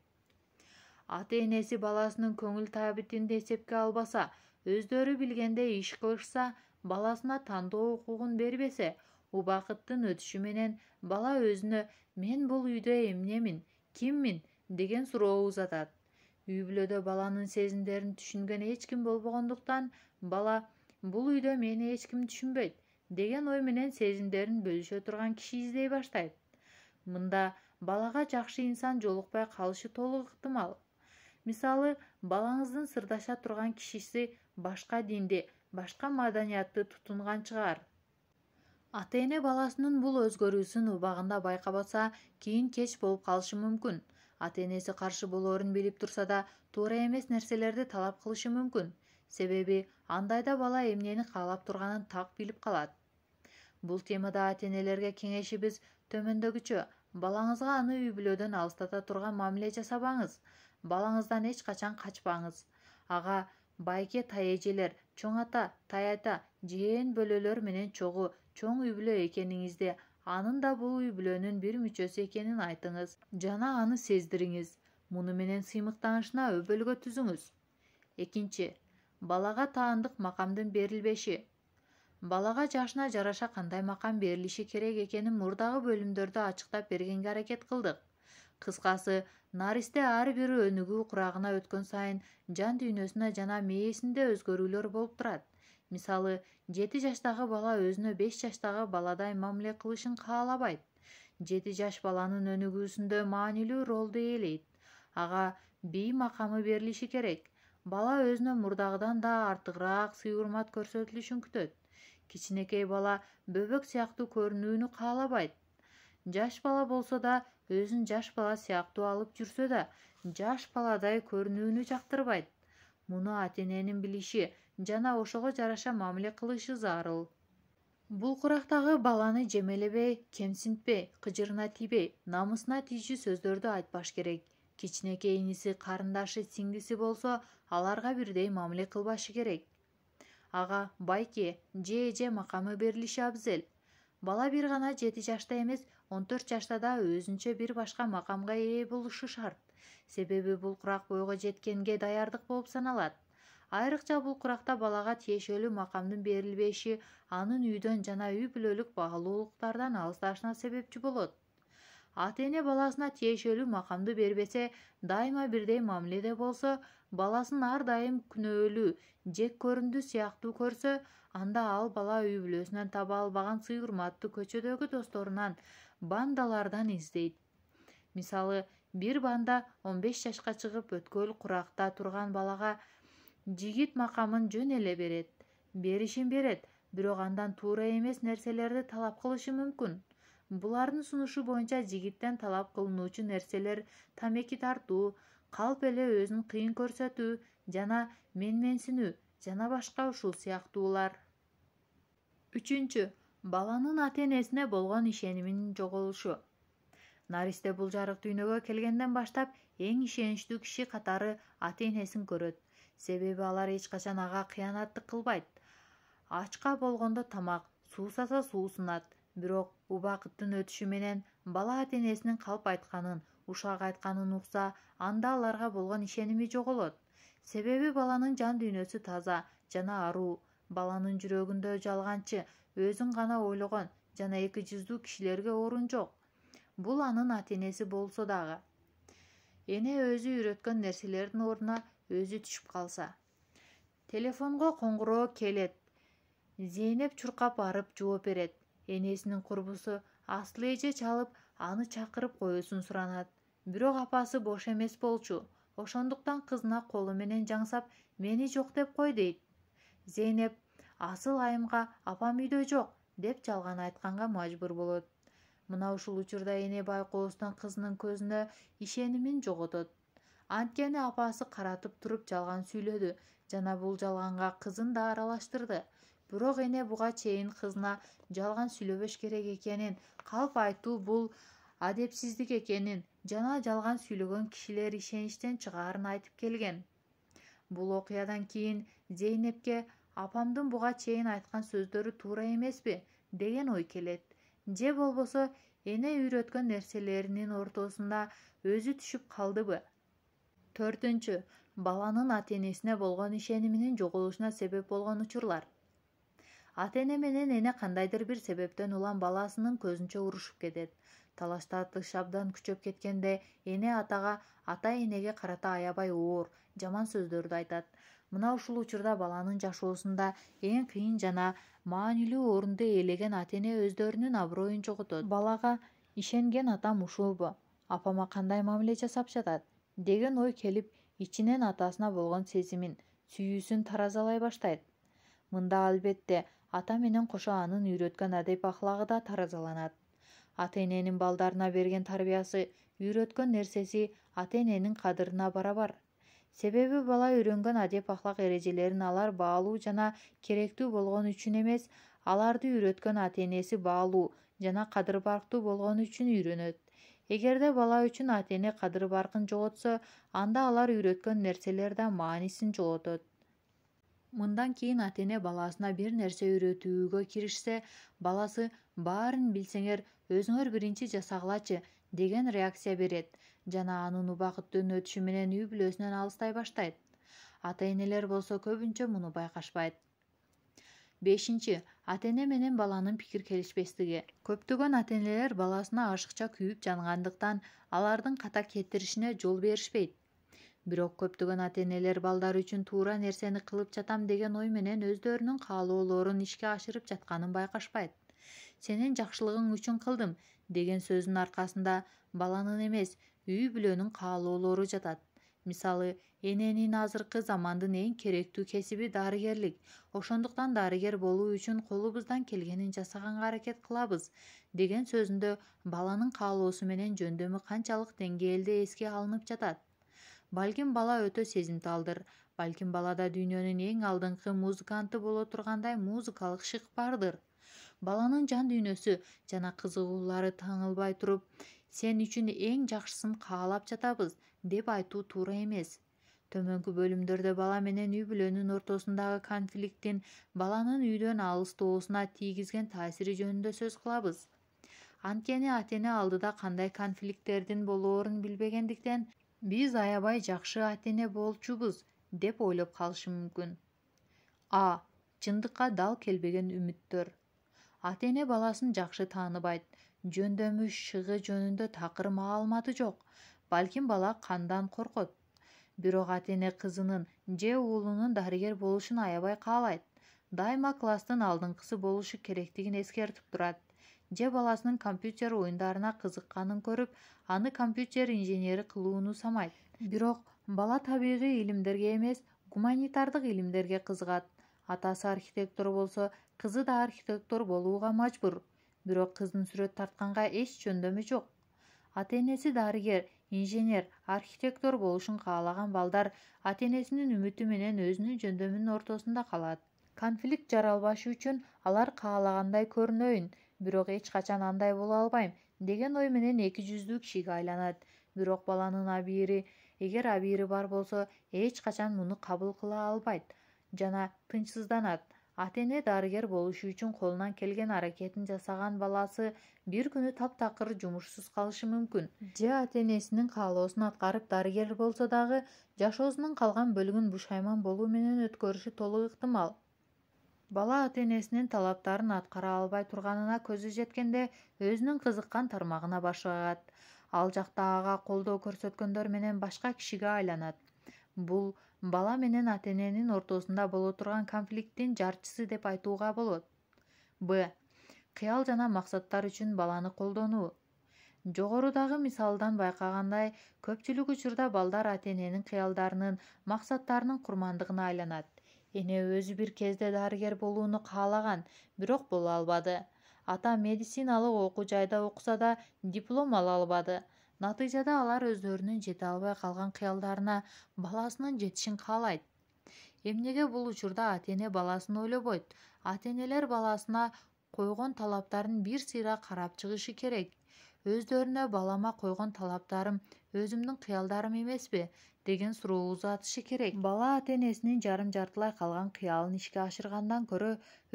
Ата-энеси баласынын көңүл табитин эсепке албаса, өздөрү билгендей иш кылышса, баласына тандоо укугун бербесе, убакыттын өтүшү менен бала өзүнө «мен бул үйдө эмнемин, киммин?» деген суроо узатат. Үй бүлөдө баланын сезимдерин түшүнгөн эч ким болбогондуктан, бала «бул үйдө мени эч ким түшүнбөйт» деген ой менен сезимдерин бөлүшө турган киши издей баштайт. Мында балага жакшы инсан жолукпай калышы толук ыктымал. Мисалы, балаңыздын сырдаша турган кишиси башка динди, башка маданиятты тутунган чыгар. Ата-эне баласынын бул өзгөрүүсүн убагында байкабаса, кийин кеч болуп калышы мүмкүн. Ата-энеси каршы болоорун билип турса да, туура эмес нерселерди талап кылышы мүмкүн. Себеби андайда бала эмнени каалап турганын так билип калат. Бул темада ата-энелерге кеңешибиз төмөндөгүчө. Балаңызга аны үй бүлөдөн алыстата турган мамиле жасабаңыз. Балаңыздан эч качан качпаңыз. Ага байке таэжелер, чоң ата, тайата, жээн бөлөлөр менен чоң үй бүлө экениңизди, анын да бул үй бүлөнүн бир мүчөсү экенин айтыңыз жана аны сездириңиз. Муну менен сыймыктанышына өбөлгө түзүңүз. Экинчи, балага таандык макамдын берилбеши. Балага жашына жараша кандай макам берилиши керек экенин мурдагы бөлүмдөрдө ачыктап бергенге аракет кылдык. Кыскасы, наристе ар бир өнүгүү курагына өткөн сайын жан дүйнөсүнө жана мээсинде өзгөрүүлөр болуп турат. Мисалы, 7 жаштагы бала өзүнө 5 жаштагы баладай мамиле кылышын каалабайт. 7 жаш баланын өнүгүүсүндө маанилүү ролду ээлейт. Ага бий макамы берилиши керек. Бала өзүнө мурдагыдан да артыгыраак сый-урмат көрсөтүлүшүн күтөт. Кичинекей бала бөбөк сыяктуу көрүнүүнү каалабайт. Жаш бала болсо да өзүн жаш бала сыяктуу алып жүрсө да, жаш баладай көрүнүүнү жактырбайт. Муну ата-эненин билиши жана ошого жараша мамиле кылышы зарыл. Бул курактагы баланы жемелебей, кемсинтпей, кыжырына тийбей, намысына тийчү сөздөрдү айтпаш керек. Кичинекей иниси, карындашы, сиңдиси болсо, аларга бирдей мамиле кылбашы керек. Ага байке же эже макамы берилиши абзел. Бала бир гана 7 жашта эмес, 14 жашта да өзүнчө бир башка макамга ээ болушу шарт. Себеби бул курак бойго жеткенге даярдык болуп саналат. Айрыкча бул куракта балага тиешелүү макамдын берилбеши анын үйдөн жана үй бүлөлүк багылуулуктардан алысташына себепчи болот. Ата-эне баласына тиешелүү макамды бербесе, дайыма бирдей мамиледе болсо, баласын ар дайым күнөөлүү, жек көрүндү сыяктуу көрсө, анда ал бала үй бүлөсүнөн таба албаган сый-урматты көчөдөгү досторунан, бандалардан издейт. Мисалы, бир банда 15 жашка чыгып өткөл куракта турган балага жигит макамын жөн эле берет. Беришин берет, бирок андан туура эмес нерселерди талап кылышы мүмкүн. Булардын сунушу боюнча жигиттен талап кылынуучу нерселер тамеки тартуу, калп эле өзүн кыйын көрсөтүү жана менменсинүү жана башка ушул сыяктуулар. 3. Баланын ата-энесине болгон ишенимин жоголушу. Наристе бул жарык дүйнөгө келгенден баштап эң ишеничтүү киши катары ата-энесин көрөт. Себеби алар эч качан ага кыянаттык кылбайт. Ачка болгондо тамак, суусаса суу сунат. Бирок убакыттын өтүшү менен бала ата-энесинин калп айтканын, ушак айтканын укса, анда аларга болгон ишеними жоголот. Себеби баланын жан дүйнөсү таза жана аруу. Баланын жүрөгүндө жалганчы, өзүн гана ойлогон жана эки жүздүү кишилерге орун жок. Бул анын ата-энеси болсо дагы. Эне өзү үйрөткөн нерселердин ордуна өзү түшүп калса. Телефонго коңгуроо келет. Зейнеп чуркап барып жооп берет. Энесинин курбусу Асыл эже чалып, аны чакырып коюусун суранат. Бирок апасы бош эмес болчу. Ошондуктан кызына колу менен жаңсап, мени жок деп кой дейт. Зейнеп Асыл айымга апам үйдө жок деп жалган айтканга мажбур болот. Мына ушул учурда эне байкоостон кызынын көзүнө ишенимин жоготот. Анткени апасы каратып туруп жалган сүйлөдү жана бул жалганга кызын да аралаштырды. Бирок эне буга чейин кызына жалган сүйлөбөш керек экенин, калп айтуу бул адепсиздик экенин жана жалган сүйлөгөн кишилер ишеничтен чыгаарын айтып келген. Бул окуядан кийин Зейнепке апамдын буга чейин айткан сөздөрү туура эмеспи деген ой келет. Же болбосо эне үйрөткөн нерселеринин ортосунда өзү түшүп калдыбы? 4. Баланын ата-энесине болгон ишениминин жоголушуна себеп болгон учурлар. Ата-эне менен эне кандайдыр бир себептен улам баласынын көзүнчө урушуп кетет. Талаш тартыш абдан күчөп кеткенде эне атага, ата-энеге карата аябай оор, жаман сөздөрдү айтат. Мына ушул учурда баланын жашоосунда эң кыйын жана маанилүү орунду ээлеген ата-эне өздөрүнүн аброюн жоготот. Балага ишенген атам ушулбу? Апама кандай мамиле жасап жатат? Деген ой келип, ичинен атасына болгон сезимин, сүйүүсүн таразалай баштайт. Мында албетте ата менен кошо анын үйрөткөн адеп аклагы да таразаланат. Ата-эненин балдарына берген тарбиясы, үйрөткөн нерсеси ата-эненин кадырына барабар. Себеби бала үйрөнгөн адеп аклак эрежелерин алар баалуу жана керектүү болгон үчүн эмес, аларды үйрөткөн ата-энеси баалуу жана кадыр барктуу болгон үчүн үйрөнөт. Эгерде бала үчүн ата-эне кадыр баркын жоготсо, анда алар үйрөткөн нерселер да маанисин жоготот. Мындан кийин ата-эне баласына бир нерсе үйрөтүүгө киришсе, баласы баарын билсеңер, өзүңөр биринчи жасагылачы деген реакция берет жана анын убакыттын өтүшү менен үй бүлөсүнөн алыстай баштайт. Ата-энелер болсо көбүнчө муну байкашпайт. 5. Ата-эне менен баланын пикир келишпестиги. Көптөгөн ата-энелер баласына ашыкча күйүп жангандыктан алардын ката кетиришине жол беришпейт. Бирок көптөгөн ата-энелер балдары үчүн туура нерсени кылып жатам деген ой менен өздөрүнүн каалоолорун ишке ашырып жатканын байкашпайт. Сенин жакшылыгың үчүн кылдым деген сөздүн аркасында баланын эмес, үй бүлөнүн каалоолору жатат. Мисалы, эненин азыркы замандын эң керектүү кесиби дарыгерлик. Ошондуктан дарыгер болуу үчүн колубуздан келгенин жасаганга аракет кылабыз деген сөзүндө баланын каалоосу менен жөндөмү канчалык деңгээлде эске алынып жатат. Балким бала өтө сезимталдыр. Балким балада дүйнөнүн эң алдыңкы музыканты боло тургандай музыкалык шык бардыр. Баланын жан дүйнөсү жана кызыгуулары таңылбай туруп, сен үчүн эң жакшысын каалап жатабыз деп айтуу туура эмес. Төмөнкү бөлүмдөрдө бала менен үй бүлөнүн ортосундагы конфликттин баланын үйдөн алыстоосуна тийгизген таасири жөнүндө сөз кылабыз. Анткени ата-эне алдыда кандай конфликттердин болоорун билбегендиктен, биз аябай жакшы ата-эне болчубуз деп ойлоп калышы мүмкүн. А. Чындыкка дал келбеген үмүттөр. Ата-эне баласын жакшы тааныбайт, жөндөмү шыгы жөнүндө такыр маалыматы жок. Балким бала кандан коркот. Бирок ата-эне кызынын же уулунун дарыгер болушун аябай каалайт. Дайыма класстын алдыңкысы болушу керектигин эскертип турат. Же баласынын компьютер оюндарына кызыкканын көрүп, аны компьютер инженери кылууну самайт. Бирок бала табигый илимдерге эмес, гуманитардык илимдерге кызыгат. Атасы архитектор болсо, кызы да архитектор болууга мажбур. Бирок кыздын сүрөт тартканга эч жөндөмү жок. Ата-энеси дарыгер, инженер, архитектор болушун каалаган балдар ата-энесинин үмүтү менен өзүнүн жөндөмүнүн ортосунда калат. Конфликт жаралбашы үчүн алар каалагандай көрүнөйүн, бирок эч качан андай боло албайм деген ой менен эки жүздүү кишиге айланат. Бирок баланын эгер абийири бар болсо, эч качан муну кабыл кыла албайт жана тынчсызданат. Ата-эне дарыгер болушу үчүн колунан келген аракетин жасаган баласы бир күнү таптакыр жумушсуз калышы мүмкүн. Же ата-энесинин каалоосун аткарып дарыгер болсо дагы жашоосунун калган бөлүгүн бушайман болуу менен өткөрүшү толук ыктымал. Бала ата-энесинин талаптарын аткара албай турганына көзү жеткенде өзүнүн кызыккан тармагына баш кагат. Ал жакта ага колдоо көрсөткөндөр менен башка кишиге айланат. Бул бала менен ата-эненин ортосунда боло турган конфликттин жарчысы деп айтууга болот. Б. Кыял жана максаттар үчүн баланы колдонуу. Жогорудагы мисалдан байкагандай, көпчүлүк учурда балдар ата-эненин кыялдарынын, максаттарынын курмандыгына айланат. Эне өзү бир кезде дарыгер болууну каалаган, бирок боло албады. Ата медициналык окуу жайда окуса да диплом ала албады. Натыйжада алар өздөрүнүн жете албай калган кыялдарына баласынын жетишин каалайт. Эмнеге бул учурда ата-эне баласын ойлобойт? Ата-энелер баласына койгон талаптарын бир сыйра карап чыгышы керек. Өздөрүнө балама койгон талаптарым өзүмдүн кыялдарым эмеспи деген суроо узатышы керек. Бала ата-энесинин жарым-жартылай калган кыялын ишке ашыргандан көрө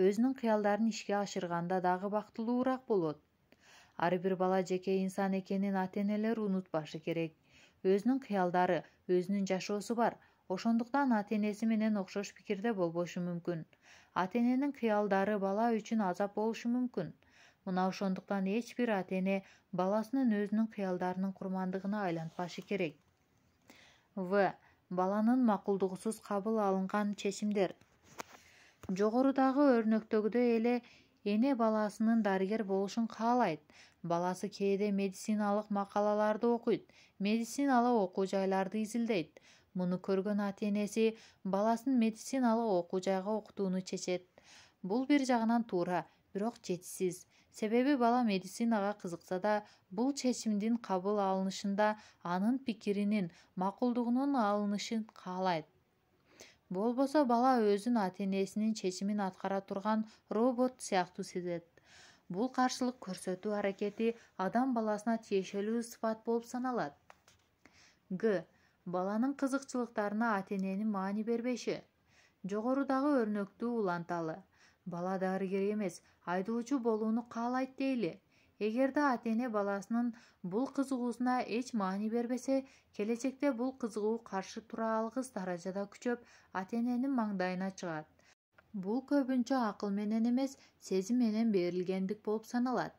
өзүнүн кыялдарын ишке ашырганда дагы бактылуураак болот. Ар бир бала жеке инсан экенин ата-энелер унутпашы керек. Өзүнүн кыялдары, өзүнүн жашоосу бар. Ошондуктан ата-энеси менен окшош пикирде болбошу мүмкүн. Ата-эненин кыялдары бала үчүн азап болушу мүмкүн. Мына ошондуктан эч бир ата-эне баласынын өзүнүн кыялдарынын курмандыгына айлантпашы керек. В. Баланын макулдугусуз кабыл алынган чечимдер. Жогорудагы өрнөктөгүдөй эле эне баласынын дарыгер болушун каалайт. Баласы кээде медициналык макалаларды окуйт, медициналык окуу жайларды изилдейт. Муну көргөн ата-энеси баласын медициналык окуу жайга окутууну чечет. Бул бир жагынан туура, бирок жетишсиз. Себеби бала медицинага кызыкса да, бул чечимдин кабыл алынышында анын пикиринин, макулдугунун алынышын каалайт. Болбосо бала өзүн ата-энесинин чечимин аткара турган робот сыяктуу сезет. Бул каршылык көрсөтүү аракети адам баласына тиешелүү сыфат болуп саналат. Г. Баланын кызыкчылыктарына ата-эненин маани бербеши. Жогорудагы өрнөктү уланталы. Бала дарыгер эмес, айдоочу болууну каалайт дейли. Эгерде ата-эне баласынын бул кызыгуусуна эч маани бербесе, келечекте бул кызыгуу каршы тура алгыс даражада күчөп, ата-эненин маңдайына чыгат. Бул көбүнчө акыл менен эмес, сезим менен берилгендик болуп саналат.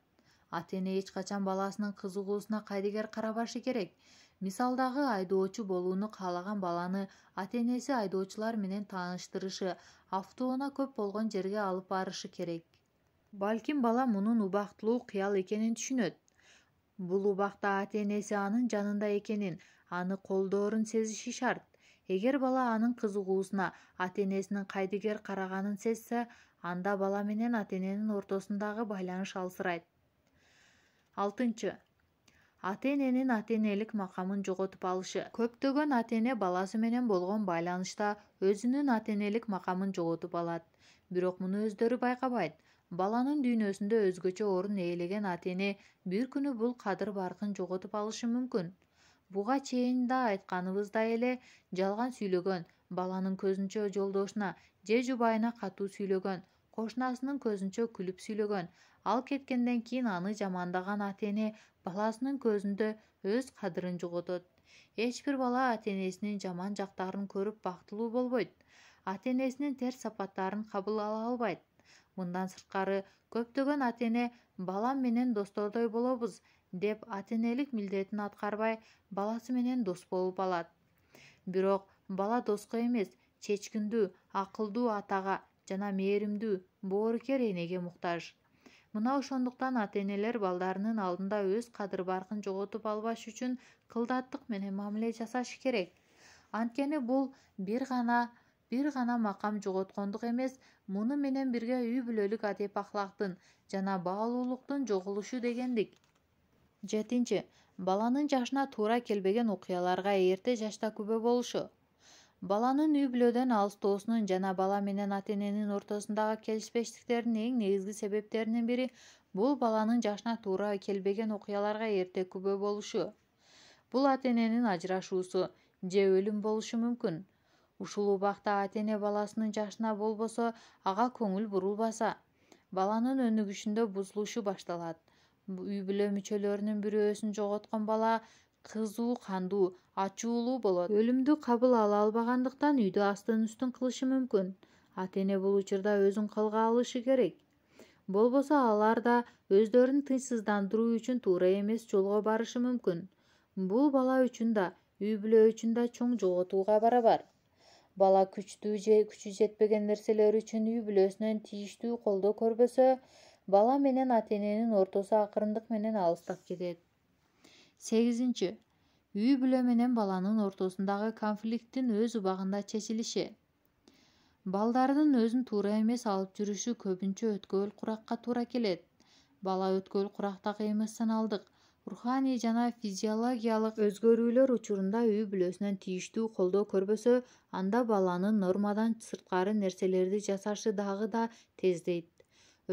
Ата-эне эч качан баласынын кызыгуусуна кайдыгер карабашы керек. Мисалдагы айдоочу болууну каалаган баланы ата-энеси айдоочулар менен тааныштырышы, автоунаа көп болгон жерге алып барышы керек. Балким бала мунун убактылуу кыял экенин түшүнөт. Бул убакта ата-энеси анын жанында экенин, аны колдоорун сезиши шарт. Эгер бала анын кызыгуусуна ата-энесинин кайдыгер караганын сезсе, анда бала менен ата-эненин ортосундагы байланыш алсырайт. 6. Ата-эненин ата-энелик макамын жоготуп алышы. Көптөгөн ата-эне баласы менен болгон байланышта өзүнүн ата-энелик макамын жоготуп алат. Бирок муну өздөрү байкабайт. Баланын дүйнөсүндө өзгөчө орун ээлеген ата-эне бир күнү бул кадыр-баркын жоготуп алышы мүмкүн. Буга чейин да айтканыбыздай эле, жалган сүйлөгөн, баланын көзүнчө жолдошуна же жубайына катуу сүйлөгөн, кошунасынын көзүнчө күлүп сүйлөгөн, ал кеткенден кийин аны жамандаган ата-эне баласынын көзүндө өз кадырын жоготот. Эч бир бала ата-энесинин жаман жактарын көрүп бактылуу болбойт. Ата-энесинин терс сапаттарын кабыл ала албайт. Мындан сырткары, көптөгөн ата-эне балам менен достордой болобуз деп ата-энелик милдетин аткарбай, баласы менен дос болуп алат. Бирок бала доско эмес, чечкиндүү, акылдуу атага жана мээримдүү, боорукер энеге муктаж. Мына ошондуктан ата-энелер балдарынын алдында өз кадыр-баркын жоготуп албаш үчүн кылдаттык менен мамиле жасашы керек. Анткени бул бир гана макам жоготкондук эмес, муну менен бирге үй бүлөлүк адеп-акылактын жана баалуулуктун жоголушу дегендик. 7. Баланын жашына туура келбеген окуяларга эрте жашта күбө болушу. Баланын үй бүлөдөн алыстоосунун жана бала менен ата-эненин ортосундагы келишпештиктердин эң негизги себептеринин бири бул баланын жашына туура келбеген окуяларга эрте күбө болушу. Бул ата-эненин ажырашуусу же өлүм болушу мүмкүн. Ушул убакта ата-эне баласынын жашына болбосо ага көңүл бурулбаса, баланын өнүгүшүндө бузулушу башталат. Үй бүлө мүчөлөрүнүн бирөөсүн жоготкон бала кызуу, кандуу, ачуулуу болот. Өлүмдү кабыл ала албагандыктан үйдү астын-үстүн кылышы мүмкүн. Ата-эне бул учурда өзүн колго алышы керек. Болбосо алар да өздөрүн тынчсыздандыруу үчүн туура эмес жолго барышы мүмкүн. Бул бала үчүн да, үй бүлө үчүн да чоң жоготууга барабар. Бала күчтүү же күчү жетпеген нерселер үчүн үй бүлөсүнөн тийиштүү колдоо көрбөсө, бала менен ата-эненин ортосу акырындык менен алыстап кетет. 8. Үй бүлө менен баланын ортосундагы конфликттин өз убагында чечилиши. Балдардын өзүн туура эмес алып жүрүшү көбүнчө өткөл куракка туура келет. Бала өткөл курактагы эмоционалдык, руханий жана физиологиялык өзгөрүүлөр учурунда үй бүлөсүнөн тийиштүү колдоо көрбөсө, анда баланын нормадан сырткары нерселерди жасашы дагы да тездейт.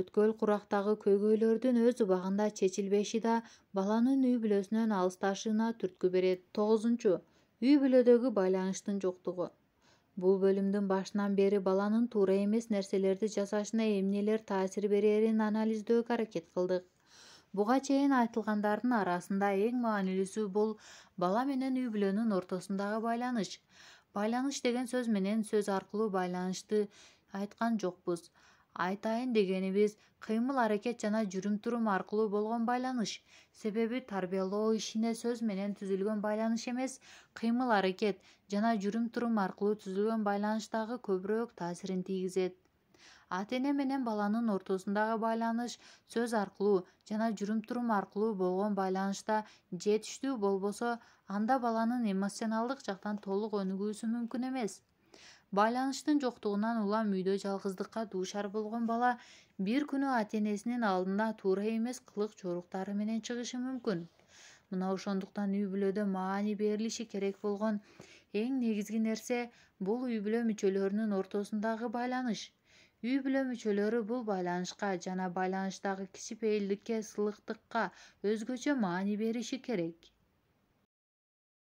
Өткөл курактагы көйгөйлөрдүн өз убагында чечилбеши да баланын үй бүлөсүнөн алысташына түрткү берет. 9. Үй бүлөдөгү байланыштын жоктугу. Бул бөлүмдүн башынан бери баланын туура эмес нерселерди жасашына эмнелер таасир берерин анализдөөгө аракет кылдык. Буга чейин айтылгандардын арасында эң маанилүүсү бул бала менен үй бүлөнүн ортосундагы байланыш. Байланыш деген сөз менен сөз аркылуу байланышты айткан жокпуз. Айтайын дегенибиз кыймыл-аракет жана жүрүм-турум аркылуу болгон байланыш. Себеби тарбиялоо ишине сөз менен түзүлгөн байланыш эмес, кыймыл-аракет жана жүрүм-турум аркылуу түзүлгөн байланыш дагы көбүрөөк таасирин тийгизет. Ата-эне менен баланын ортосундагы байланыш сөз аркылуу жана жүрүм-турум аркылуу болгон байланышта жетиштүү болбосо, анда баланын эмоционалдык жактан толук өнүгүүсү мүмкүн эмес. Байланыштын жоктугунан улам үйдө жалгыздыкка дуушар болгон бала бир күнү ата-энесинин алдында туура эмес кылык жоруктары менен чыгышы мүмкүн. Мына ошондуктан үй бүлөдө маани берилиши керек болгон эң негизги нерсе бул үй бүлө мүчөлөрүнүн ортосундагы байланыш. Үй бүлө мүчөлөрү бул байланышка жана байланыштагы кичипейилдикке, сылыктыкка өзгөчө маани бериши керек.